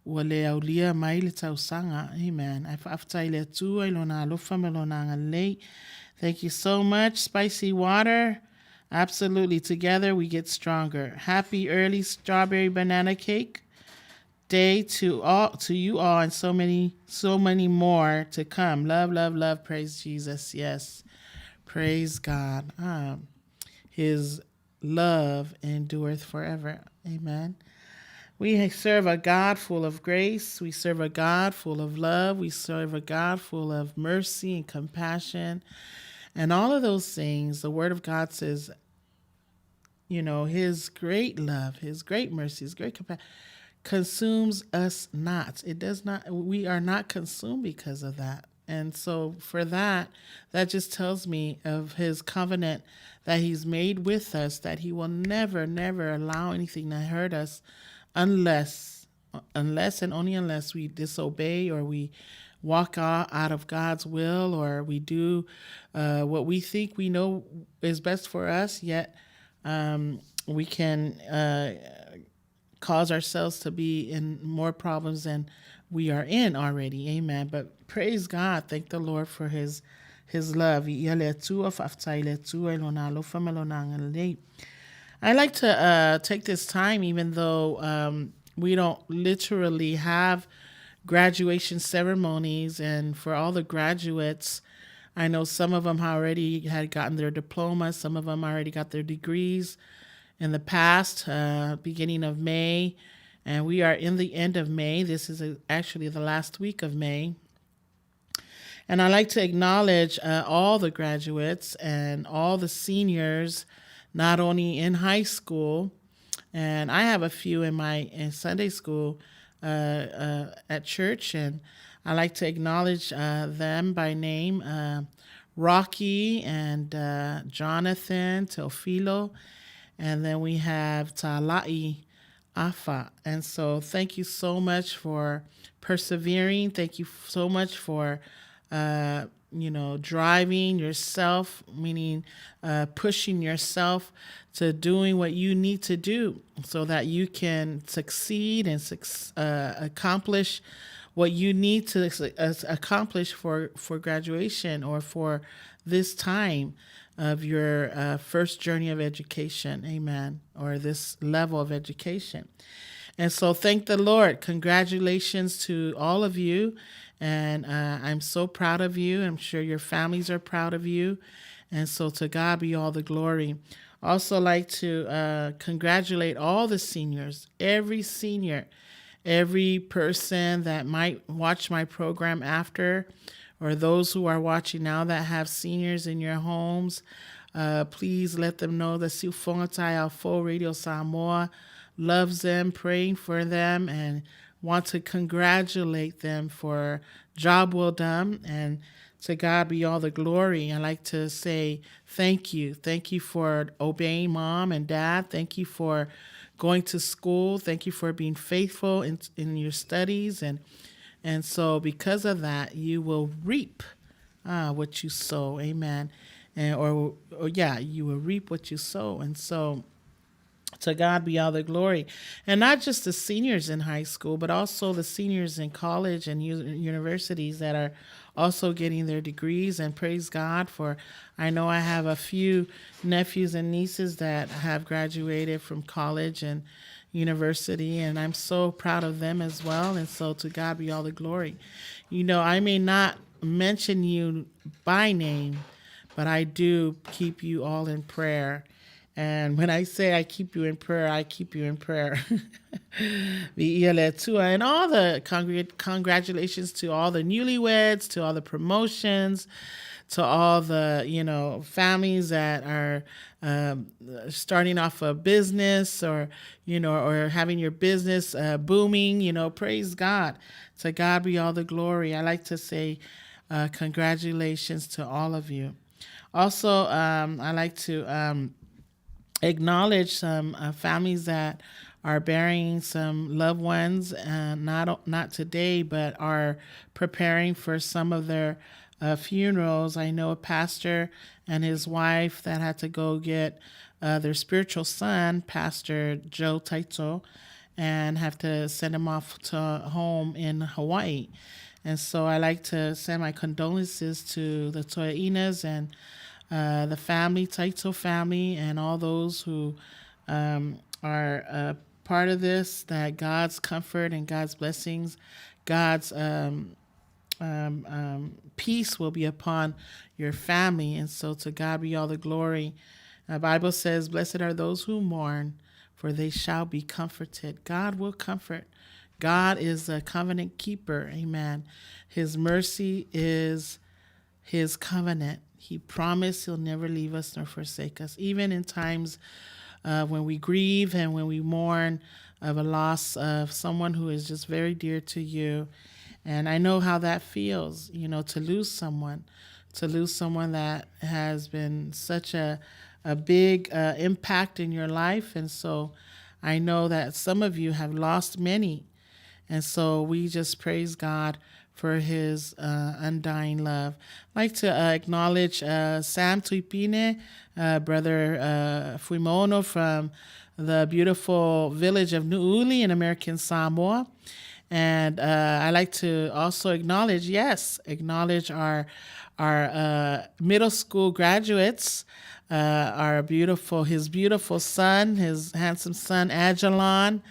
ua le aulia mai le tausanga. Amen. I whaftai le tua I lona alofa me lona ngalei. Thank you so much, Spicy Water. Absolutely. Together we get stronger. Happy early strawberry banana cake day to you all, and so many more to come. Love, love, love. Praise Jesus. Yes. Praise God. His love endureth forever. Amen. We serve a God full of grace. We serve a God full of love. We serve a God full of mercy and compassion. And all of those things, the Word of God says, His great love, His great mercy, His great compassion consumes us not. It does not. We are not consumed because of that. And so for that just tells me of His covenant that He's made with us, that He will never, never allow anything to hurt us unless and only unless we disobey or we walk out of God's will, or we do what we think we know is best for us, yet we can cause ourselves to be in more problems than we are in already. Amen. But praise God. Thank the Lord for His love. I like to take this time, even though we don't literally have graduation ceremonies, and for all the graduates, I know some of them already had gotten their diplomas, some of them already got their degrees in the past, beginning of May, and we are in the end of May. This is actually the last week of May. And I like to acknowledge all the graduates and all the seniors, not only in high school, and I have a few in Sunday school, at church, and I like to acknowledge them by name, Rocky and Jonathan, Teofilo, and then we have Talai Afa. And so thank you so much for persevering. Thank you so much for driving yourself, meaning pushing yourself to doing what you need to do so that you can succeed and accomplish what you need to accomplish for graduation, or for this time of your first journey of education. Amen. Or this level of education. And so thank the Lord. Congratulations to all of you. And I'm so proud of you. I'm sure your families are proud of you. And so to God be all the glory. Also like to congratulate all the seniors, every senior, every person that might watch my program after, or those who are watching now that have seniors in your homes. Please let them know that Siufongatai Alfo Radio Samoa loves them, praying for them, and want to congratulate them for job well done, and to God be all the glory. I like to say thank you. Thank you for obeying mom and dad. Thank you for going to school. Thank you for being faithful in your studies. And so because of that, you will reap what you sow. Amen. You will reap what you sow. And so to God be all the glory. And not just the seniors in high school, but also the seniors in college and universities that are also getting their degrees. And praise God for, I know I have a few nephews and nieces that have graduated from college and university, and I'm so proud of them as well. And so to God be all the glory. I may not mention you by name, but I do keep you all in prayer. And when I say I keep you in prayer, I keep you in prayer. And all the congratulations to all the newlyweds, to all the promotions, to all the, families that are starting off a business or having your business booming, praise God. To God be all the glory. I like to say congratulations to all of you. Also, I like to acknowledge some families that are burying some loved ones, not today, but are preparing for some of their funerals. I know a pastor and his wife that had to go get their spiritual son, Pastor Joe Taito, and have to send him off to home in Hawaii. And so I like to send my condolences to the Toi'inas and the family, Taito family, and all those who are part of this, that God's comfort and God's blessings, God's peace will be upon your family. And so to God be all the glory. The Bible says, blessed are those who mourn, for they shall be comforted. God will comfort. God is a covenant keeper. Amen. His mercy is his covenant. He promised he'll never leave us nor forsake us, even in times when we grieve and when we mourn of a loss of someone who is just very dear to you. And I know how that feels, to lose someone that has been such a big impact in your life. And so I know that some of you have lost many. And so we just praise God for his undying love. I'd like to acknowledge Sam Tuipine, Brother Fuimono from the beautiful village of Nu'uli in American Samoa. And I like to also acknowledge our middle school graduates, his beautiful son, his handsome son, Ajalon.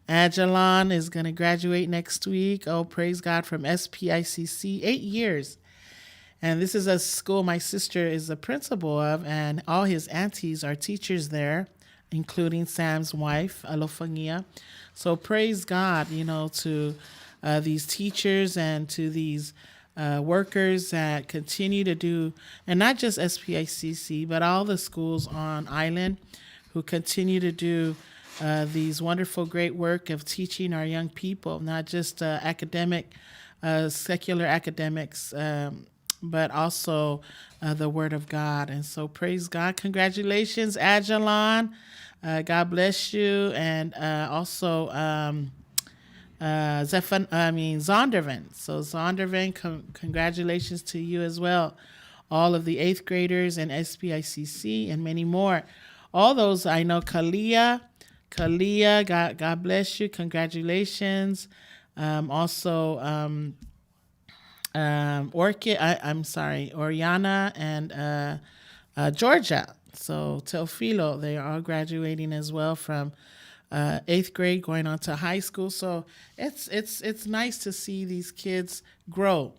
Ajalon is going to graduate next week. Oh, praise God, from SPICC, 8 years. And this is a school my sister is the principal of, and all his aunties are teachers there, including Sam's wife, Alofangia. So praise God, to these teachers and to these workers that continue to do, and not just SPICC, but all the schools on island who continue to do these wonderful, great work of teaching our young people, not just secular academics, but also the Word of God. And so praise God. Congratulations, Ajalon. God bless you. And also Zondervan. So Zondervan, congratulations to you as well. All of the 8th graders and SPICC and many more. All those I know, Kalia, God bless you. Congratulations. Also, Oriana and Georgia. So Teofilo, they are all graduating as well from 8th grade going on to high school. So it's nice to see these kids grow.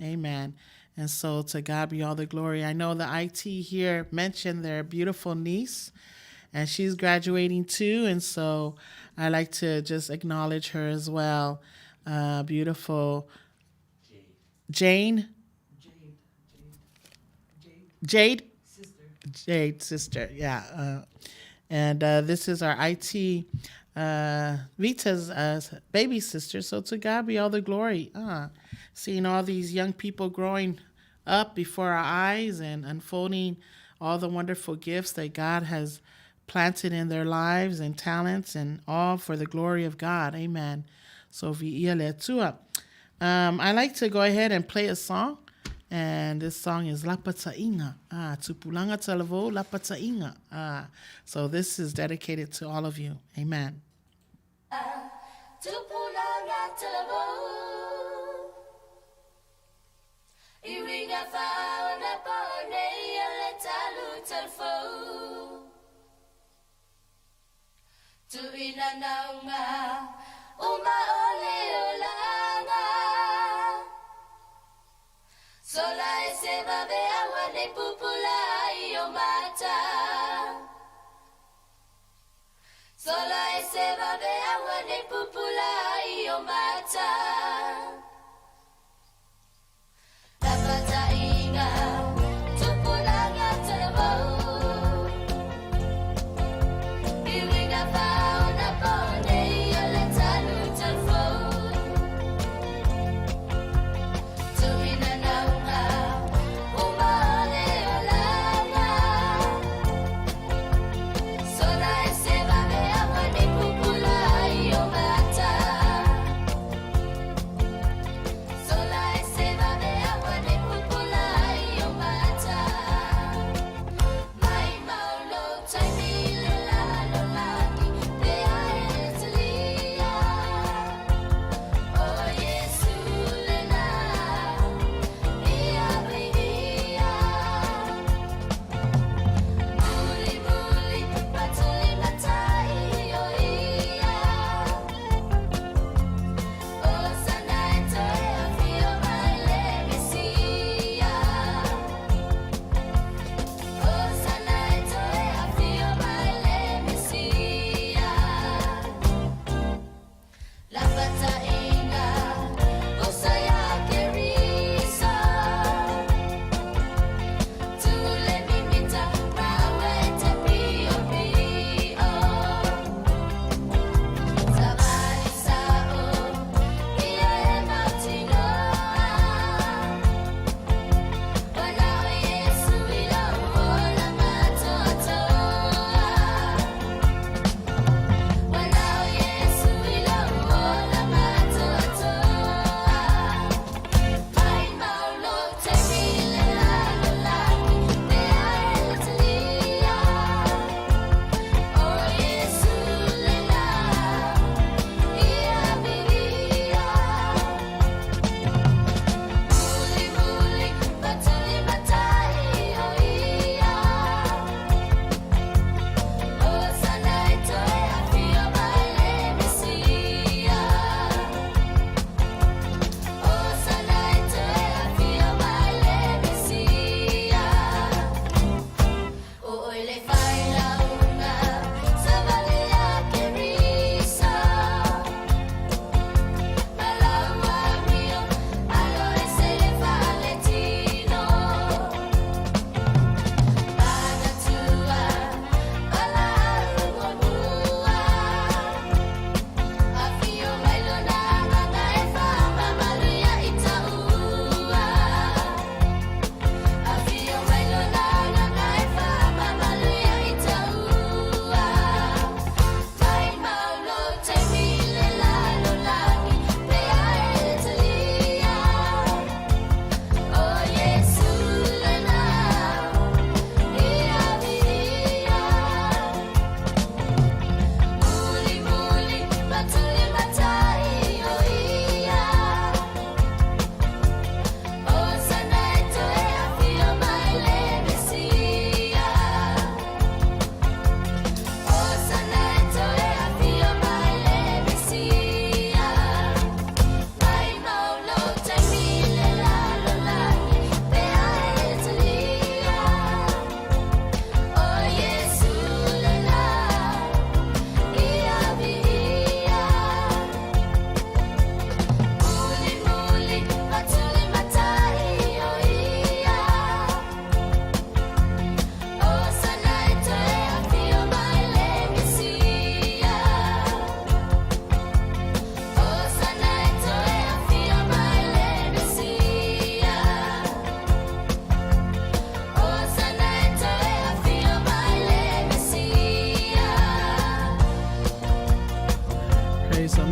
Amen. And so to God be all the glory. I know the IT here mentioned their beautiful niece, and she's graduating too. And so I like to just acknowledge her as well. Beautiful Jade, sister. Yeah. And this is our IT Vita's baby sister. So to God be all the glory. Seeing all these young people growing up before our eyes and unfolding all the wonderful gifts that God has planted in their lives and talents, and all for the glory of God. Amen. So I like to go ahead and play a song. And this song is Lapata'inga. Tupulanga Talavo Lapata'inga. So this is dedicated to all of you. Amen. Tupulanga Talavo Iringa Fauna Pone Yaletalu Telfo Tu Inanaunga Uma Ole Olanga Sola ese babe awane pupula iyo mata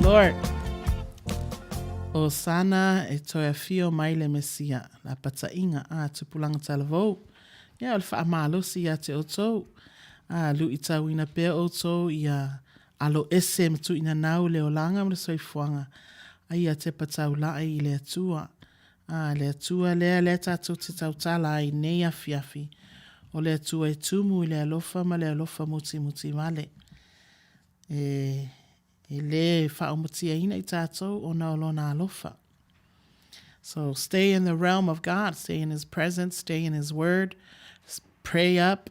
Lord. Osana e toia fio mai le Mesia, la patainga a tupulanga talavou. Ia ole wha amalosi ia te otou. A lu i tauina pea otou ia alo ese mtu ina nau le olanga mre soifuanga. A ia te patau lai i le atua. A le atua lea le tatou te tautala ai nei afiafi. O le atua e tumu i le alofa ma le alofa muti muti male. E le whaomutia ina i tātou o na olona alofa. So stay in the realm of God, stay in his presence, stay in his word, pray up,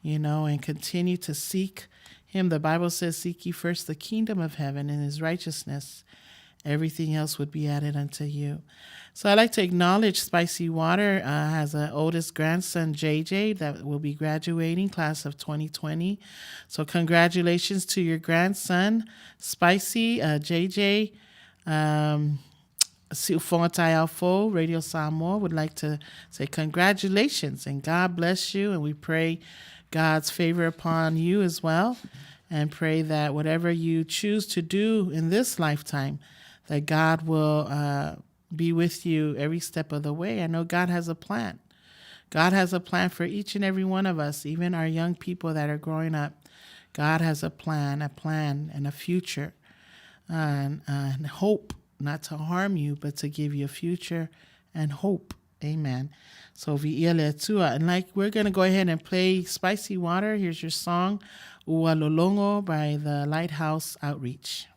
and continue to seek him. The Bible says, seek ye first the kingdom of heaven and his righteousness, everything else would be added unto you. So I'd like to acknowledge Spicy Water has an oldest grandson, JJ, that will be graduating, class of 2020. So congratulations to your grandson, Spicy, JJ. Fongatayalfo, Radio Samoa would like to say congratulations and God bless you. And we pray God's favor upon you as well. And pray that whatever you choose to do in this lifetime, that God will be with you every step of the way. I know God has a plan. God has a plan for each and every one of us, even our young people that are growing up. God has a plan and a future and hope, not to harm you, but to give you a future and hope. Amen. So and like we're going to go ahead and play Spicy Water. Here's your song, Ua Lolongo by the Lighthouse Outreach.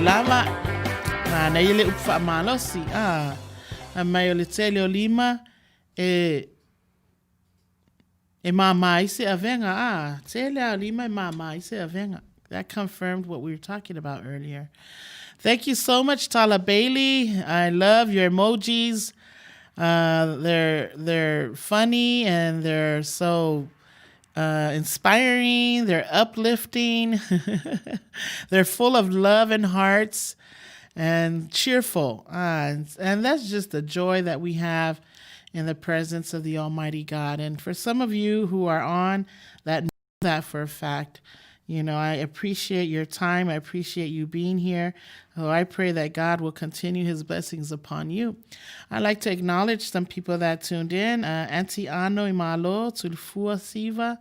Lava na ile ufa malosi mai o le tele o lima e mama ise avenga tele o lima e mama ise avenga. That confirmed what we were talking about earlier. Thank you so much, Tala Bailey. I love your emojis. They're funny and they're so inspiring. They're uplifting. They're full of love and hearts and cheerful. And that's just the joy that we have in the presence of the Almighty God. And for some of you who are on that know that for a fact, I appreciate your time. I appreciate you being here. Oh, I pray that God will continue his blessings upon you. I'd like to acknowledge some people that tuned in. Auntie Ano Imalo, Tulfua Siva,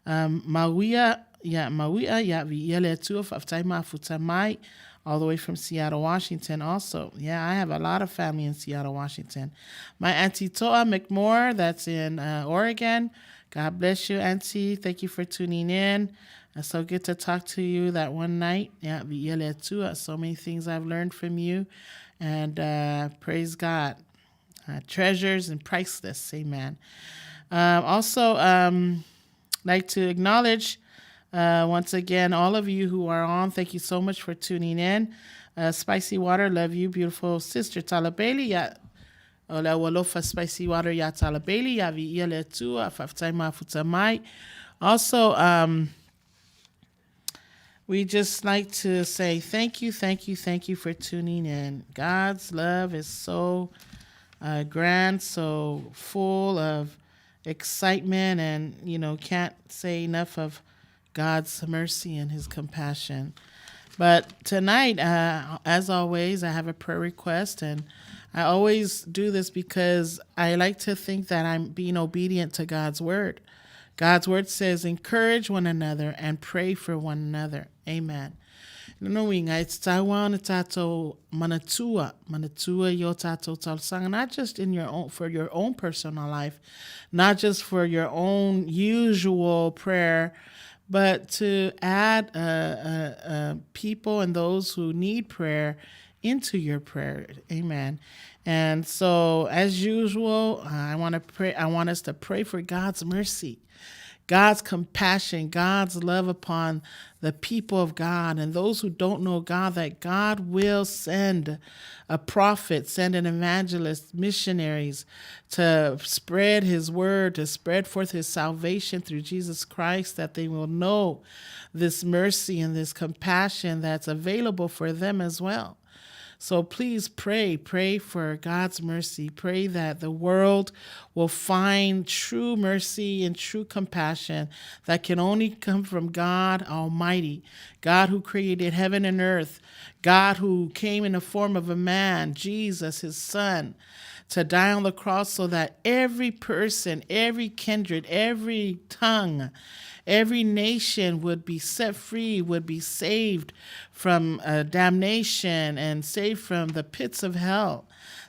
Mawia, Viele Tuaf of Taima Futamai, all the way from Seattle, Washington also. Yeah, I have a lot of family in Seattle, Washington. My Auntie Toa McMore, that's in Oregon. God bless you, Auntie. Thank you for tuning in. It's so good to talk to you that one night. Yeah, so many things I've learned from you. And praise God. Treasures and priceless. Amen. Also, like to acknowledge once again all of you who are on. Thank you so much for tuning in. Spicy Water, love you, beautiful sister Talabeli. Yeah. Ola walofa spicy water ya Talabeli ya vi ile tu afaftaima futamai. Also, we just like to say thank you for tuning in. God's love is so grand, so full of excitement, and can't say enough of God's mercy and his compassion. But tonight, as always, I have a prayer request, and I always do this because I like to think that I'm being obedient to God's word. God's word says, encourage one another and pray for one another. Amen. Knowing it's Taiwan tato manatua yo tato talsang, not just in your own, for your own personal life, not just for your own usual prayer, but to add people and those who need prayer into your prayer. Amen. And so, as usual, I want us to pray for God's mercy, God's compassion, God's love upon the people of God and those who don't know God, that God will send a prophet, send an evangelist, missionaries to spread his word, to spread forth his salvation through Jesus Christ, that they will know this mercy and this compassion that's available for them as well. So please pray for God's mercy. Pray that the world will find true mercy and true compassion that can only come from God Almighty, God who created heaven and earth, God who came in the form of a man, Jesus, his son, to die on the cross so that every person, every kindred, every tongue, every nation would be set free, would be saved from damnation and saved from the pits of hell,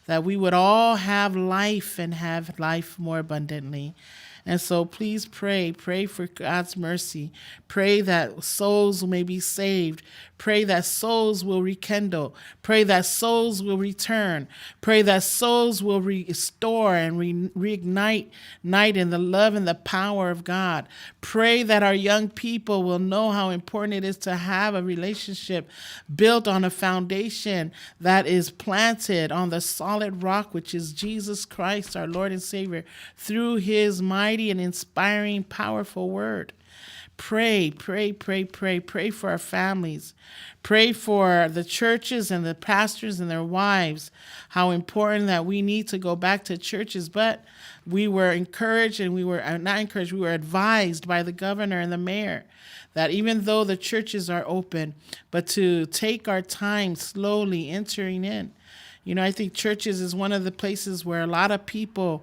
that we would all have life and have life more abundantly. And so please pray for God's mercy. Pray that souls may be saved. Pray that souls will rekindle. Pray that souls will return. Pray that souls will restore and reignite in the love and the power of God. Pray that our young people will know how important it is to have a relationship built on a foundation that is planted on the solid rock, which is Jesus Christ, our Lord and Savior, through his mighty and inspiring, powerful word. Pray for our families. Pray for the churches and the pastors and their wives, how important that we need to go back to churches. But we were encouraged, and we were not encouraged, we were advised by the governor and the mayor that even though the churches are open, but to take our time slowly entering in. I think churches is one of the places where a lot of people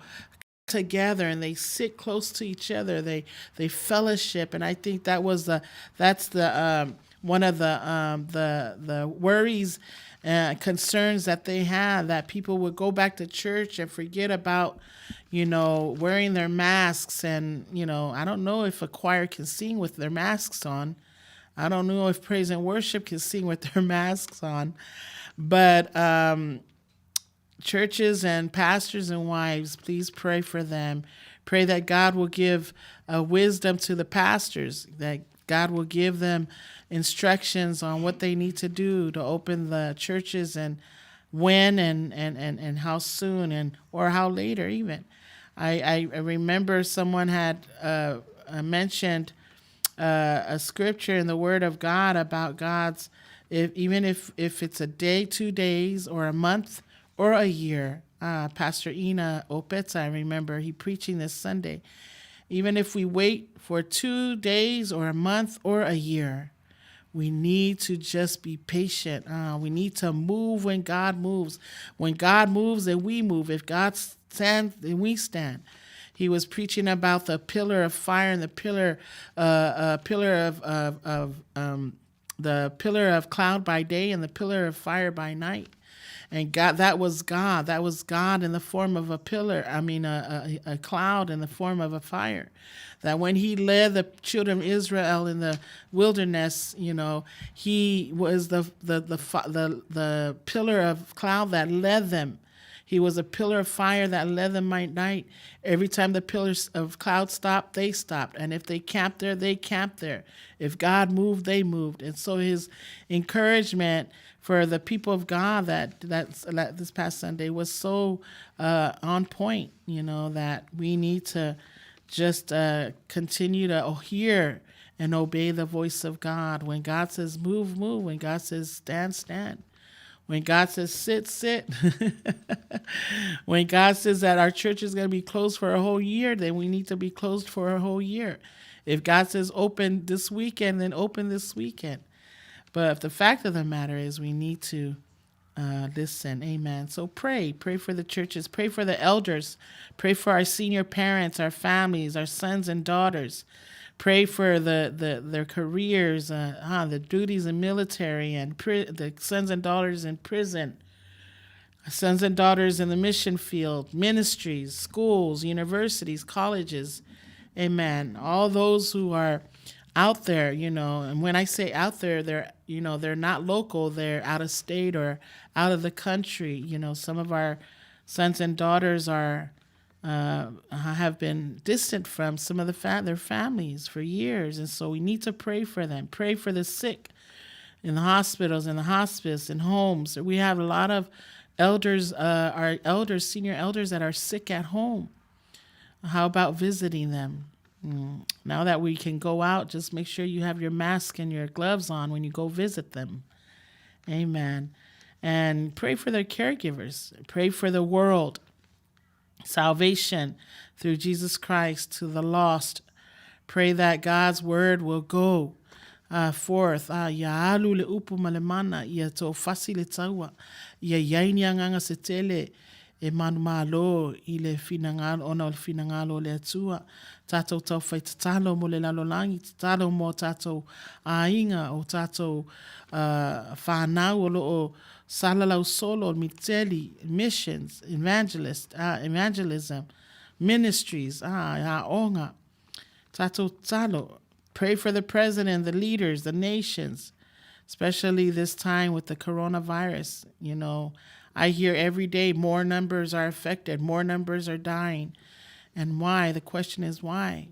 together and they sit close to each other, they fellowship, and I think that's one of the worries concerns that they have, that people would go back to church and forget about wearing their masks. And I don't know if a choir can sing with their masks on. I don't know if praise and worship can sing with their masks on, but churches and pastors and wives, please pray for them. Pray that God will give wisdom to the pastors, that God will give them instructions on what they need to do to open the churches, and when and how soon, or how later even. I remember someone had mentioned a scripture in the Word of God about God's, even if it's a day, 2 days, or a month, or a year. Pastor Ina Opetz, I remember he preaching this Sunday, Even if we wait for 2 days or a month or a year, we need to just be patient. We need to move when God moves. When God moves, then we move. If God stands, then we stand. He was preaching about the pillar of fire and the pillar of cloud by day and the pillar of fire by night. And God, that was God. That was God in the form of a pillar. A cloud in the form of a fire. That when he led the children of Israel in the wilderness, he was the pillar of cloud that led them. He was a pillar of fire that led them by night. Every time the pillars of cloud stopped, they stopped. And if they camped there, they camped there. If God moved, they moved. And so his encouragement for the people of God that this past Sunday was so on point, that we need to just continue to hear and obey the voice of God. When God says move, move. When God says stand, stand. When God says sit, sit. When God says that our church is going to be closed for a whole year, then we need to be closed for a whole year. If God says open this weekend, then open this weekend. But the fact of the matter is we need to listen. Amen. So pray for the churches, pray for the elders, pray for our senior parents, our families, our sons and daughters. Pray for their careers, the duties in military and the sons and daughters in prison, sons and daughters in the mission field, ministries, schools, universities, colleges. Amen. All those who are out there, and when I say out there, they're not local, they're out of state or out of the country. Some of our sons and daughters have been distant from some of their families for years, and so we need to pray for them. Pray for the sick in the hospitals, in the hospice, in homes. We have a lot of elders, senior elders that are sick at home. How about visiting them? Now that we can go out, just make sure you have your mask and your gloves on when you go visit them. Amen. And pray for their caregivers. Pray for the world. Salvation through Jesus Christ to the lost. Pray that God's word will go forth. Ya alu le upu malemana ya to fasile tawa ya yainya nganga setele e manumalo ile finangalo ona finangalo le tua tato tau fai tatalo mo le lalolangi tatalo mo tato ainga o tato whanau o loo salalau solo miteli missions evangelism ministries onga tato talo. Pray for the president, the leaders, the nations, especially this time with the coronavirus. I hear every day more numbers are affected, more numbers are dying. And why? The question is why?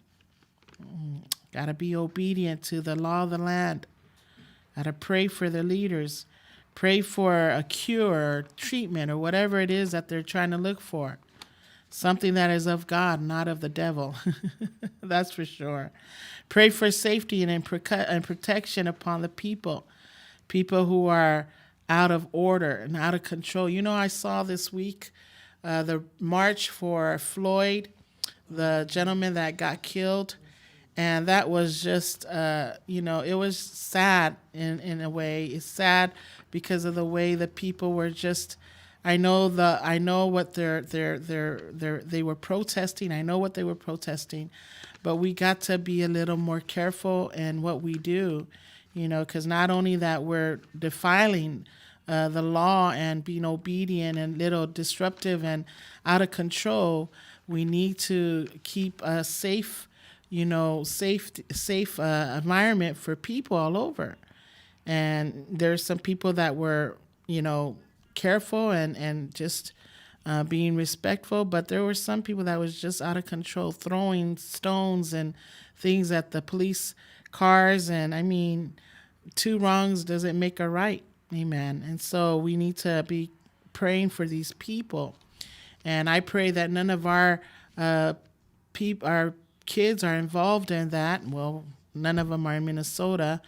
Got to be obedient to the law of the land. Got to pray for the leaders. Pray for a cure or treatment or whatever it is that they're trying to look for. Something that is of God, not of the devil. That's for sure. Pray for safety and protection upon the people who are out of order and out of control. I saw this week the march for Floyd, the gentleman that got killed, and that was just, it was sad in a way. It's sad because of the way the people were just. I know what they were protesting. I know what they were protesting, but we got to be a little more careful in what we do, because not only that we're defiling the law and being obedient and little disruptive and out of control, we need to keep a safe environment for people all over. And there's some people that were, careful and just being respectful, but there were some people that was just out of control, throwing stones and things at the police cars. And two wrongs doesn't make a right. Amen. And so we need to be praying for these people. And I pray that none of our kids are involved in that. Well, none of them are in Minnesota,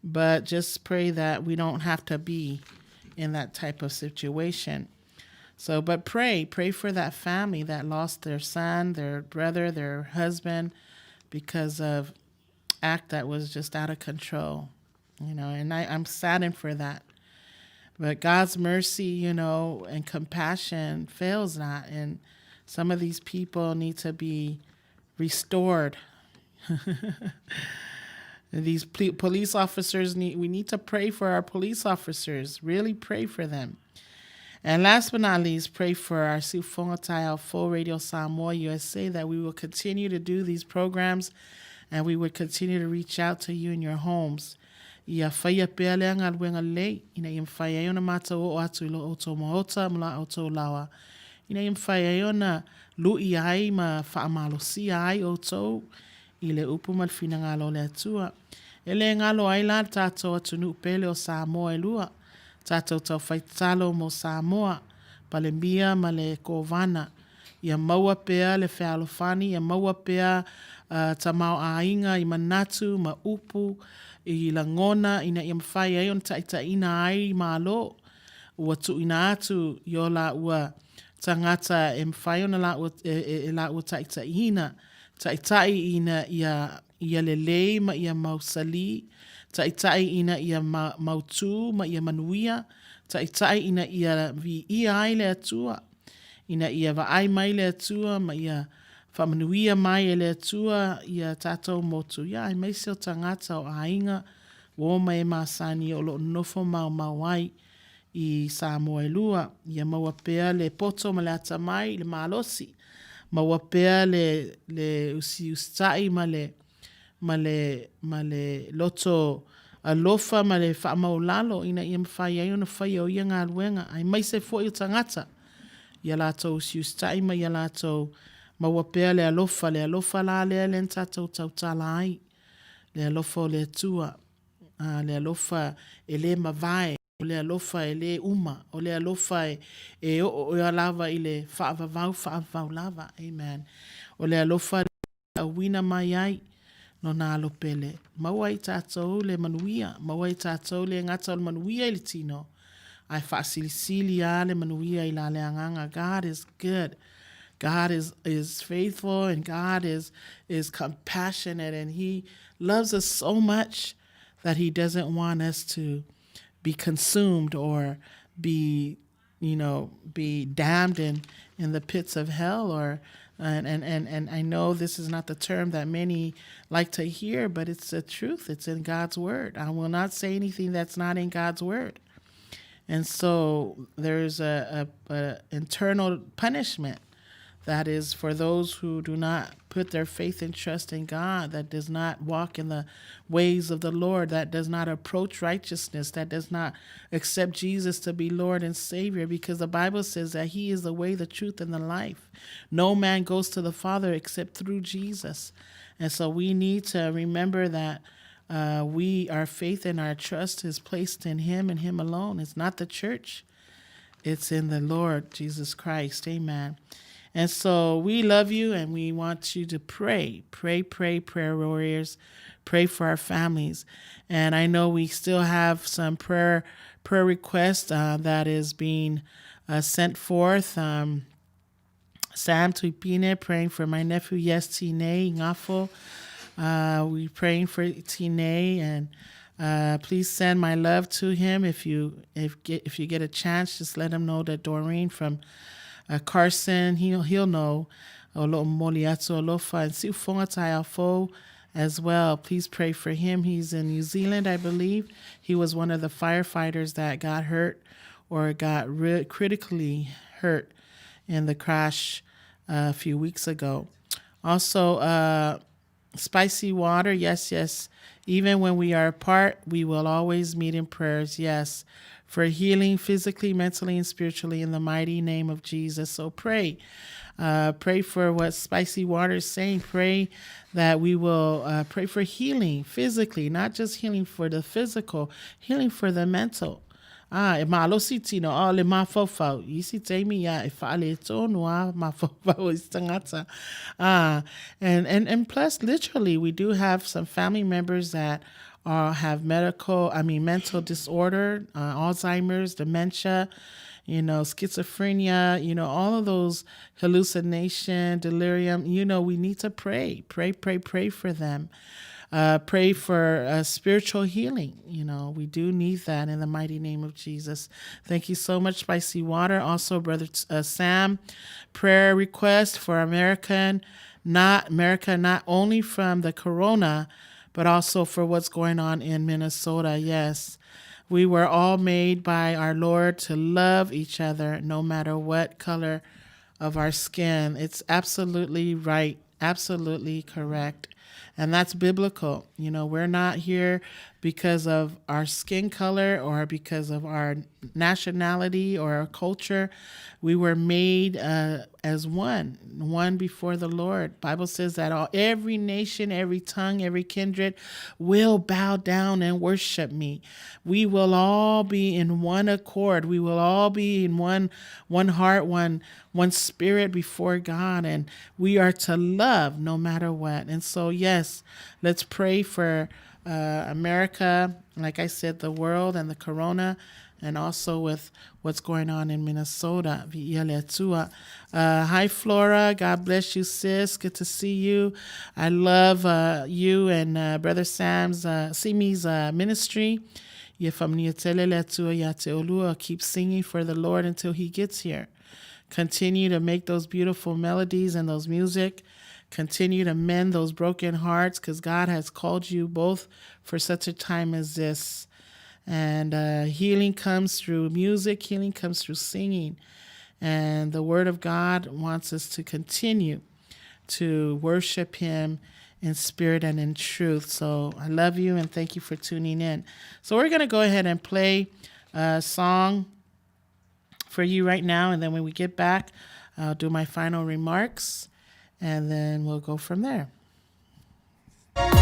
but just pray that we don't have to be in that type of situation. But pray for that family that lost their son, their brother, their husband, because of act that was just out of control, and I'm saddened for that. But God's mercy, and compassion fails not. And some of these people need to be restored. These police officers we need to pray for our police officers. Really pray for them. And last but not least, pray for our Siufongatai Full Radio Samoa USA, that we will continue to do these programs and we would continue to reach out to you in your homes. Ia whaia pea lea ngā luenga lei, ina ia mwhaia iona mātou o atu ilo oto mahota mula oto lawa. Ina ia mwhaia iona lui ai ma whaamalosi ai oto i le upu malfina ngalo le atua. Ele ngalo ai la tātou atunu upele o Samoa e lua. Tātou tau whaitalo mo Samoa, Palembia ma le Kovana. Ia maua pea le whealofani, ia maua pea tamau ainga i manatu ma upu, i langona ina ia mwhai ai on taita ina ai malo ua tu ina atu yo la ua tangata e mwhai ona la ua taita ina ina ia lelei ma ia mausali, taitai ina ia mautu ma ia manuia, taitai ina ia vi ia ai le atua, ina ia va ai mai le atua ma ia whamanuia mai e le atua ia tātou motu. Ia, ai mai seo tangata o ainga, wō mai māsani o lo nofo mau ai i Samoa e lua. Ia maua pea le poto ma le ata mai, le malosi. Maua pea le usi ustai ma le loto alofa ma le whaamaulalo ina ia mwhai ai ona whai o ia ngā luenga. Ai mai se fo i tangata. Ia lātou usi ustai ma ia lātou maua pea le alofa la le tātou tautala ai. Le alofa o le atua, le alofa e le mawai, o le alofa e le uma, o le alofa e o lava i le whaavavau lava. Amen. O le alofa a wina mai ai, no nā alopele. Maua i tātou le manuia, maua i tātou le ngata o le manuia i le tino. Ai whaasilisili a le manuia i la le anganga. God is good. God is faithful, and God is compassionate, and he loves us so much that he doesn't want us to be consumed or be damned in the pits of hell, or and I know this is not the term that many like to hear, but it's the truth. It's in God's word. I will not say anything that's not in God's word. And so there's a internal punishment that is for those who do not put their faith and trust in God, that does not walk in the ways of the Lord, that does not approach righteousness, that does not accept Jesus to be Lord and Savior, because the Bible says that he is the way, the truth, and the life. No man goes to the Father except through Jesus. And so we need to remember that our faith and our trust is placed in him and him alone. It's not the church. It's in the Lord Jesus Christ. Amen. And so we love you, and we want you to pray, prayer warriors, pray for our families. And I know we still have some prayer requests that is being sent forth. Sam Tuipine, praying for my nephew, yes, Tine Ngafo. We praying for Tine, and please send my love to him. If you get a chance, just let him know that Doreen from Carson, he'll know. Olo moliato alofa and Suluvale Alfo as well. Please pray for him. He's in New Zealand, I believe. He was one of the firefighters that got hurt or got critically hurt in the crash a few weeks ago. Also, spicy water, yes. Even when we are apart, we will always meet in prayers, yes, for healing physically, mentally, and spiritually in the mighty name of Jesus. So pray. Pray for what Spicy Water is saying. Pray that we will pray for healing physically, not just healing for the physical, healing for the mental. Malo sitino le mafofau. Isi temi ya ifale tonwa mafofau istangata. And plus, literally, we do have some family members that have mental disorder, Alzheimer's, dementia, schizophrenia, all of those hallucination, delirium, we need to pray for them. Pray for spiritual healing. We do need that in the mighty name of Jesus. Thank you so much, Spicy Water. Also, Brother Sam, prayer request for America, not only from the corona, but also for what's going on in Minnesota. Yes, we were all made by our Lord to love each other no matter what color of our skin. It's absolutely right, absolutely correct. And that's biblical. We're not here because of our skin color or because of our nationality or our culture. We were made as one before the Lord. Bible says that every nation, every tongue, every kindred will bow down and worship me. We will all be in one accord. We will all be in one heart, one spirit before God, and we are to love no matter what. And so, yes, let's pray for America, like I said, the world and the corona, and also with what's going on in Minnesota. Hi, Flora. God bless you, sis. Good to see you. I love you and Brother Sam's, Simi's ministry. Keep singing for the Lord until he gets here. Continue to make those beautiful melodies and those music. Continue to mend those broken hearts, because God has called you both for such a time as this. And healing comes through music. Healing comes through singing. And the Word of God wants us to continue to worship him in spirit and in truth. So I love you and thank you for tuning in. So we're going to go ahead and play a song for you right now. And then when we get back, I'll do my final remarks. And then we'll go from there. Oh,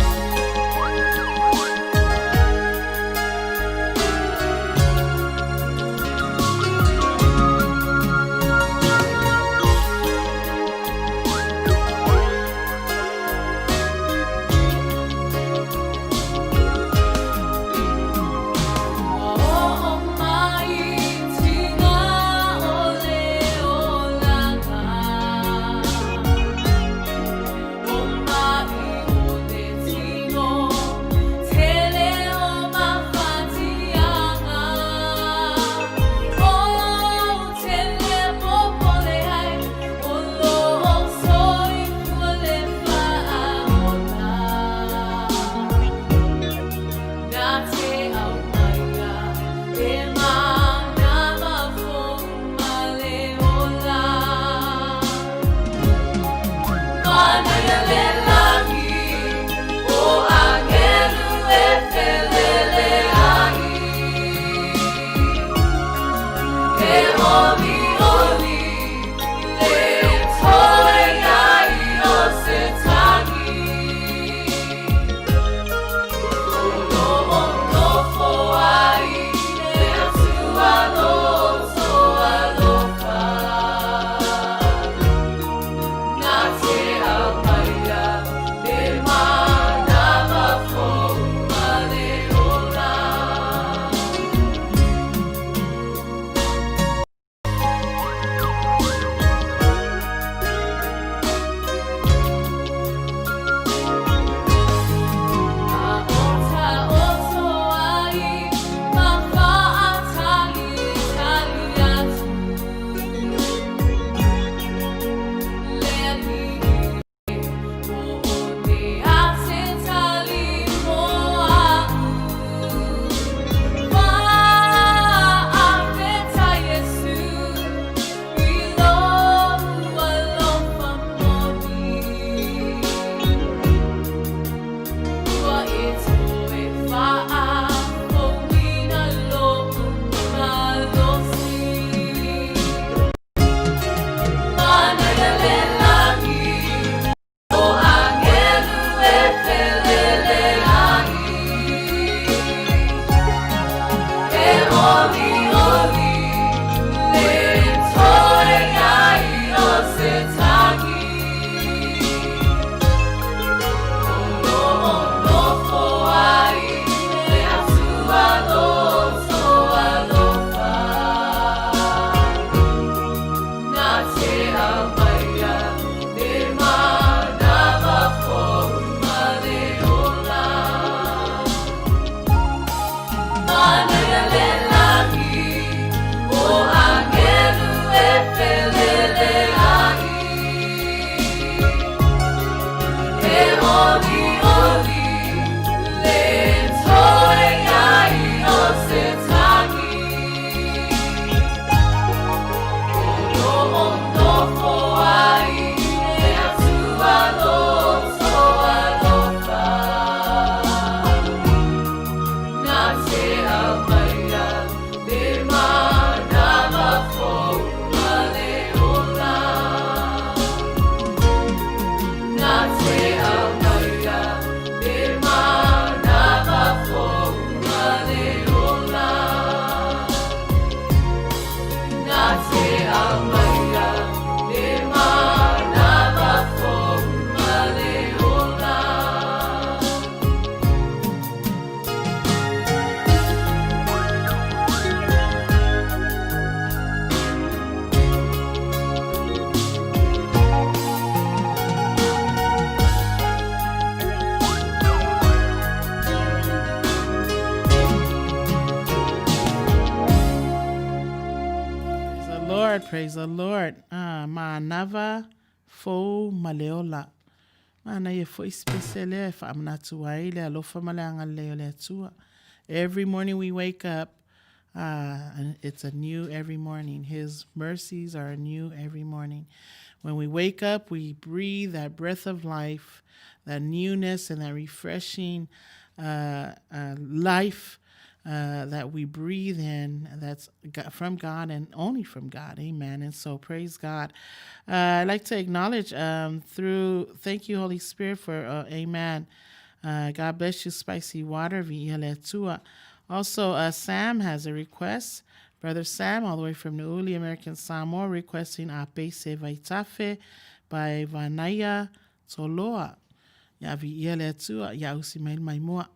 praise the Lord. Ma'anava fo maleola. Mana ye fo especially fa amnatu aile alofa malanga leo le tua. Every morning we wake up, and it's a new every morning. His mercies are new every morning. When we wake up, we breathe that breath of life, that newness and that refreshing life that we breathe in, that's from God and only from God. Amen. And so praise God. I'd like to acknowledge thank you, Holy Spirit, for amen. God bless you, Spicy Water. Also, Sam has a request. Brother Sam, all the way from Nuuli, American Samoa, requesting Ape Se Vaitafe by Vanaya Toloa. Ya vi iele tua, ya usi mail mai mua.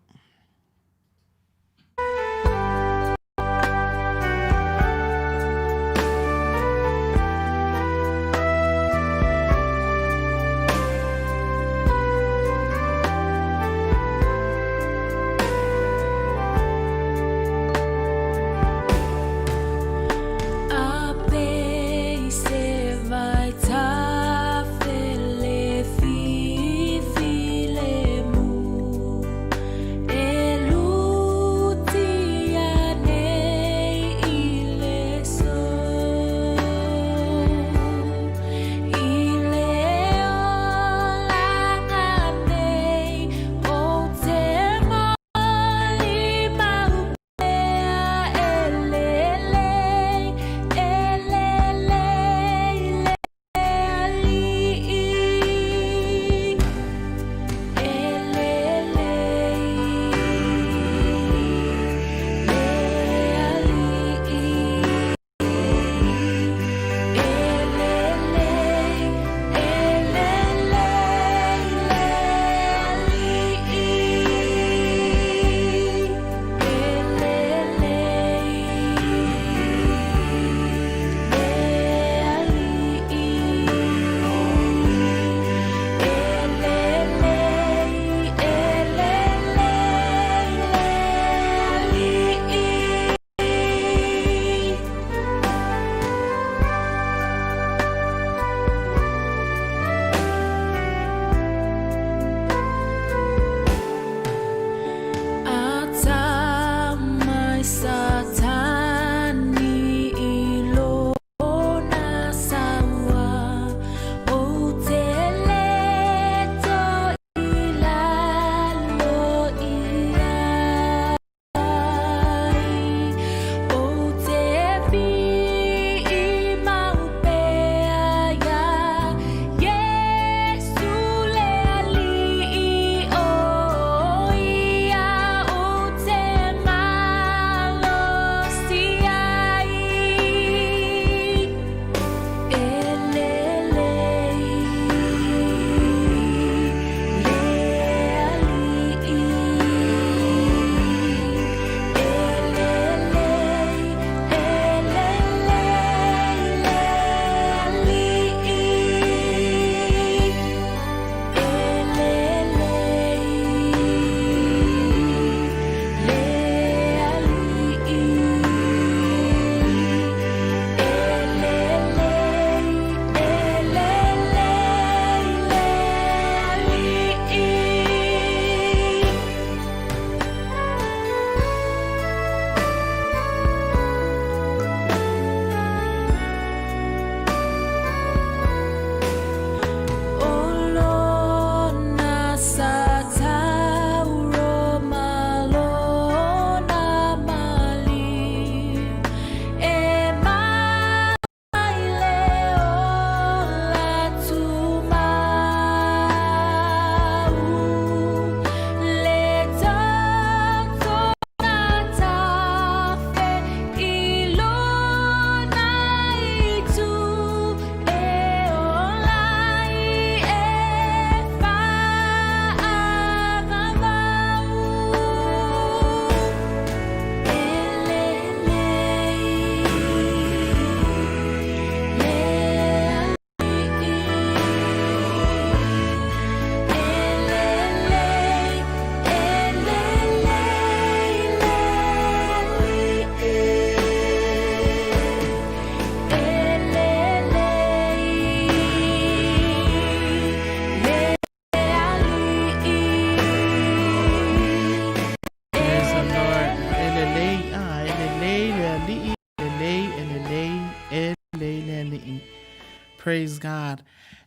Praise God.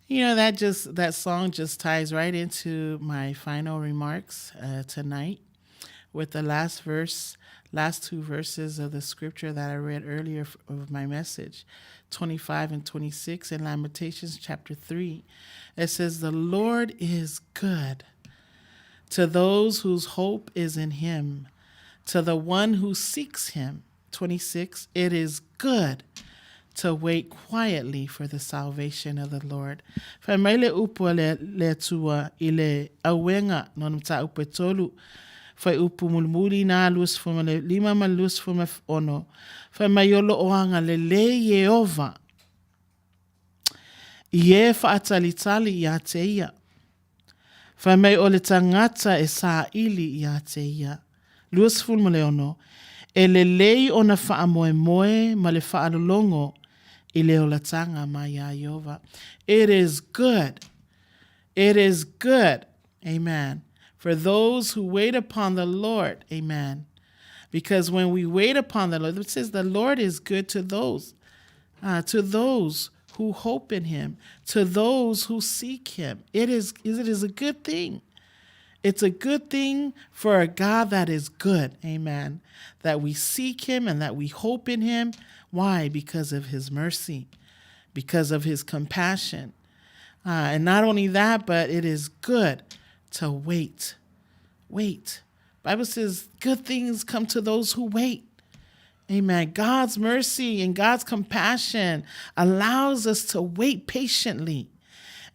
You know, that song just ties right into my final remarks tonight with the last two verses of the scripture that I read earlier of my message, 25 and 26 in Lamentations chapter 3. It says, "The Lord is good to those whose hope is in him, to the one who seeks him." 26, "It is good to wait quietly for the salvation of the Lord." Fa mai le upu le tua ile awenga non ta upu tolu. Fa upu mulmuli na lus fuma le lima ma lus fuma ono. Fa mai yolo oanga le Yehova. Ie fa atalitali ia te ia. Fa mai o le tangata e sa ili ia te ia. Lus fuma le ono. E le lei ona fa amoe moe ma le fa alolongo. It is good. It is good. Amen. For those who wait upon the Lord. Amen. Because when we wait upon the Lord, it says the Lord is good to those who hope in him, to those who seek him. It is a good thing. It's a good thing for a God that is good. Amen. That we seek him and that we hope in him. Why? Because of his mercy, because of his compassion. And not only that, but it is good to wait. Wait. Bible says good things come to those who wait. Amen. God's mercy and God's compassion allows us to wait patiently.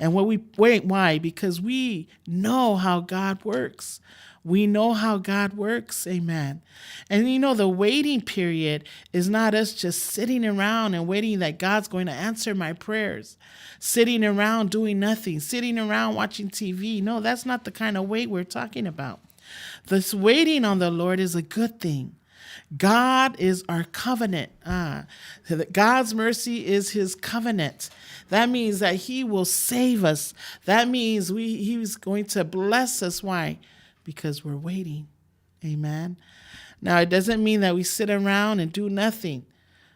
And when we wait, why? Because we know how God works. We know how God works. Amen. And you know, the waiting period is not us just sitting around and waiting that God's going to answer my prayers, sitting around doing nothing, sitting around watching TV. No, that's not the kind of wait we're talking about. This waiting on the Lord is a good thing. God is our covenant. God's mercy is his covenant. That means that he will save us. That means he's going to bless us. Why? Because we're waiting. Amen. Now, it doesn't mean that we sit around and do nothing.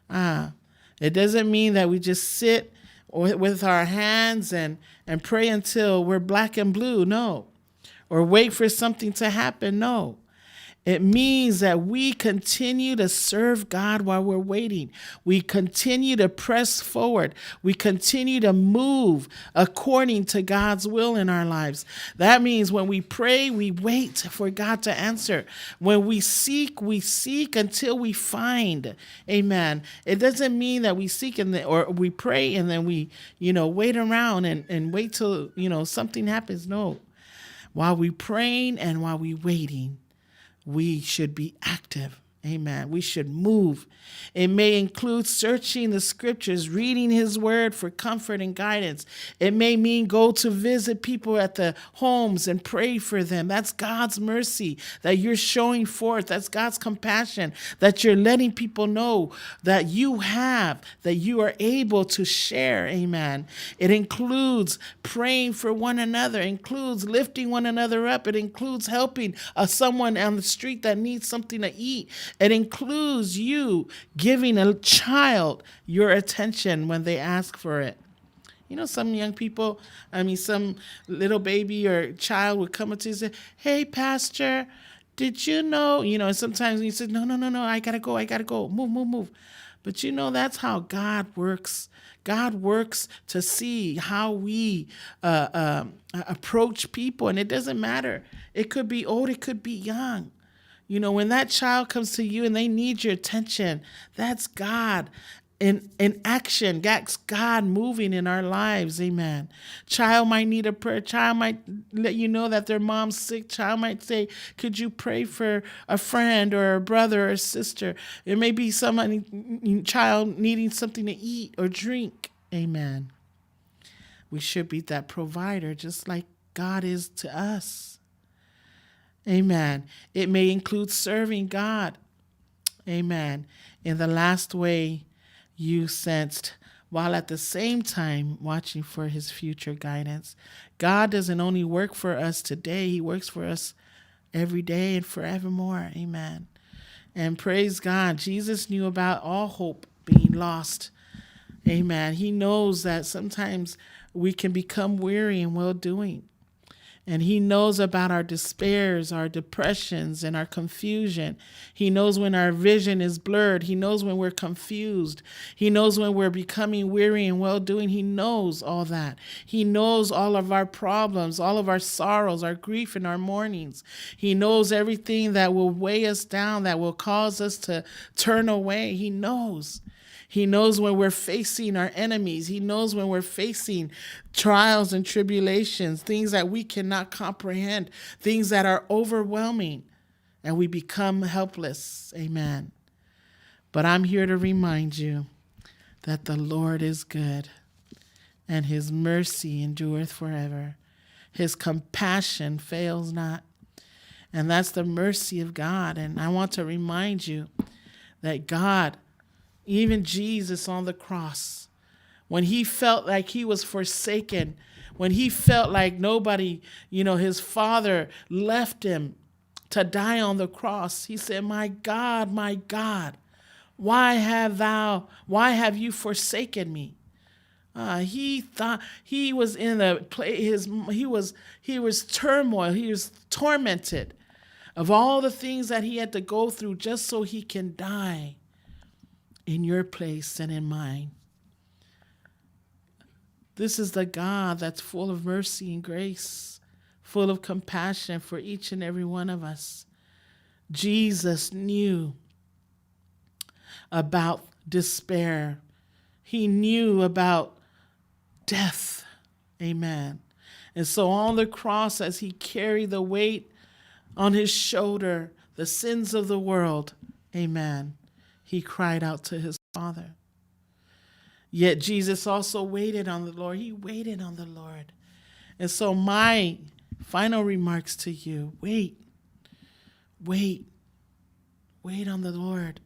It doesn't mean that we just sit with our hands and pray until we're black and blue. No. Or wait for something to happen. No. It means that we continue to serve God while we're waiting. We continue to press forward. We continue to move according to God's will in our lives. That means when we pray, we wait for God to answer. When we seek until we find. Amen. It doesn't mean that we seek or we pray and then we, wait around and wait till, something happens. No. While we praying and while we waiting, we should be active. Amen. We should move. It may include searching the scriptures, reading his word for comfort and guidance. It may mean go to visit people at the homes and pray for them. That's God's mercy that you're showing forth. That's God's compassion that you're letting people know that you are able to share. Amen. It includes praying for one another. It includes lifting one another up. It includes helping someone on the street that needs something to eat. It includes you giving a child your attention when they ask for it. Some young people, some little baby or child would come up to you and say, "Hey, Pastor, did you know?" And sometimes you say, no, I gotta go, move. But that's how God works. God works to see how we approach people, and it doesn't matter. It could be old, it could be young. When that child comes to you and they need your attention, that's God in action. That's God moving in our lives. Amen. Child might need a prayer. Child might let you know that their mom's sick. Child might say, "Could you pray for a friend or a brother or a sister?" It may be child needing something to eat or drink. Amen. We should be that provider just like God is to us. Amen. It may include serving God. Amen. In the last way you sensed, while at the same time watching for his future guidance. God doesn't only work for us today, he works for us every day and forevermore. Amen. And praise God, Jesus knew about all hope being lost. Amen. He knows that sometimes we can become weary in well-doing. And he knows about our despairs, our depressions, and our confusion. He knows when our vision is blurred. He knows when we're confused. He knows when we're becoming weary and well-doing. He knows all that. He knows all of our problems, all of our sorrows, our grief, and our mournings. He knows everything that will weigh us down, that will cause us to turn away. He knows. He knows when we're facing our enemies. He knows when we're facing trials and tribulations, things that we cannot comprehend, things that are overwhelming, and we become helpless. Amen. But I'm here to remind you that the Lord is good, and his mercy endureth forever. His compassion fails not. And that's the mercy of God. And I want to remind you that God, even Jesus on the cross, when he felt like he was forsaken, when he felt like nobody, his Father left him to die on the cross, he said, my God, why have you forsaken me? He thought he was in a place, he was turmoil, he was tormented of all the things that he had to go through just so he can die in your place and in mine. This is the God that's full of mercy and grace, full of compassion for each and every one of us. Jesus knew about despair. He knew about death. Amen. And so on the cross, as he carried the weight on his shoulder, the sins of the world, amen, he cried out to his Father. Yet Jesus also waited on the Lord. He waited on the Lord. And so my final remarks to you, wait on the Lord.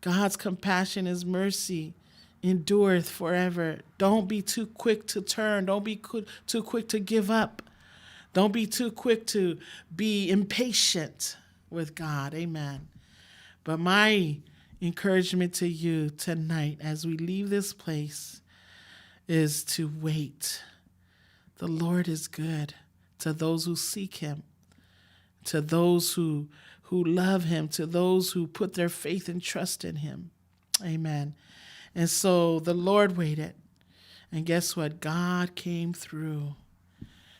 God's compassion, his mercy endureth forever. Don't be too quick to turn. Don't be too quick to give up. Don't be too quick to be impatient with God. Amen. But my encouragement to you tonight as we leave this place is to wait. The Lord is good to those who seek him, to those who love him, to those who put their faith and trust in him. Amen. And so the Lord waited. And guess what? God came through.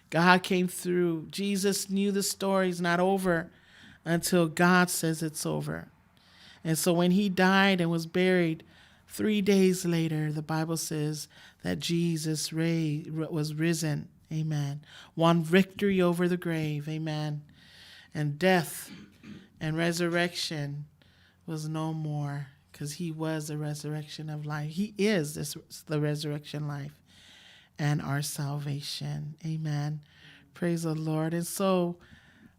God came through. Jesus knew the story's not over until God says it's over. And so when he died and was buried, 3 days later, the Bible says that Jesus was risen. Amen. Won victory over the grave. Amen. And death and resurrection was no more, because he was the resurrection of life. He is the resurrection life and our salvation. Amen. Praise the Lord. And so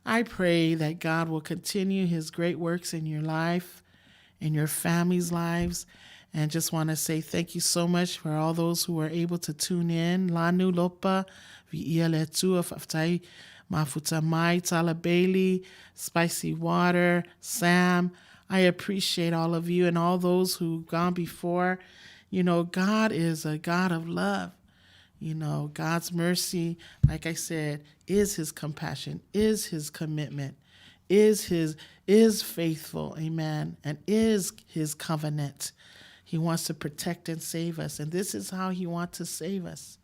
I pray that God will continue his great works in your life, in your family's lives. And just want to say thank you so much for all those who were able to tune in. Lanu Lopa, Vi'ia of Aftai, Mafuta Mai, Tala Bailey, Spicy Water, Sam. I appreciate all of you and all those who've gone before. God is a God of love. God's mercy, like I said, is his compassion, is his commitment, is faithful, amen, and is his covenant. He wants to protect and save us, and this is how he wants to save us,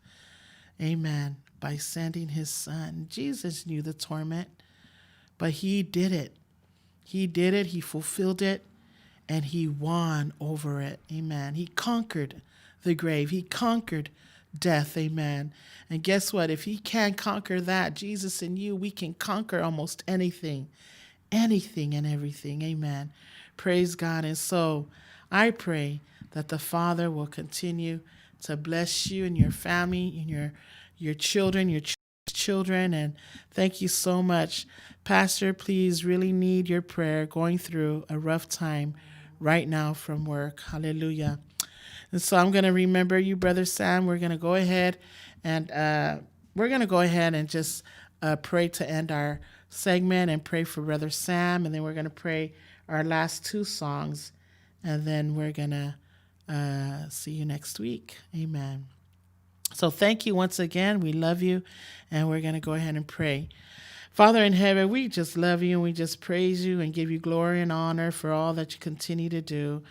amen, by sending his son. Jesus knew the torment, but he did it. He did it, he fulfilled it, and he won over it, amen. He conquered the grave. He conquered death, amen. And guess what? If he can't conquer that, Jesus and you, we can conquer almost anything and everything, amen. Praise God. And so I pray that the Father will continue to bless you and your family and your children. And thank you so much. Pastor, please really need your prayer going through a rough time right now from work. Hallelujah. And so I'm going to remember you, Brother Sam. We're going to go ahead and just pray to end our segment and pray for Brother Sam. And then we're going to pray our last two songs. And then we're going to See you next week. Amen. So thank you once again. We love you, and we're going to go ahead and pray. Father in heaven, we just love you and we just praise you and give you glory and honor for all that you continue to do.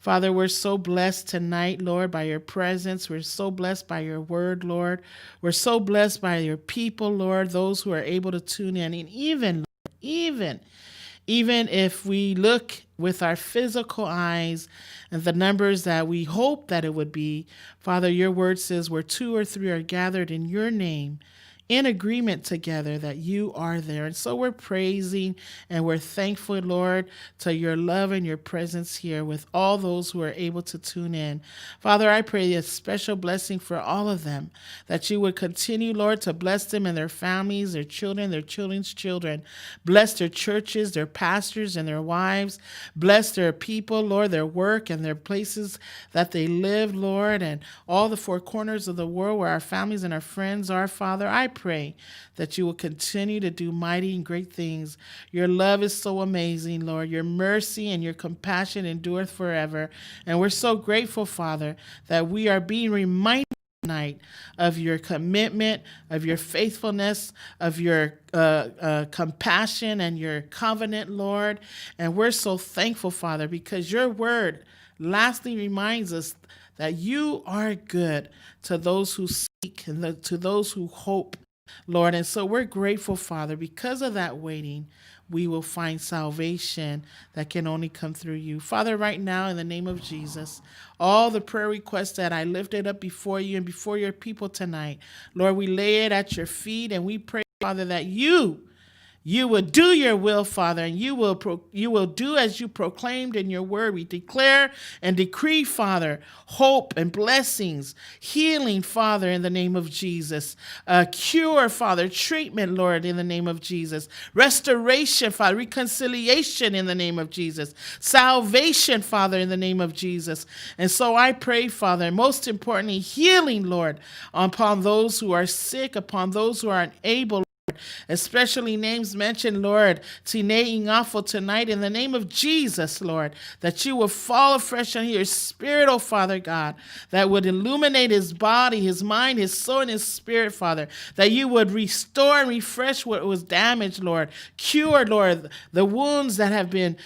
Father, we're so blessed tonight, Lord, by your presence. We're so blessed by your word, Lord. We're so blessed by your people, Lord, those who are able to tune in. And even if we look with our physical eyes and the numbers that we hope that it would be, Father, your word says where 2 or 3 are gathered in your name, in agreement together, that you are there. And so we're praising and we're thankful, Lord, to your love and your presence here with all those who are able to tune in. Father, I pray a special blessing for all of them, that you would continue, Lord, to bless them and their families, their children, their children's children. Bless their churches, their pastors and their wives. Bless their people, Lord, their work and their places that they live, Lord, and all the 4 corners of the world where our families and our friends are, Father. I pray that you will continue to do mighty and great things. Your love is so amazing, Lord. Your mercy and your compassion endureth forever. And we're so grateful, Father, that we are being reminded tonight of your commitment, of your faithfulness, of your compassion and your covenant, Lord. And we're so thankful, Father, because your word lastly reminds us that you are good to those who seek and to those who hope, Lord. And so we're grateful, Father, because of that waiting, we will find salvation that can only come through you. Father, right now, in the name of Jesus, all the prayer requests that I lifted up before you and before your people tonight, Lord, we lay it at your feet and we pray, Father, that you will do your will, Father, and you will do as you proclaimed in your word. We declare and decree, Father, hope and blessings, healing, Father, in the name of Jesus, cure, Father, treatment, Lord, in the name of Jesus, restoration, Father, reconciliation in the name of Jesus, salvation, Father, in the name of Jesus. And so I pray, Father, and most importantly, healing, Lord, upon those who are sick, upon those who are unable, especially names mentioned, Lord, Tine Ingafo tonight, in the name of Jesus, Lord, that you will fall afresh on your spirit, oh Father God, that would illuminate his body, his mind, his soul, and his spirit, Father, that you would restore and refresh what was damaged, Lord, cure, Lord, the wounds that have been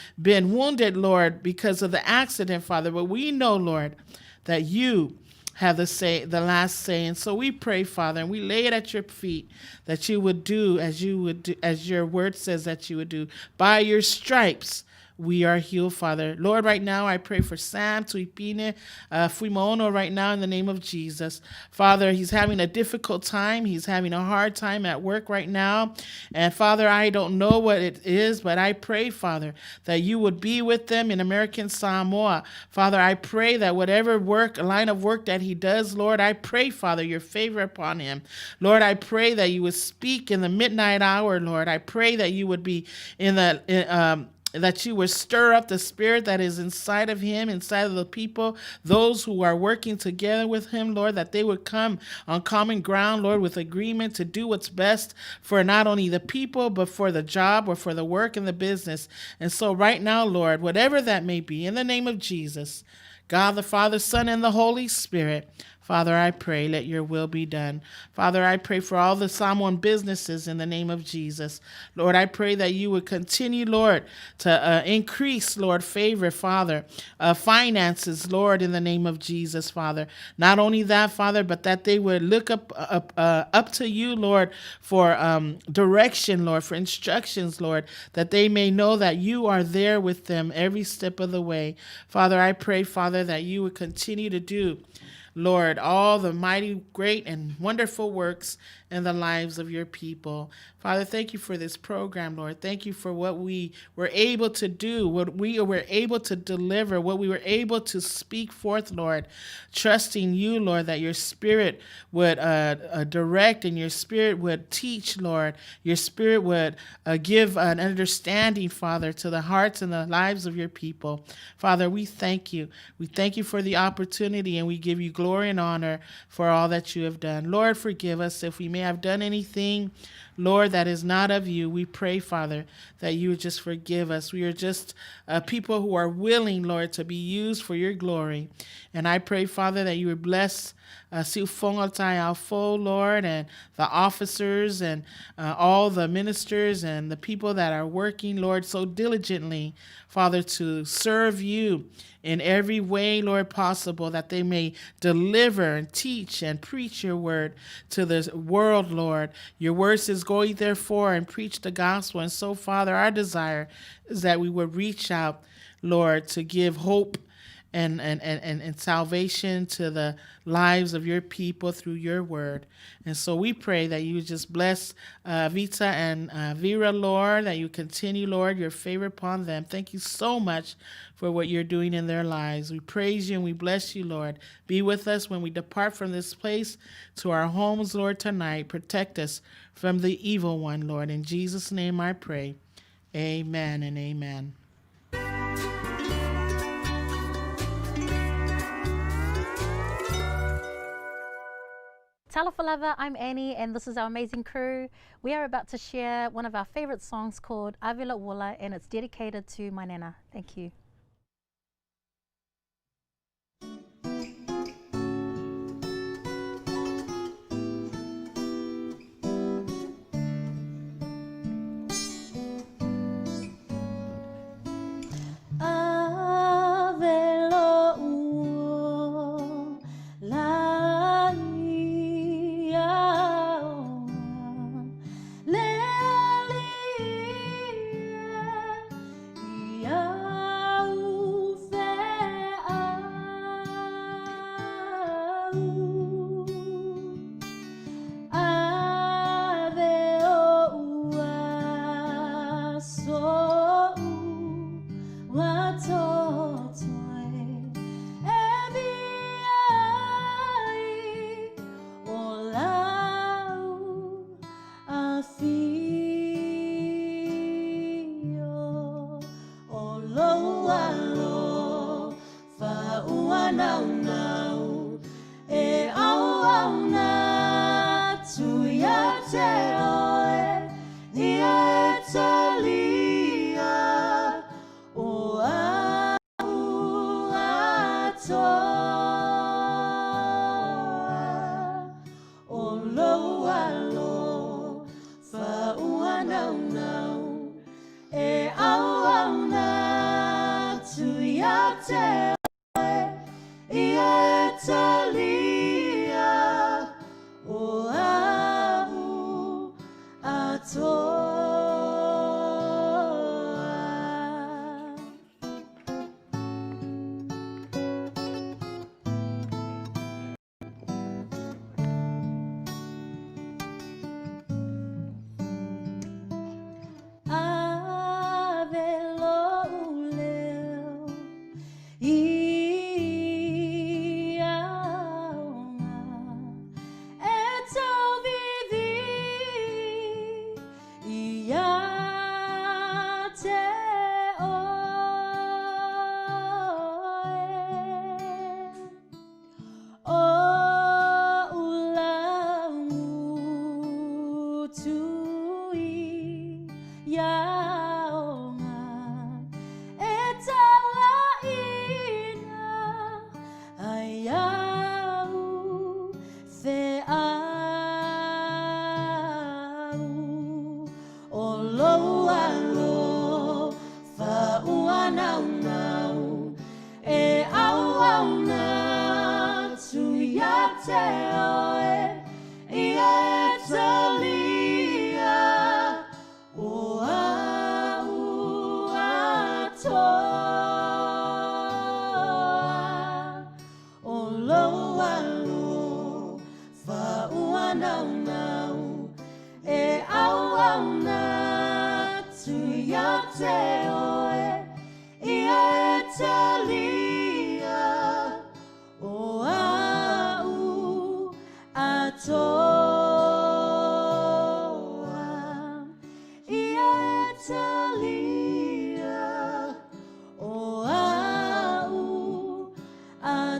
wounded, Lord, because of the accident, Father. But we know, Lord, that you have the last say. And so we pray, Father, and we lay it at your feet, that you would do as your word says that you would do. By your stripes we are healed, Father. Lord, right now I pray for Sam Tuipine Fuimono right now in the name of Jesus. Father, he's having a difficult time. He's having a hard time at work right now. And Father, I don't know what it is, but I pray, Father, that you would be with them in American Samoa. Father, I pray that whatever line of work that he does, Lord, I pray, Father, your favor upon him. Lord, I pray that you would speak in the midnight hour, Lord. I pray that you would be that you would stir up the spirit that is inside of him, inside of the people, those who are working together with him, Lord, that they would come on common ground, Lord, with agreement to do what's best for not only the people, but for the job or for the work and the business. And so right now, Lord, whatever that may be, in the name of Jesus, God, the Father, Son, and the Holy Spirit, Father, I pray, let your will be done. Father, I pray for all the Samoan businesses in the name of Jesus. Lord, I pray that you would continue, Lord, to increase, Lord, favor, Father, finances, Lord, in the name of Jesus, Father. Not only that, Father, but that they would look up to you, Lord, for direction, Lord, for instructions, Lord, that they may know that you are there with them every step of the way. Father, I pray, Father, that you would continue to do, Lord, all the mighty, great, and wonderful works in the lives of your people. Father, thank you for this program, Lord. Thank you for what we were able to do, what we were able to deliver, what we were able to speak forth, Lord, trusting you, Lord, that your spirit would direct and your spirit would teach, Lord. Your spirit would give an understanding, Father, to the hearts and the lives of your people. Father, we thank you. We thank you for the opportunity, and we give you glory and honor for all that you have done. Lord, forgive us if we may have done anything Lord, that is not of you, we pray, Father, that you would just forgive us. We are just people who are willing, Lord, to be used for your glory. And I pray, Father, that you would bless Siufongotai Alfo, Lord, and the officers and all the ministers and the people that are working, Lord, so diligently, Father, to serve you in every way, Lord, possible, that they may deliver and teach and preach your word to the world, Lord. Your word says, go ye therefore and preach the gospel. And so, Father, our desire is that we would reach out, Lord, to give hope and salvation to the lives of your people through your word. And so we pray that you just bless Vita and Vera, Lord, that you continue, Lord, your favor upon them. Thank you so much for what you're doing in their lives. We praise you and we bless you, Lord. Be with us when we depart from this place to our homes, Lord, tonight. Protect us from the evil one, Lord. In Jesus' name I pray. Amen and amen. Talofa lava, I'm Annie, and this is our amazing crew. We are about to share one of our favorite songs called Avila Wula, and it's dedicated to my nana. Thank you.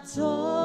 So